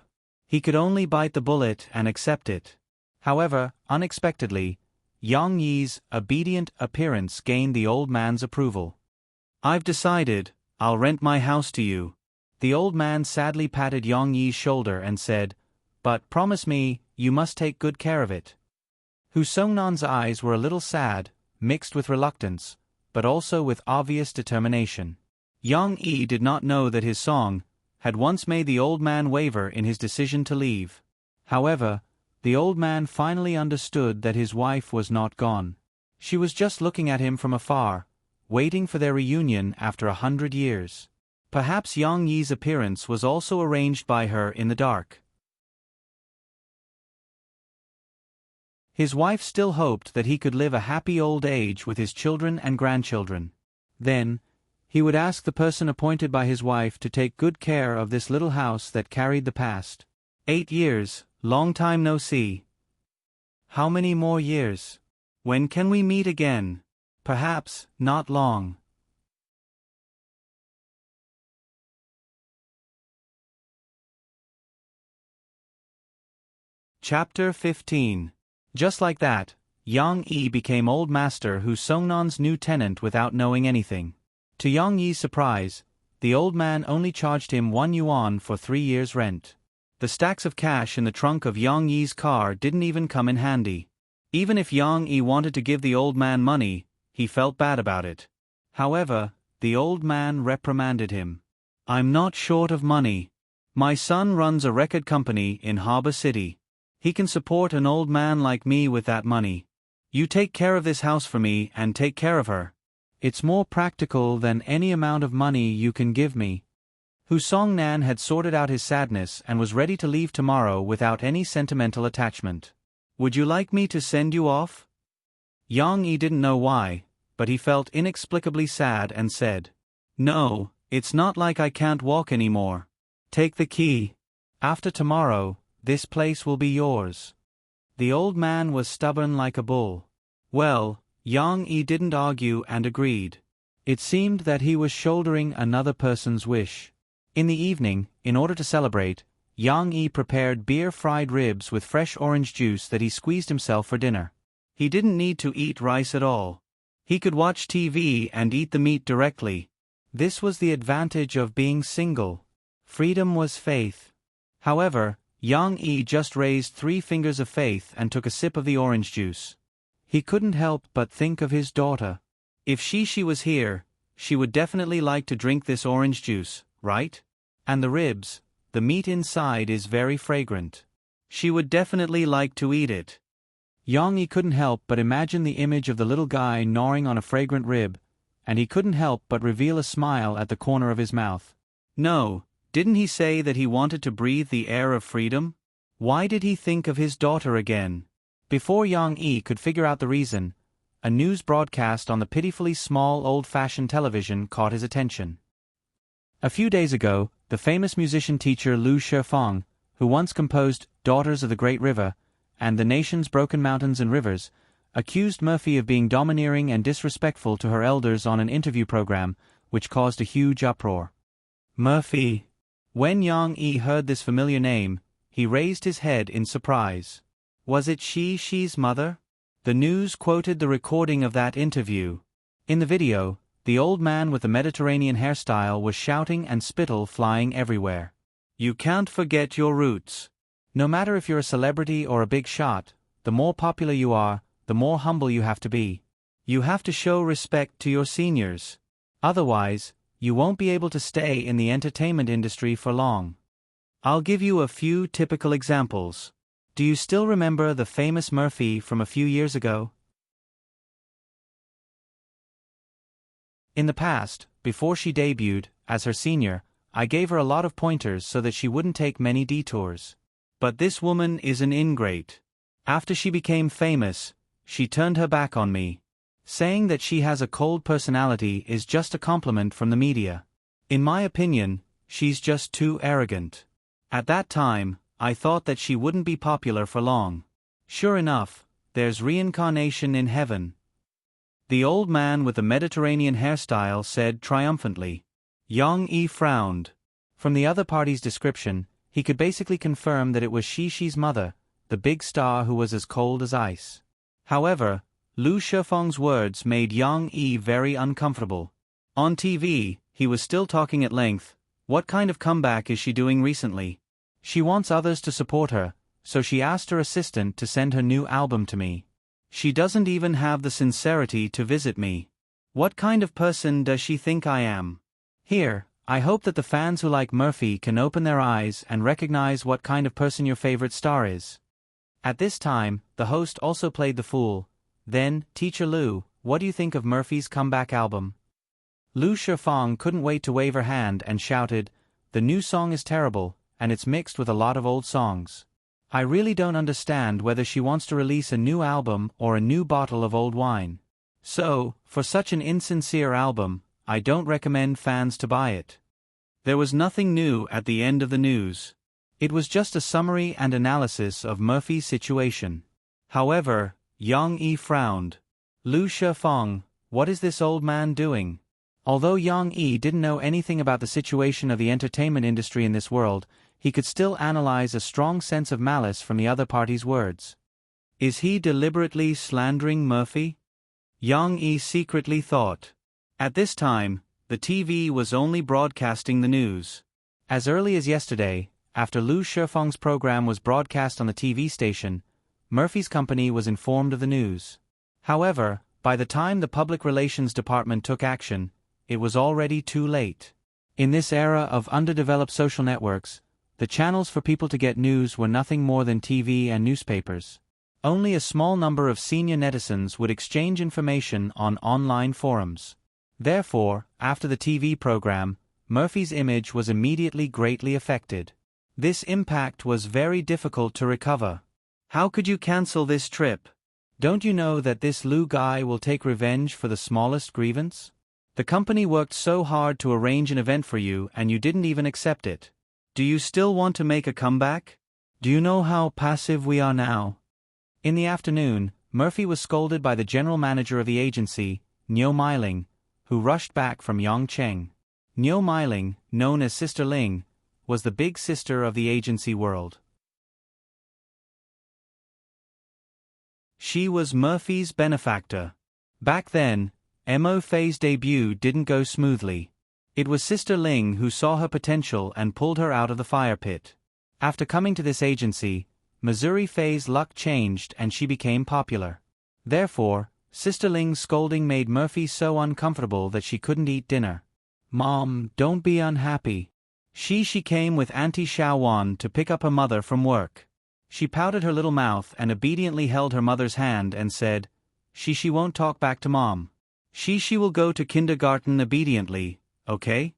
[SPEAKER 1] He could only bite the bullet and accept it. However, unexpectedly, Yang Yi's obedient appearance gained the old man's approval. "I've decided, I'll rent my house to you." The old man sadly patted Yang Yi's shoulder and said, "But promise me, you must take good care of it." Hu Songnan's eyes were a little sad, mixed with reluctance, but also with obvious determination. Yang Yi did not know that his song had once made the old man waver in his decision to leave. However, the old man finally understood that his wife was not gone. She was just looking at him from afar, waiting for their reunion after 100 years. Perhaps Yang Yi's appearance was also arranged by her in the dark. His wife still hoped that he could live a happy old age with his children and grandchildren. Then, he would ask the person appointed by his wife to take good care of this little house that carried the past. 8 years, long time no see. How many more years? When can we meet again? Perhaps not long. Chapter 15. Just like that, Yang Yi became Old Master Hu Songnan's new tenant without knowing anything. To Yang Yi's surprise, the old man only charged him 1 yuan for 3 years' rent. The stacks of cash in the trunk of Yang Yi's car didn't even come in handy. Even if Yang Yi wanted to give the old man money, he felt bad about it. However, the old man reprimanded him. "I'm not short of money. My son runs a record company in Harbor City. He can support an old man like me with that money. You take care of this house for me and take care of her. It's more practical than any amount of money you can give me." Hu Songnan had sorted out his sadness and was ready to leave tomorrow without any sentimental attachment. "Would you like me to send you off?" Yang Yi didn't know why, but he felt inexplicably sad and said, "No, it's not like I can't walk anymore. Take the key. After tomorrow, this place will be yours." The old man was stubborn like a bull. Well, Yang Yi didn't argue and agreed. It seemed that he was shouldering another person's wish. In the evening, in order to celebrate, Yang Yi prepared beer-fried ribs with fresh orange juice that he squeezed himself for dinner. He didn't need to eat rice at all. He could watch TV and eat the meat directly. This was the advantage of being single. Freedom was faith. However, Yang Yi just raised 3 fingers of faith and took a sip of the orange juice. He couldn't help but think of his daughter. If she was here, she would definitely like to drink this orange juice, right? And the ribs, the meat inside is very fragrant. She would definitely like to eat it. Yang Yi couldn't help but imagine the image of the little guy gnawing on a fragrant rib, and he couldn't help but reveal a smile at the corner of his mouth. No, didn't he say that he wanted to breathe the air of freedom? Why did he think of his daughter again? Before Yang Yi could figure out the reason, a news broadcast on the pitifully small old-fashioned television caught his attention. A few days ago, the famous musician teacher Lu Shifeng, who once composed Daughters of the Great River and The Nation's Broken Mountains and Rivers, accused Murphy of being domineering and disrespectful to her elders on an interview program, which caused a huge uproar. Murphy. When Yang Yi heard this familiar name, he raised his head in surprise. Was it she's mother? The news quoted the recording of that interview. In the video, the old man with the Mediterranean hairstyle was shouting and spittle flying everywhere. You can't forget your roots. No matter if you're a celebrity or a big shot, the more popular you are, the more humble you have to be. You have to show respect to your seniors. Otherwise, you won't be able to stay in the entertainment industry for long. I'll give you a few typical examples. Do you still remember the famous Murphy from a few years ago? In the past, before she debuted, as her senior, I gave her a lot of pointers so that she wouldn't take many detours. But this woman is an ingrate. After she became famous, she turned her back on me. Saying that she has a cold personality is just a compliment from the media. In my opinion, she's just too arrogant. At that time, I thought that she wouldn't be popular for long. Sure enough, there's reincarnation in heaven. The old man with the Mediterranean hairstyle said triumphantly. Yang Yi frowned. From the other party's description, he could basically confirm that it was she's mother, the big star who was as cold as ice. However, Lu Shifeng's words made Yang Yi very uncomfortable. On TV, he was still talking at length. What kind of comeback is she doing recently? She wants others to support her, so she asked her assistant to send her new album to me. She doesn't even have the sincerity to visit me. What kind of person does she think I am? Here, I hope that the fans who like Murphy can open their eyes and recognize what kind of person your favorite star is. At this time, the host also played the fool. Then, Teacher Lu, what do you think of Murphy's comeback album? Lu Shifeng couldn't wait to wave her hand and shouted, "The new song is terrible, and it's mixed with a lot of old songs. I really don't understand whether she wants to release a new album or a new bottle of old wine. So, for such an insincere album, I don't recommend fans to buy it." There was nothing new at the end of the news. It was just a summary and analysis of Murphy's situation. However, Yang Yi frowned. Lu Shifeng, what is this old man doing? Although Yang Yi didn't know anything about the situation of the entertainment industry in this world, he could still analyze a strong sense of malice from the other party's words. Is he deliberately slandering Murphy? Yang Yi secretly thought. At this time, the TV was only broadcasting the news. As early as yesterday, after Lu Shifeng's program was broadcast on the TV station, Murphy's company was informed of the news. However, by the time the public relations department took action, it was already too late. In this era of underdeveloped social networks, the channels for people to get news were nothing more than TV and newspapers. Only a small number of senior netizens would exchange information on online forums. Therefore, after the TV program, Murphy's image was immediately greatly affected. This impact was very difficult to recover. How could you cancel this trip? Don't you know that this Lu guy will take revenge for the smallest grievance? The company worked so hard to arrange an event for you and you didn't even accept it. Do you still want to make a comeback? Do you know how passive we are now? In the afternoon, Murphy was scolded by the general manager of the agency, Niu Meiling, who rushed back from Yongcheng. Niu Meiling, known as Sister Ling, was the big sister of the agency world. She was Murphy's benefactor. Back then, Mo Fei's debut didn't go smoothly. It was Sister Ling who saw her potential and pulled her out of the fire pit. After coming to this agency, Missouri Fei's luck changed and she became popular. Therefore, Sister Ling's scolding made Murphy so uncomfortable that she couldn't eat dinner. "Mom, don't be unhappy." She came with Auntie Xiaowan to pick up her mother from work. She pouted her little mouth and obediently held her mother's hand and said, She won't talk back to Mom. She will go to kindergarten obediently, okay?"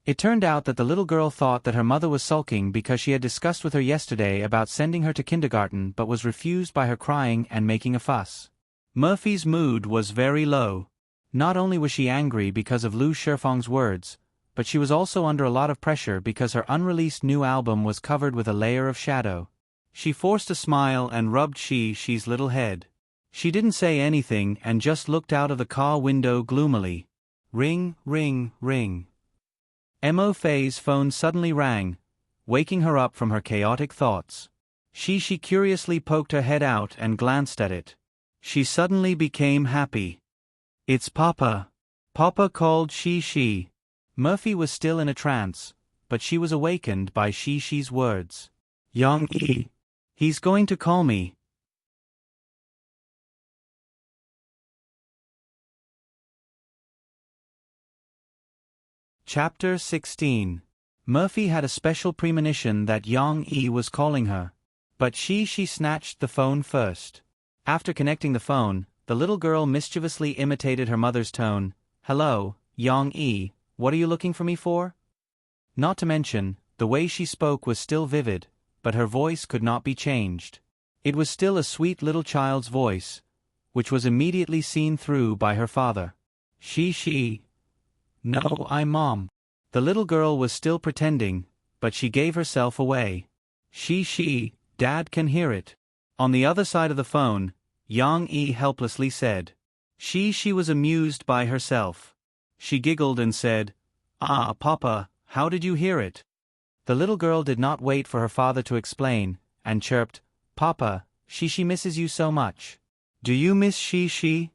[SPEAKER 1] It turned out that the little girl thought that her mother was sulking because she had discussed with her yesterday about sending her to kindergarten but was refused by her crying and making a fuss. Murphy's mood was very low. Not only was she angry because of Lu Shifeng's words, but she was also under a lot of pressure because her unreleased new album was covered with a layer of shadow. She forced a smile and rubbed She's little head. She didn't say anything and just looked out of the car window gloomily. Ring, ring, ring. Mo Fei's phone suddenly rang, waking her up from her chaotic thoughts. She curiously poked her head out and glanced at it. She suddenly became happy. "It's Papa." Papa called She. Murphy was still in a trance, but she was awakened by She's words. "Yang Yi. He's going to call me." Chapter 16. Murphy had a special premonition that Yang Yi was calling her. But she snatched the phone first. After connecting the phone, the little girl mischievously imitated her mother's tone. "Hello, Yang Yi, what are you looking for me for?" Not to mention, the way she spoke was still vivid, but her voice could not be changed. It was still a sweet little child's voice, which was immediately seen through by her father. She. "No, I'm Mom." The little girl was still pretending, but she gave herself away. She, Dad can hear it." On the other side of the phone, Yang Yi helplessly said. She was amused by herself. She giggled and said, "Ah, Papa, how did you hear it?" The little girl did not wait for her father to explain, and chirped, "Papa, she misses you so much." Do you miss Shi?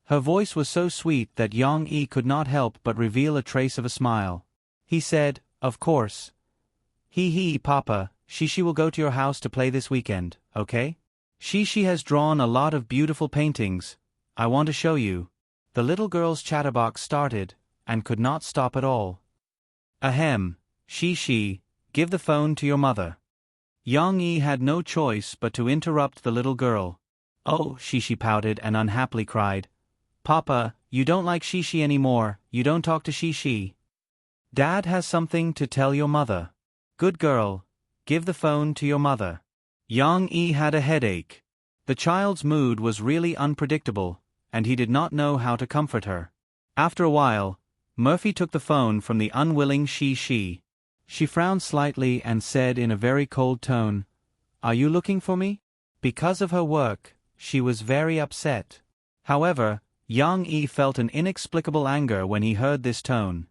[SPEAKER 1] Her voice was so sweet that Yang Yi could not help but reveal a trace of a smile. He said, "Of course. He, Papa, Shi will go to your house to play this weekend, okay? Shi has drawn a lot of beautiful paintings. I want to show you." The little girl's chatterbox started, and could not stop at all. Ahem, Shi, give the phone to your mother. Yang Yi had no choice but to interrupt the little girl. Oh, Shi pouted and unhappily cried, "Papa, you don't like Shi anymore, you don't talk to Shi. Dad has something to tell your mother. Good girl, give the phone to your mother." Yang Yi had a headache. The child's mood was really unpredictable, and he did not know how to comfort her. After a while, Murphy took the phone from the unwilling Shi. She frowned slightly and said in a very cold tone, "Are you looking for me?" Because of her work, she was very upset. However, Yang Yi felt an inexplicable anger when he heard this tone.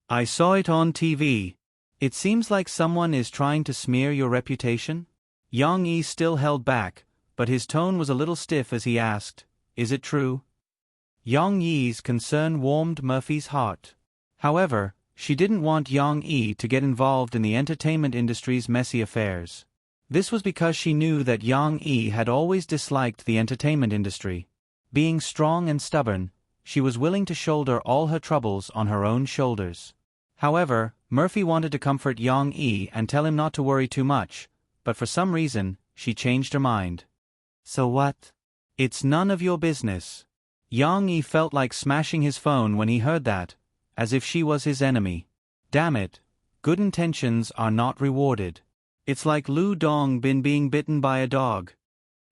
[SPEAKER 1] "I saw it on TV. It seems like someone is trying to smear your reputation?" Yang Yi still held back, but his tone was a little stiff as he asked, "Is it true?" Yang Yi's concern warmed Murphy's heart. However, she didn't want Yang Yi to get involved in the entertainment industry's messy affairs. This was because she knew that Yang Yi had always disliked the entertainment industry. Being strong and stubborn, she was willing to shoulder all her troubles on her own shoulders. However, Murphy wanted to comfort Yang Yi and tell him not to worry too much, but for some reason, she changed her mind. "So what?" "It's none of your business." Yang Yi felt like smashing his phone when he heard that, as if she was his enemy. Damn it, good intentions are not rewarded. It's like Lu Dong Bin being bitten by a dog.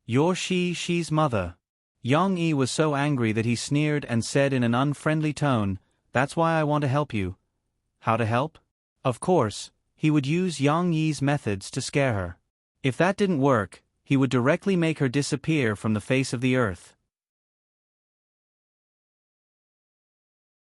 [SPEAKER 1] "You're Shi's mother." Yang Yi was so angry that he sneered and said in an unfriendly tone, "That's why I want to help you." How to help? Of course, he would use Yang Yi's methods to scare her. If that didn't work, he would directly make her disappear from the face of the earth.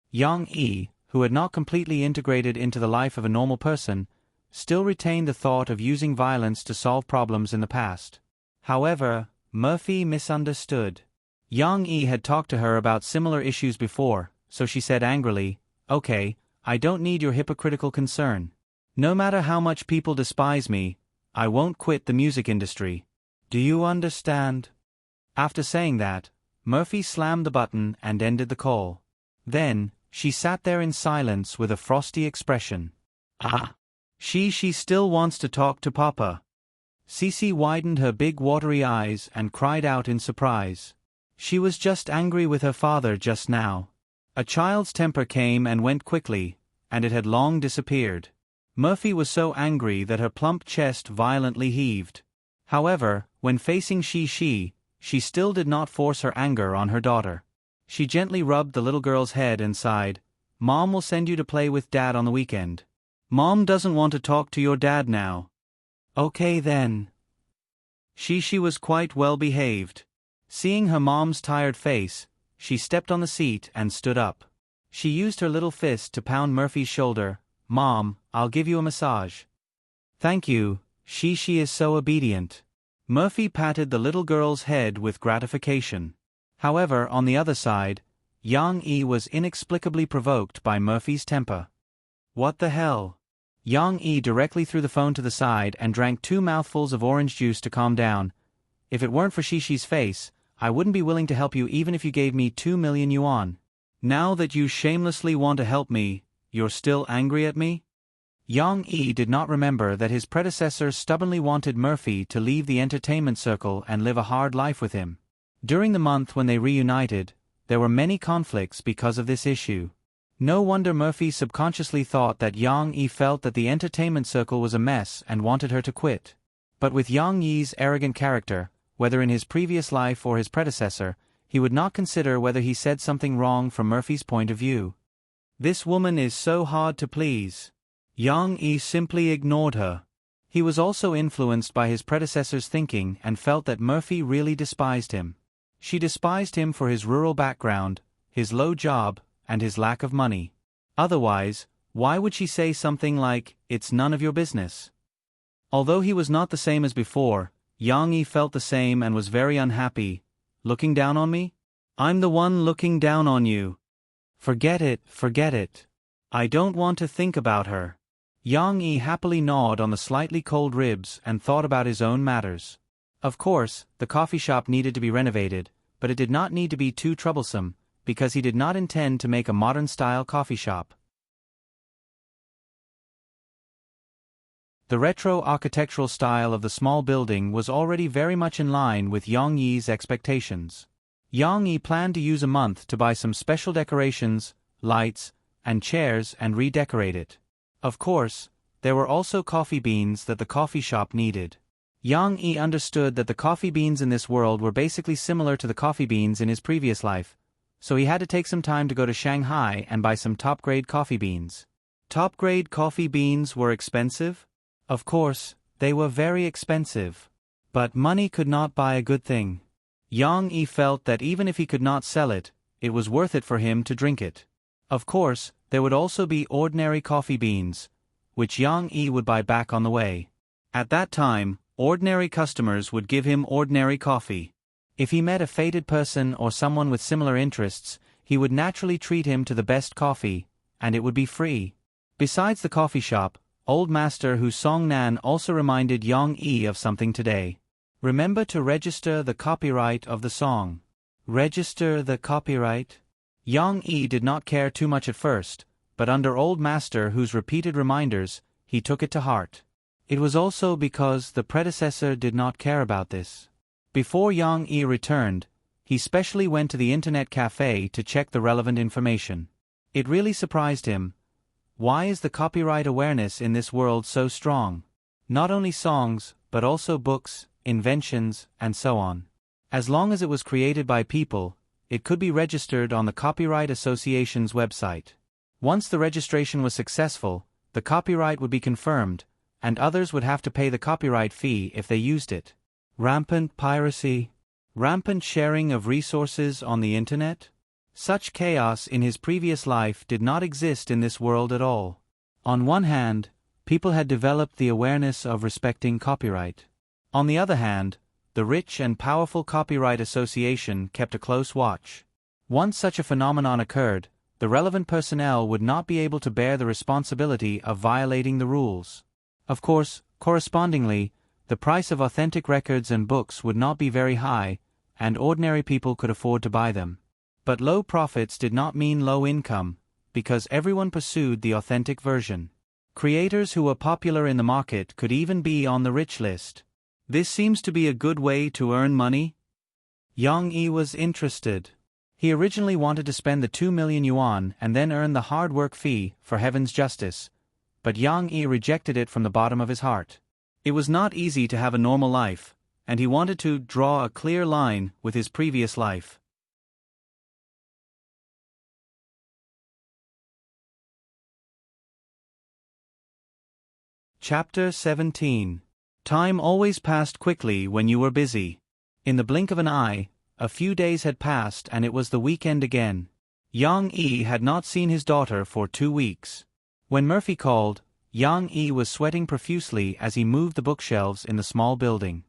[SPEAKER 1] Yang Yi, who had not completely integrated into the life of a normal person, still retained the thought of using violence to solve problems in the past. However, Murphy misunderstood. Yang Yi had talked to her about similar issues before, so she said angrily, "Okay, I don't need your hypocritical concern. No matter how much people despise me, I won't quit the music industry. Do you understand?" After saying that, Murphy slammed the button and ended the call. Then, she sat there in silence with a frosty expression. "Ah! She still wants to talk to Papa." Cece widened her big watery eyes and cried out in surprise. She was just angry with her father just now. A child's temper came and went quickly, and it had long disappeared. Murphy was so angry that her plump chest violently heaved. However, when facing she still did not force her anger on her daughter. She gently rubbed the little girl's head and sighed, "Mom will send you to play with Dad on the weekend." "Mom doesn't want to talk to your dad now." "Okay then." She was quite well behaved. Seeing her mom's tired face, she stepped on the seat and stood up. She used her little fist to pound Murphy's shoulder. "Mom, I'll give you a massage." "Thank you, she is so obedient." Murphy patted the little girl's head with gratification. However, on the other side, Yang Yi was inexplicably provoked by Murphy's temper. "What the hell?" Yang Yi directly threw the phone to the side and drank 2 mouthfuls of orange juice to calm down. "If it weren't for Shi's face, I wouldn't be willing to help you even if you gave me 2 million yuan. Now that you shamelessly want to help me, you're still angry at me?" Yang Yi did not remember that his predecessor stubbornly wanted Murphy to leave the entertainment circle and live a hard life with him. During the month when they reunited, there were many conflicts because of this issue. No wonder Murphy subconsciously thought that Yang Yi felt that the entertainment circle was a mess and wanted her to quit. But with Yang Yi's arrogant character, whether in his previous life or his predecessor, he would not consider whether he said something wrong from Murphy's point of view. This woman is so hard to please. Yang Yi simply ignored her. He was also influenced by his predecessor's thinking and felt that Murphy really despised him. She despised him for his rural background, his low job, and his lack of money. Otherwise, why would she say something like, "It's none of your business"? Although he was not the same as before, Yang Yi felt the same and was very unhappy. Looking down on me? I'm the one looking down on you. Forget it, forget it. I don't want to think about her. Yang Yi happily gnawed on the slightly cold ribs and thought about his own matters. Of course, the coffee shop needed to be renovated, but it did not need to be too troublesome, because he did not intend to make a modern-style coffee shop. The retro architectural style of the small building was already very much in line with Yang Yi's expectations. Yang Yi planned to use a month to buy some special decorations, lights, and chairs and redecorate it. Of course, there were also coffee beans that the coffee shop needed. Yang Yi understood that the coffee beans in this world were basically similar to the coffee beans in his previous life, so he had to take some time to go to Shanghai and buy some top-grade coffee beans. Top-grade coffee beans were expensive? Of course, they were very expensive. But money could not buy a good thing. Yang Yi felt that even if he could not sell it, it was worth it for him to drink it. Of course, there would also be ordinary coffee beans, which Yang Yi would buy back on the way. At that time, ordinary customers would give him ordinary coffee. If he met a fated person or someone with similar interests, he would naturally treat him to the best coffee, and it would be free. Besides the coffee shop, Old Master Hu Songnan also reminded Yang Yi of something today. Remember to register the copyright of the song. Register the copyright? Yang Yi did not care too much at first, but under Old Master Hu's repeated reminders, he took it to heart. It was also because the predecessor did not care about this. Before Yang Yi returned, he specially went to the internet cafe to check the relevant information. It really surprised him. Why is the copyright awareness in this world so strong? Not only songs, but also books, inventions, and so on. As long as it was created by people, it could be registered on the Copyright Association's website. Once the registration was successful, the copyright would be confirmed, and others would have to pay the copyright fee if they used it. Rampant piracy? Rampant sharing of resources on the internet? Such chaos in his previous life did not exist in this world at all. On one hand, people had developed the awareness of respecting copyright. On the other hand, the rich and powerful Copyright Association kept a close watch. Once such a phenomenon occurred, the relevant personnel would not be able to bear the responsibility of violating the rules. Of course, correspondingly, the price of authentic records and books would not be very high, and ordinary people could afford to buy them. But low profits did not mean low income, because everyone pursued the authentic version. Creators who were popular in the market could even be on the rich list. This seems to be a good way to earn money? Yang Yi was interested. He originally wanted to spend the 2 million yuan and then earn the hard work fee for Heaven's Justice, but Yang Yi rejected it from the bottom of his heart. It was not easy to have a normal life, and he wanted to draw a clear line with his previous life. Chapter 17. Time always passed quickly when you were busy. In the blink of an eye, a few days had passed and it was the weekend again. Yang Yi had not seen his daughter for 2 weeks. When Murphy called, Yang Yi was sweating profusely as he moved the bookshelves in the small building.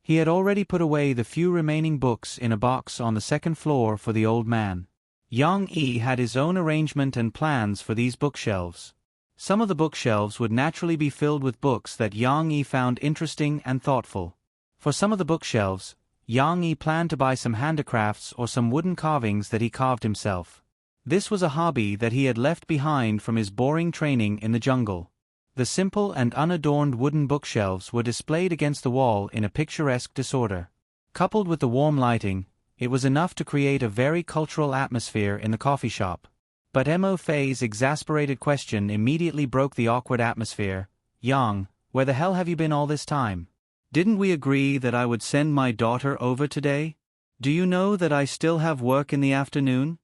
[SPEAKER 1] He had already put away the few remaining books in a box on the second floor for the old man. Yang Yi had his own arrangement and plans for these bookshelves. Some of the bookshelves would naturally be filled with books that Yang Yi found interesting and thoughtful. For some of the bookshelves, Yang Yi planned to buy some handicrafts or some wooden carvings that he carved himself. This was a hobby that he had left behind from his boring training in the jungle. The simple and unadorned wooden bookshelves were displayed against the wall in a picturesque disorder. Coupled with the warm lighting, it was enough to create a very cultural atmosphere in the coffee shop. But Mo Fei's exasperated question immediately broke the awkward atmosphere. Yang, where the hell have you been all this time? Didn't we agree that I would send my daughter over today? Do you know that I still have work in the afternoon?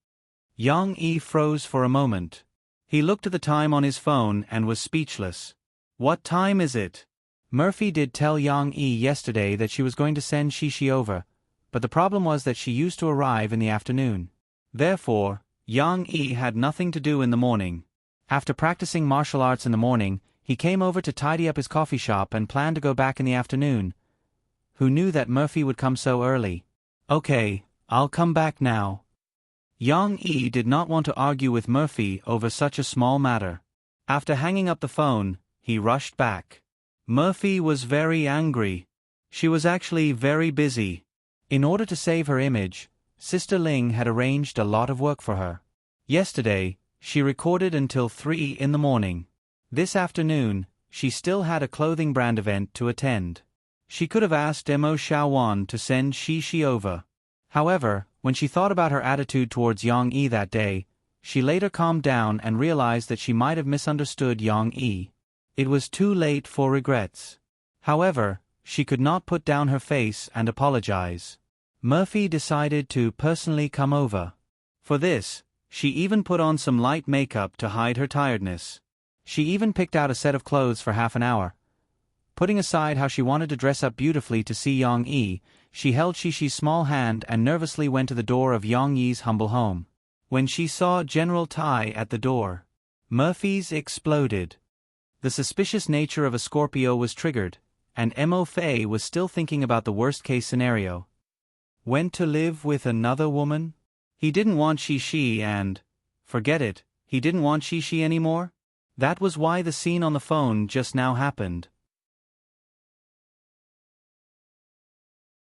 [SPEAKER 1] Yang Yi froze for a moment. He looked at the time on his phone and was speechless. What time is it? Murphy did tell Yang Yi yesterday that she was going to send Shishi over, but the problem was that she used to arrive in the afternoon. Therefore, Yang Yi had nothing to do in the morning. After practicing martial arts in the morning, he came over to tidy up his coffee shop and planned to go back in the afternoon. Who knew that Murphy would come so early? Okay, I'll come back now. Yang Yi did not want to argue with Murphy over such a small matter. After hanging up the phone, he rushed back. Murphy was very angry. She was actually very busy. In order to save her image, Sister Ling had arranged a lot of work for her. Yesterday, she recorded until 3 in the morning. This afternoon, she still had a clothing brand event to attend. She could have asked Mo Xiaowan to send Shi over. However, when she thought about her attitude towards Yang Yi that day, she later calmed down and realized that she might have misunderstood Yang Yi. It was too late for regrets. However, she could not put down her face and apologize. Murphy decided to personally come over. For this, she even put on some light makeup to hide her tiredness. She even picked out a set of clothes for half an hour. Putting aside how she wanted to dress up beautifully to see Yang Yi, she held Shishi's small hand and nervously went to the door of Yang Yi's humble home. When she saw General Tai at the door, Murphy's exploded. The suspicious nature of a Scorpio was triggered, and Mo Fei was still thinking about the worst-case scenario. Went to live with another woman? He didn't want Shishi and... forget it, he didn't want Shishi anymore? That was why the scene on the phone just now happened.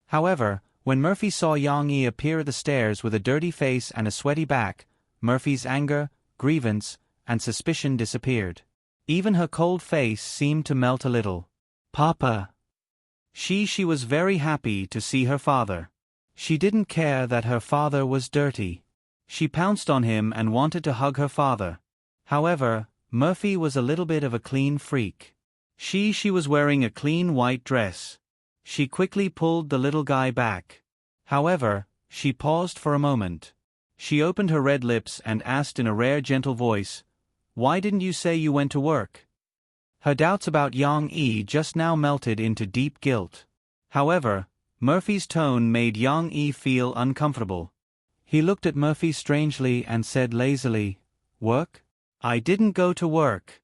[SPEAKER 1] However, when Murphy saw Yang Yi appear at the stairs with a dirty face and a sweaty back, Murphy's anger, grievance, and suspicion disappeared. Even her cold face seemed to melt a little. Papa. She was very happy to see her father. She didn't care that her father was dirty. She pounced on him and wanted to hug her father. However, Murphy was a little bit of a clean freak. She was wearing a clean white dress. She quickly pulled the little guy back. However, she paused for a moment. She opened her red lips and asked in a rare gentle voice, "Why didn't you say you went to work?" Her doubts about Yang Yi just now melted into deep guilt. However, Murphy's tone made Yang Yi feel uncomfortable. He looked at Murphy strangely and said lazily, "Work? I didn't go to work."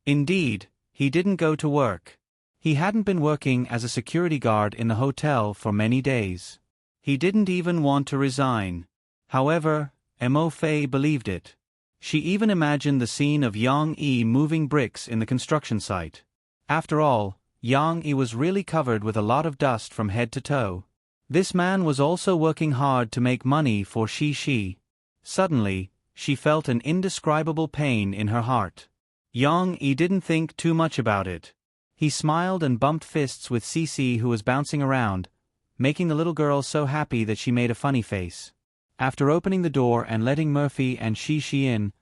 [SPEAKER 1] Indeed, he didn't go to work. He hadn't been working as a security guard in the hotel for many days. He didn't even want to resign. However, Mo Fei believed it. She even imagined the scene of Yang Yi moving bricks in the construction site. After all, Yang Yi was really covered with a lot of dust from head to toe. This man was also working hard to make money for Shi. Suddenly, she felt an indescribable pain in her heart. Yang Yi didn't think too much about it. He smiled and bumped fists with Cici, who was bouncing around, making the little girl so happy that she made a funny face. After opening the door and letting Murphy and Shi in,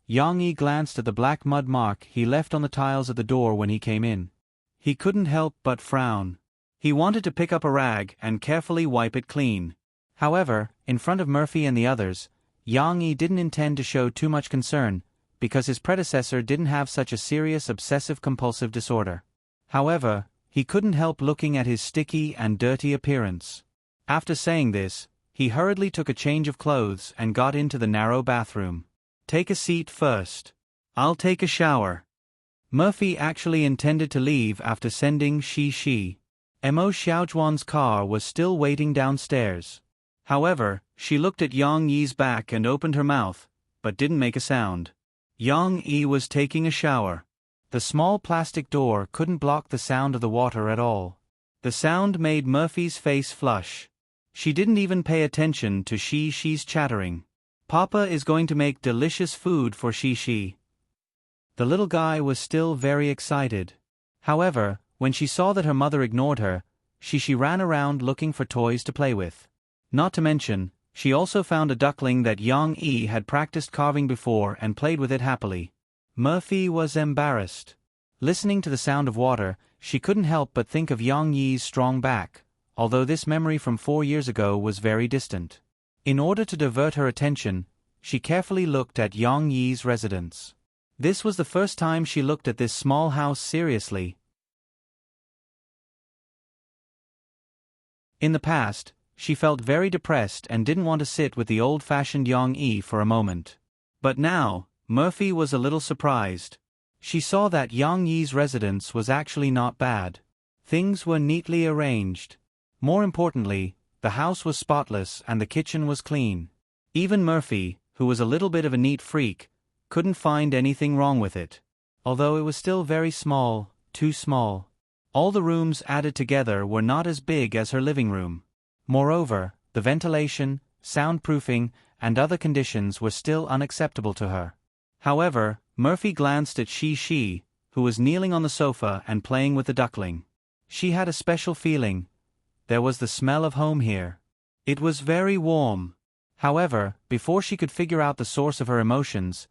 [SPEAKER 1] Yang Yi glanced at the black mud mark he left on the tiles of the door when he came in. He couldn't help but frown. He wanted to pick up a rag and carefully wipe it clean. However, in front of Murphy and the others, Yang Yi didn't intend to show too much concern, because his predecessor didn't have such a serious obsessive-compulsive disorder. However, he couldn't help looking at his sticky and dirty appearance. After saying this, he hurriedly took a change of clothes and got into the narrow bathroom. "Take a seat first. I'll take a shower." Murphy actually intended to leave after sending Shi. Mo Xiaojuan's car was still waiting downstairs. However, she looked at Yang Yi's back and opened her mouth, but didn't make a sound. Yang Yi was taking a shower. The small plastic door couldn't block the sound of the water at all. The sound made Murphy's face flush. She didn't even pay attention to Shi's chattering. "Papa is going to make delicious food for Shi." The little guy was still very excited. However, when she saw that her mother ignored her, Shi ran around looking for toys to play with. Not to mention, she also found a duckling that Yang Yi had practiced carving before and played with it happily. Murphy was embarrassed. Listening to the sound of water, she couldn't help but think of Yang Yi's strong back, although this memory from 4 years ago was very distant. In order to divert her attention, she carefully looked at Yang Yi's residence. This was the first time she looked at this small house seriously. In the past, she felt very depressed and didn't want to sit with the old-fashioned Yang Yi for a moment. But now, Murphy was a little surprised. She saw that Yang Yi's residence was actually not bad. Things were neatly arranged. More importantly, The house was spotless and the kitchen was clean. Even Murphy, who was a little bit of a neat freak, couldn't find anything wrong with it. Although it was still very small, too small. All the rooms added together were not as big as her living room. Moreover, the ventilation, soundproofing, and other conditions were still unacceptable to her. However, Murphy glanced at She, who was kneeling on the sofa and playing with the duckling. She had a special feeling. There was the smell of home here. It was very warm. However, before she could figure out the source of her emotions,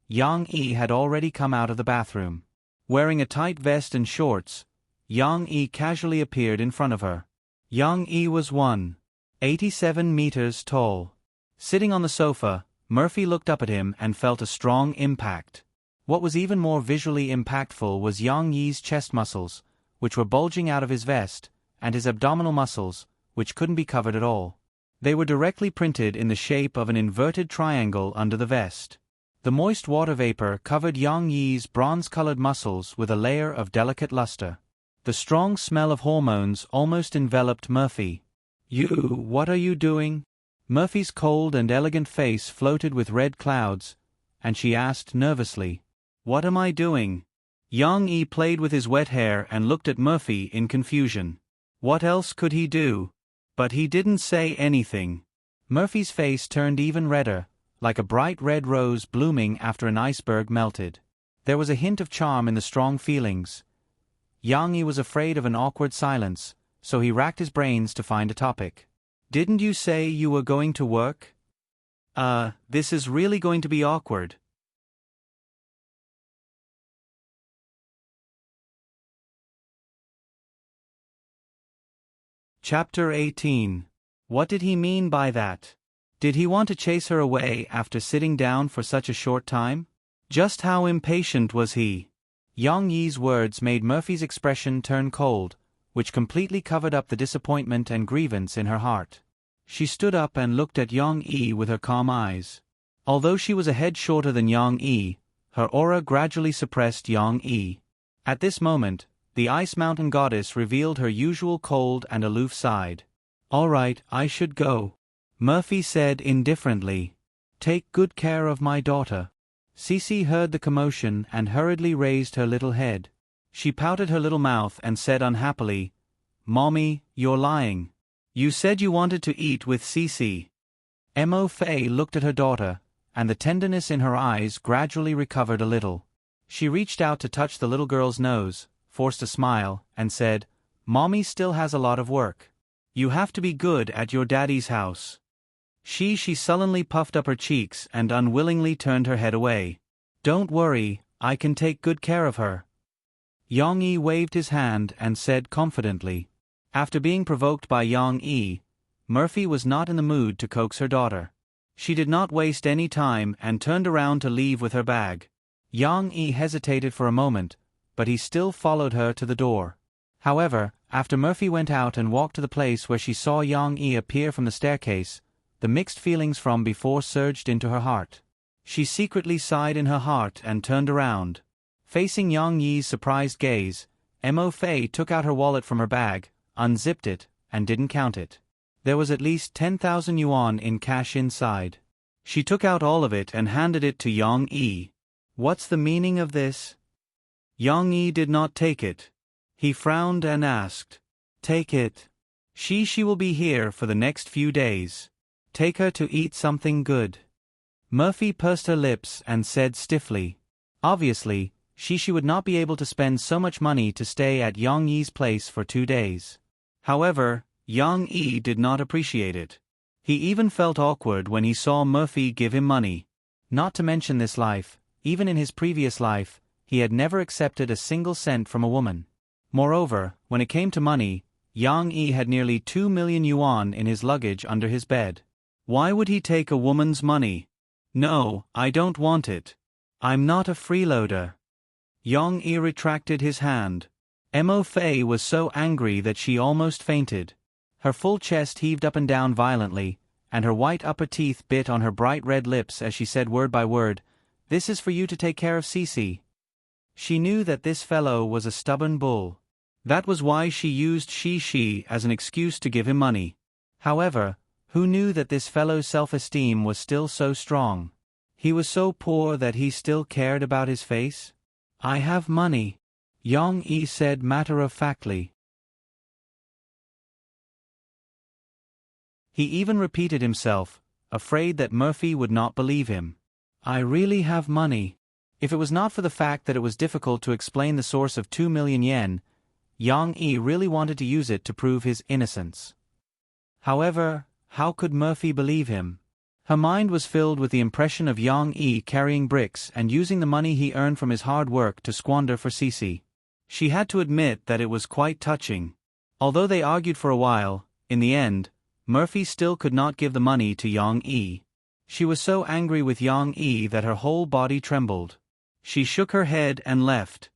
[SPEAKER 1] Yang-yi had already come out of the bathroom. Wearing a tight vest and shorts, Yang-yi casually appeared in front of her. Yang-yi was 187 meters tall. Sitting on the sofa, Murphy looked up at him and felt a strong impact. What was even more visually impactful was Yang-yi's chest muscles, which were bulging out of his vest, and his abdominal muscles, which couldn't be covered at all. They were directly printed in the shape of an inverted triangle under the vest. The moist water vapor covered Yang-yi's bronze-colored muscles with a layer of delicate luster. The strong smell of hormones almost enveloped Murphy. What are you doing?" Murphy's cold and elegant face floated with red clouds, and she asked nervously, "What am I doing?" Yang-yi played with his wet hair and looked at Murphy in confusion. What else could he do? But he didn't say anything. Murphy's face turned even redder, like a bright red rose blooming after an iceberg melted. There was a hint of charm in the strong feelings. Yang-yi was afraid of an awkward silence, so he racked his brains to find a topic. "Didn't you say you were going to work?" This is really going to be awkward." Chapter 18. What did he mean by that? Did he want to chase her away after sitting down for such a short time? Just how impatient was he? Yang-yi's words made Murphy's expression turn cold, which completely covered up the disappointment and grievance in her heart. She stood up and looked at Yang-yi with her calm eyes. Although she was a head shorter than Yang-yi, her aura gradually suppressed Yang-yi. At this moment, the Ice Mountain Goddess revealed her usual cold and aloof side. "All right, I should go," Murphy said indifferently. "Take good care of my daughter." Cece heard the commotion and hurriedly raised her little head. She pouted her little mouth and said unhappily, "Mommy, you're lying. You said you wanted to eat with Cece." Mo Fei looked at her daughter, and the tenderness in her eyes gradually recovered a little. She reached out to touch the little girl's nose, forced a smile, and said, "Mommy still has a lot of work. You have to be good at your daddy's house." She sullenly puffed up her cheeks and unwillingly turned her head away. "Don't worry, I can take good care of her." Yang-yi waved his hand and said confidently. After being provoked by Yang-yi, Murphy was not in the mood to coax her daughter. She did not waste any time and turned around to leave with her bag. Yang-yi hesitated for a moment, but he still followed her to the door. However, after Murphy went out and walked to the place where she saw Yang-yi appear from the staircase, the mixed feelings from before surged into her heart. She secretly sighed in her heart and turned around. Facing Yang-yi's surprised gaze, Mo Fei took out her wallet from her bag, unzipped it, and didn't count it. There was at least 10,000 yuan in cash inside. She took out all of it and handed it to Yang-yi. "What's the meaning of this?" Yang-yi did not take it. He frowned and asked, "Take it. She will be here for the next few days. Take her to eat something good." Murphy pursed her lips and said stiffly. Obviously, she would not be able to spend so much money to stay at Yang-yi's place for 2 days. However, Yang-yi did not appreciate it. He even felt awkward when he saw Murphy give him money. Not to mention this life, even in his previous life, he had never accepted a single cent from a woman. Moreover, when it came to money, Yang-yi had nearly 2 million yuan in his luggage under his bed. Why would he take a woman's money? "No, I don't want it. I'm not a freeloader." Yang-yi retracted his hand. Mo Fei was so angry that she almost fainted. Her full chest heaved up and down violently, and her white upper teeth bit on her bright red lips as she said word by word, "This is for you to take care of Cece." She knew that this fellow was a stubborn bull. That was why she used she as an excuse to give him money. However, who knew that this fellow's self-esteem was still so strong? He was so poor that he still cared about his face? "I have money," Yang-yi said matter-of-factly. He even repeated himself, afraid that Murphy would not believe him. "I really have money." If it was not for the fact that it was difficult to explain the source of 2 million yen, Yang-yi really wanted to use it to prove his innocence. However, how could Murphy believe him? Her mind was filled with the impression of Yang-yi carrying bricks and using the money he earned from his hard work to squander for Cece. She had to admit that it was quite touching. Although they argued for a while, in the end, Murphy still could not give the money to Yang-yi. She was so angry with Yang-yi that her whole body trembled. She shook her head and left.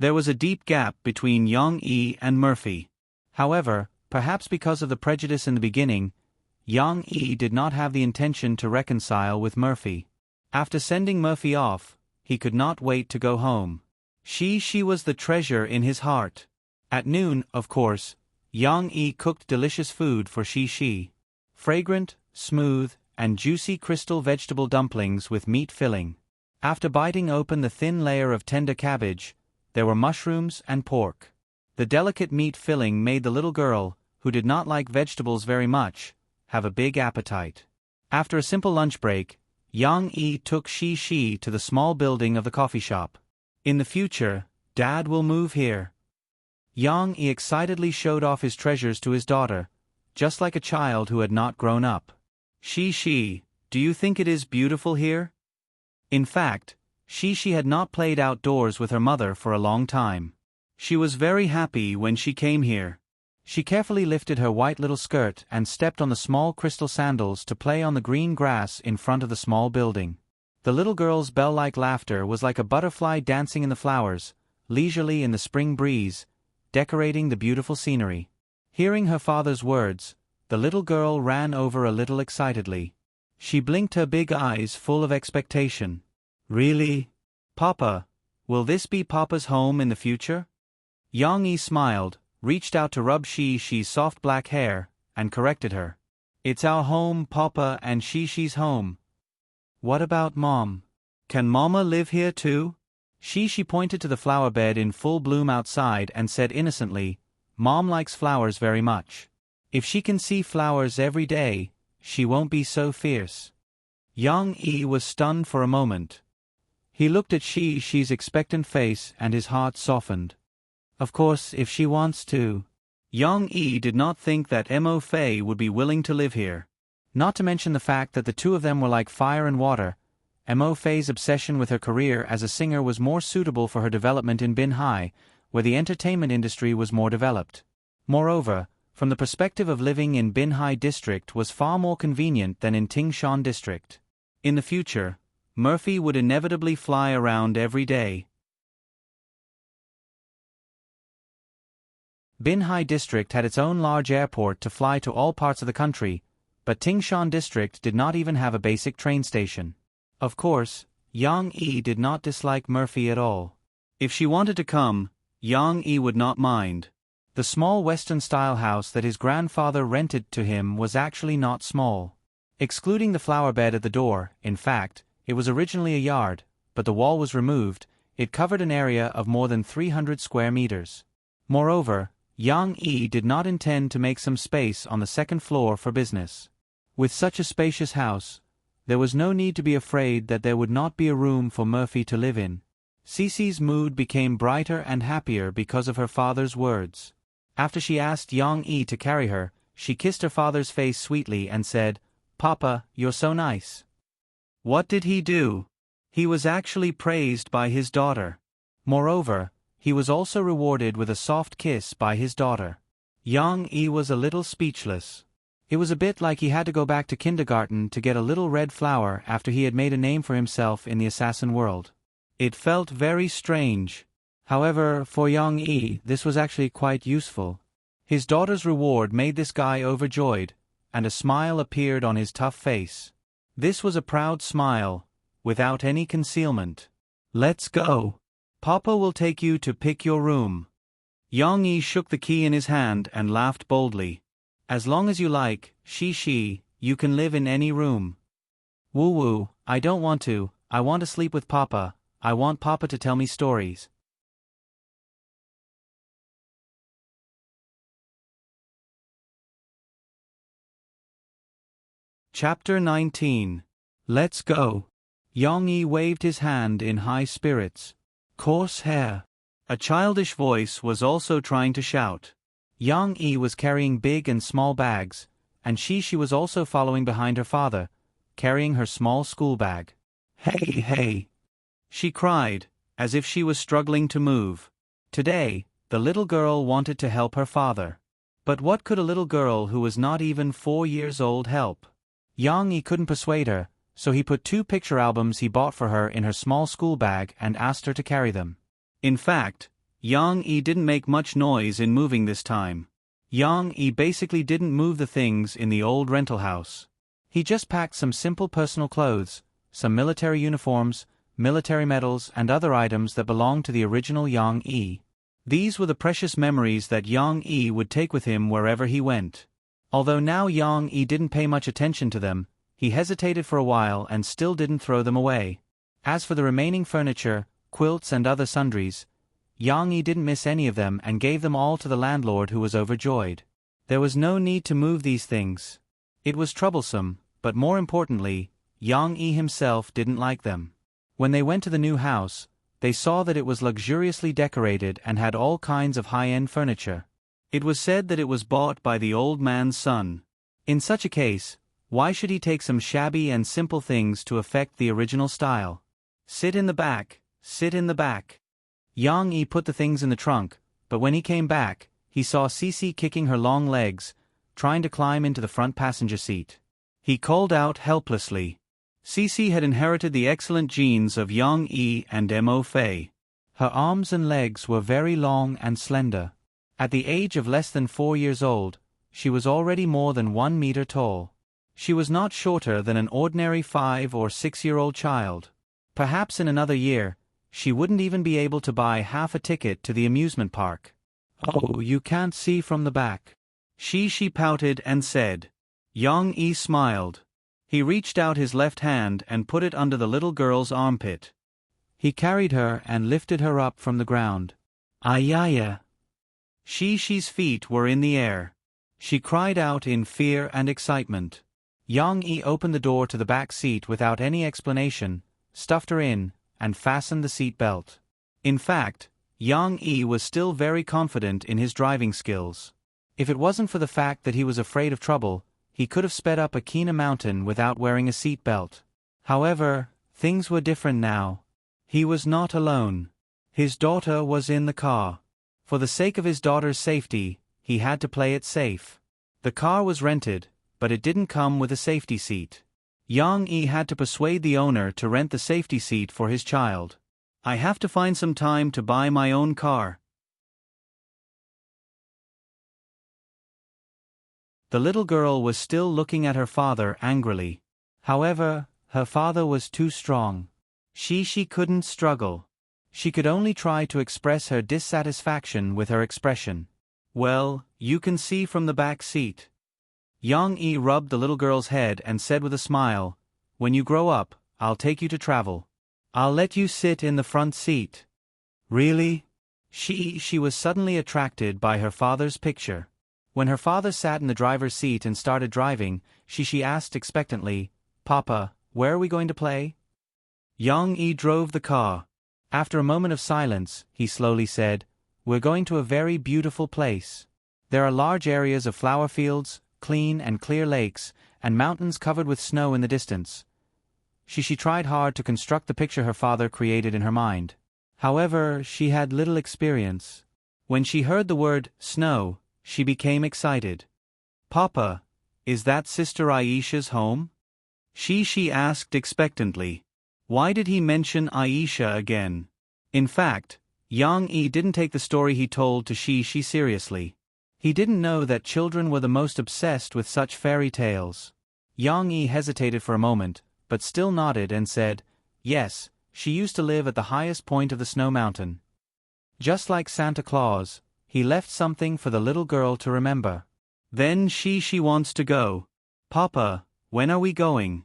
[SPEAKER 1] There was a deep gap between Yang-yi and Murphy. However, perhaps because of the prejudice in the beginning, Yang-yi did not have the intention to reconcile with Murphy. After sending Murphy off, he could not wait to go home. She was the treasure in his heart. At noon, of course, Yang-yi cooked delicious food for Shi. Fragrant, smooth, and juicy crystal vegetable dumplings with meat filling. After biting open the thin layer of tender cabbage, there were mushrooms and pork. The delicate meat filling made the little girl, who did not like vegetables very much, have a big appetite. After a simple lunch break, Yang-yi took Shi to the small building of the coffee shop. "In the future, Dad will move here." Yang-yi excitedly showed off his treasures to his daughter, just like a child who had not grown up. "Shi, do you think it is beautiful here?" In fact, Shi had not played outdoors with her mother for a long time. She was very happy when she came here. She carefully lifted her white little skirt and stepped on the small crystal sandals to play on the green grass in front of the small building. The little girl's bell-like laughter was like a butterfly dancing in the flowers, leisurely in the spring breeze, decorating the beautiful scenery. Hearing her father's words, the little girl ran over a little excitedly. She blinked her big eyes full of expectation. "Really? Papa, will this be Papa's home in the future?" Yang-yi smiled, reached out to rub Shi's soft black hair, and corrected her. "It's our home, Papa, and Shi's home." "What about Mom? Can Mama live here too?" She pointed to the flower bed in full bloom outside and said innocently, "Mom likes flowers very much. If she can see flowers every day, she won't be so fierce." Yang-yi was stunned for a moment. He looked at Shi's expectant face and his heart softened. Of course, if she wants to. Yang-yi did not think that Mo Fei would be willing to live here. Not to mention the fact that the two of them were like fire and water. Mo Fei's obsession with her career as a singer was more suitable for her development in Binhai, where the entertainment industry was more developed. Moreover, from the perspective of living in Binhai district was far more convenient than in Tingshan district. In the future, Murphy would inevitably fly around every day. Binhai district had its own large airport to fly to all parts of the country, but Tingshan district did not even have a basic train station. Of course, Yang-yi did not dislike Murphy at all. If she wanted to come, Yang-yi would not mind. The small Western-style house that his grandfather rented to him was actually not small. Excluding the flower bed at the door, in fact, it was originally a yard, but the wall was removed. It covered an area of more than 300 square meters. Moreover, Yang-yi did not intend to make some space on the second floor for business. With such a spacious house, there was no need to be afraid that there would not be a room for Murphy to live in. Cece's mood became brighter and happier because of her father's words. After she asked Yang-yi to carry her, she kissed her father's face sweetly and said, "Papa, you're so nice." What did he do? He was actually praised by his daughter. Moreover, he was also rewarded with a soft kiss by his daughter. Yang-yi was a little speechless. It was a bit like he had to go back to kindergarten to get a little red flower after he had made a name for himself in the assassin world. It felt very strange. However, for Yang-yi, this was actually quite useful. His daughter's reward made this guy overjoyed, and a smile appeared on his tough face. This was a proud smile, without any concealment. "Let's go. Papa will take you to pick your room." Yang-yi shook the key in his hand and laughed boldly. As long as you like, you can live in any room. Woo woo, I don't want to, I want to sleep with Papa, I want Papa to tell me stories. Chapter 19. Let's go. Yang-yi waved his hand in high spirits. Coarse hair. A childish voice was also trying to shout. Yang-yi was carrying big and small bags, and she was also following behind her father, carrying her small school bag. Hey, hey! She cried, as if she was struggling to move. Today, the little girl wanted to help her father. But what could a little girl who was not even 4 years old help? Yang-yi couldn't persuade her, so he put 2 picture albums he bought for her in her small school bag and asked her to carry them. In fact, Yang-yi didn't make much noise in moving this time. Yang-yi basically didn't move the things in the old rental house. He just packed some simple personal clothes, some military uniforms, military medals and other items that belonged to the original Yang-yi. These were the precious memories that Yang-yi would take with him wherever he went. Although now Yang-yi didn't pay much attention to them, he hesitated for a while and still didn't throw them away. As for the remaining furniture, quilts and other sundries, Yang-yi didn't miss any of them and gave them all to the landlord, who was overjoyed. There was no need to move these things. It was troublesome, but more importantly, Yang-yi himself didn't like them. When they went to the new house, they saw that it was luxuriously decorated and had all kinds of high-end furniture. It was said that it was bought by the old man's son. In such a case, why should he take some shabby and simple things to affect the original style? Sit in the back, sit in the back. Yang-yi put the things in the trunk, but when he came back, he saw Cece kicking her long legs, trying to climb into the front passenger seat. He called out helplessly. Cece had inherited the excellent genes of Yang-yi and Mo Fei. Her arms and legs were very long and slender. At the age of less than 4 years old, she was already more than 1 meter tall. She was not shorter than an ordinary 5 or 6-year-old child. Perhaps in another year, she wouldn't even be able to buy half a ticket to the amusement park. Oh, you can't see from the back. She pouted and said. Yang-yi smiled. He reached out his left hand and put it under the little girl's armpit. He carried her and lifted her up from the ground. Ayaya! She's feet were in the air. She cried out in fear and excitement. Yang-yi opened the door to the back seat without any explanation, stuffed her in, and fastened the seat belt. In fact, Yang-yi was still very confident in his driving skills. If it wasn't for the fact that he was afraid of trouble, he could have sped up a Kina mountain without wearing a seat belt. However, things were different now. He was not alone. His daughter was in the car. For the sake of his daughter's safety, he had to play it safe. The car was rented, but it didn't come with a safety seat. Yang-yi had to persuade the owner to rent the safety seat for his child. I have to find some time to buy my own car. The little girl was still looking at her father angrily. However, her father was too strong. She couldn't struggle. She could only try to express her dissatisfaction with her expression. Well, you can see from the back seat. Yang-yi rubbed the little girl's head and said with a smile, when you grow up, I'll take you to travel. I'll let you sit in the front seat. Really? She was suddenly attracted by her father's picture. When her father sat in the driver's seat and started driving, she asked expectantly, Papa, where are we going to play? Yang-yi drove the car. After a moment of silence, he slowly said, We're going to a very beautiful place. There are large areas of flower fields, clean and clear lakes, and mountains covered with snow in the distance. She tried hard to construct the picture her father created in her mind. However, she had little experience. When she heard the word snow, she became excited. Papa, is that Sister Aisha's home? She asked expectantly. Why did he mention Aisha again? In fact, Yang-yi didn't take the story he told to she seriously. He didn't know that children were the most obsessed with such fairy tales. Yang-yi hesitated for a moment, but still nodded and said, Yes, she used to live at the highest point of the snow mountain. Just like Santa Claus, he left something for the little girl to remember. Then she wants to go. Papa, when are we going?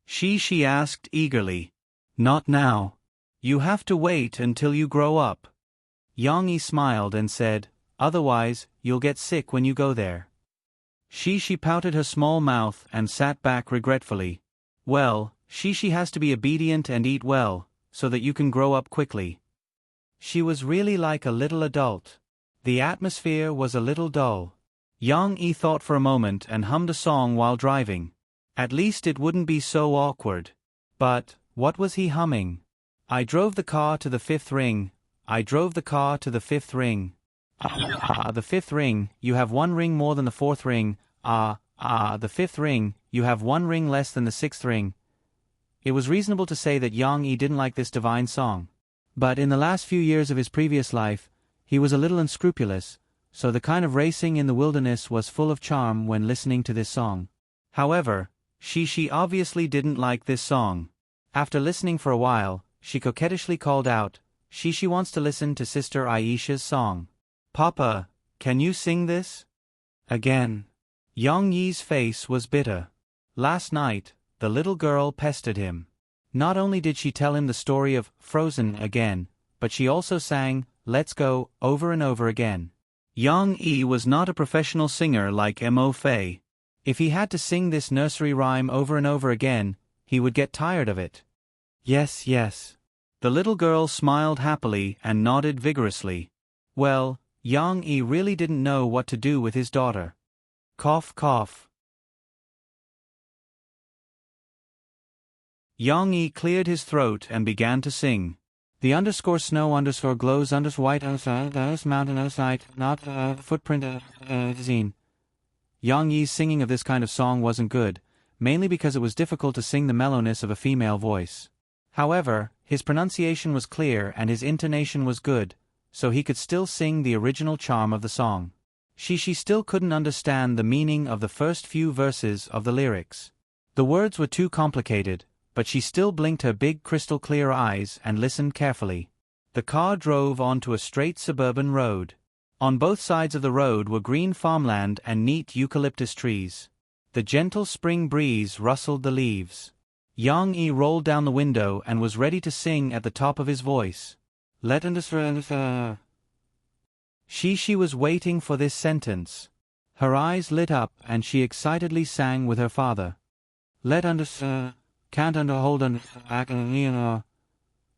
[SPEAKER 1] She asked eagerly. Not now. You have to wait until you grow up. Yang Yi smiled and said, otherwise, you'll get sick when you go there. She pouted her small mouth and sat back regretfully. Well, she has to be obedient and eat well, so that you can grow up quickly. She was really like a little adult. The atmosphere was a little dull. Yang Yi thought for a moment and hummed a song while driving. At least it wouldn't be so awkward. But, what was he humming? I drove the car to the fifth ring. I drove the car to the fifth ring. The fifth ring, you have one ring more than the fourth ring. The fifth ring, you have one ring less than the sixth ring. It was reasonable to say that Yang Yi didn't like this divine song. But in the last few years of his previous life, he was a little unscrupulous, so the kind of racing in the wilderness was full of charm when listening to this song. However, she obviously didn't like this song. After listening for a while, she coquettishly called out, she wants to listen to Sister Aisha's song. Papa, can you sing this? Again. Yang Yi's face was bitter. Last night, the little girl pestered him. Not only did she tell him the story of Frozen again, but she also sang Let's Go over and over again. Yang Yi was not a professional singer like Mo Fei. If he had to sing this nursery rhyme over and over again, he would get tired of it. Yes. The little girl smiled happily and nodded vigorously. Well, Yang Yi really didn't know what to do with his daughter. Cough, cough. Yang Yi cleared his throat and began to sing. The _snow glows white mountain not footprint zine. Yang Yi's singing of this kind of song wasn't good, mainly because it was difficult to sing the mellowness of a female voice. However, his pronunciation was clear and his intonation was good, so he could still sing the original charm of the song. She still couldn't understand the meaning of the first few verses of the lyrics. The words were too complicated, but she still blinked her big crystal-clear eyes and listened carefully. The car drove onto a straight suburban road. On both sides of the road were green farmland and neat eucalyptus trees. The gentle spring breeze rustled the leaves. Yang Yi rolled down the window and was ready to sing at the top of his voice. She was waiting for this sentence. Her eyes lit up and she excitedly sang with her father. Can't hold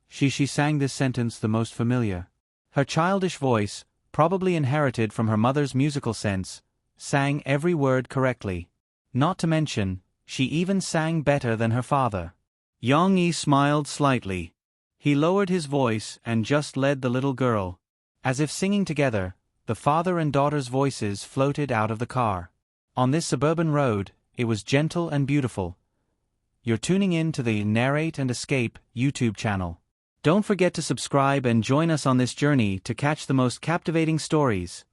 [SPEAKER 1] She sang this sentence the most familiar. Her childish voice, probably inherited from her mother's musical sense, sang every word correctly. Not to mention, she even sang better than her father. Yang Yi smiled slightly. He lowered his voice and just led the little girl. As if singing together, the father and daughter's voices floated out of the car. On this suburban road, it was gentle and beautiful. You're tuning in to the Narrate and Escape YouTube channel. Don't forget to subscribe and join us on this journey to catch the most captivating stories.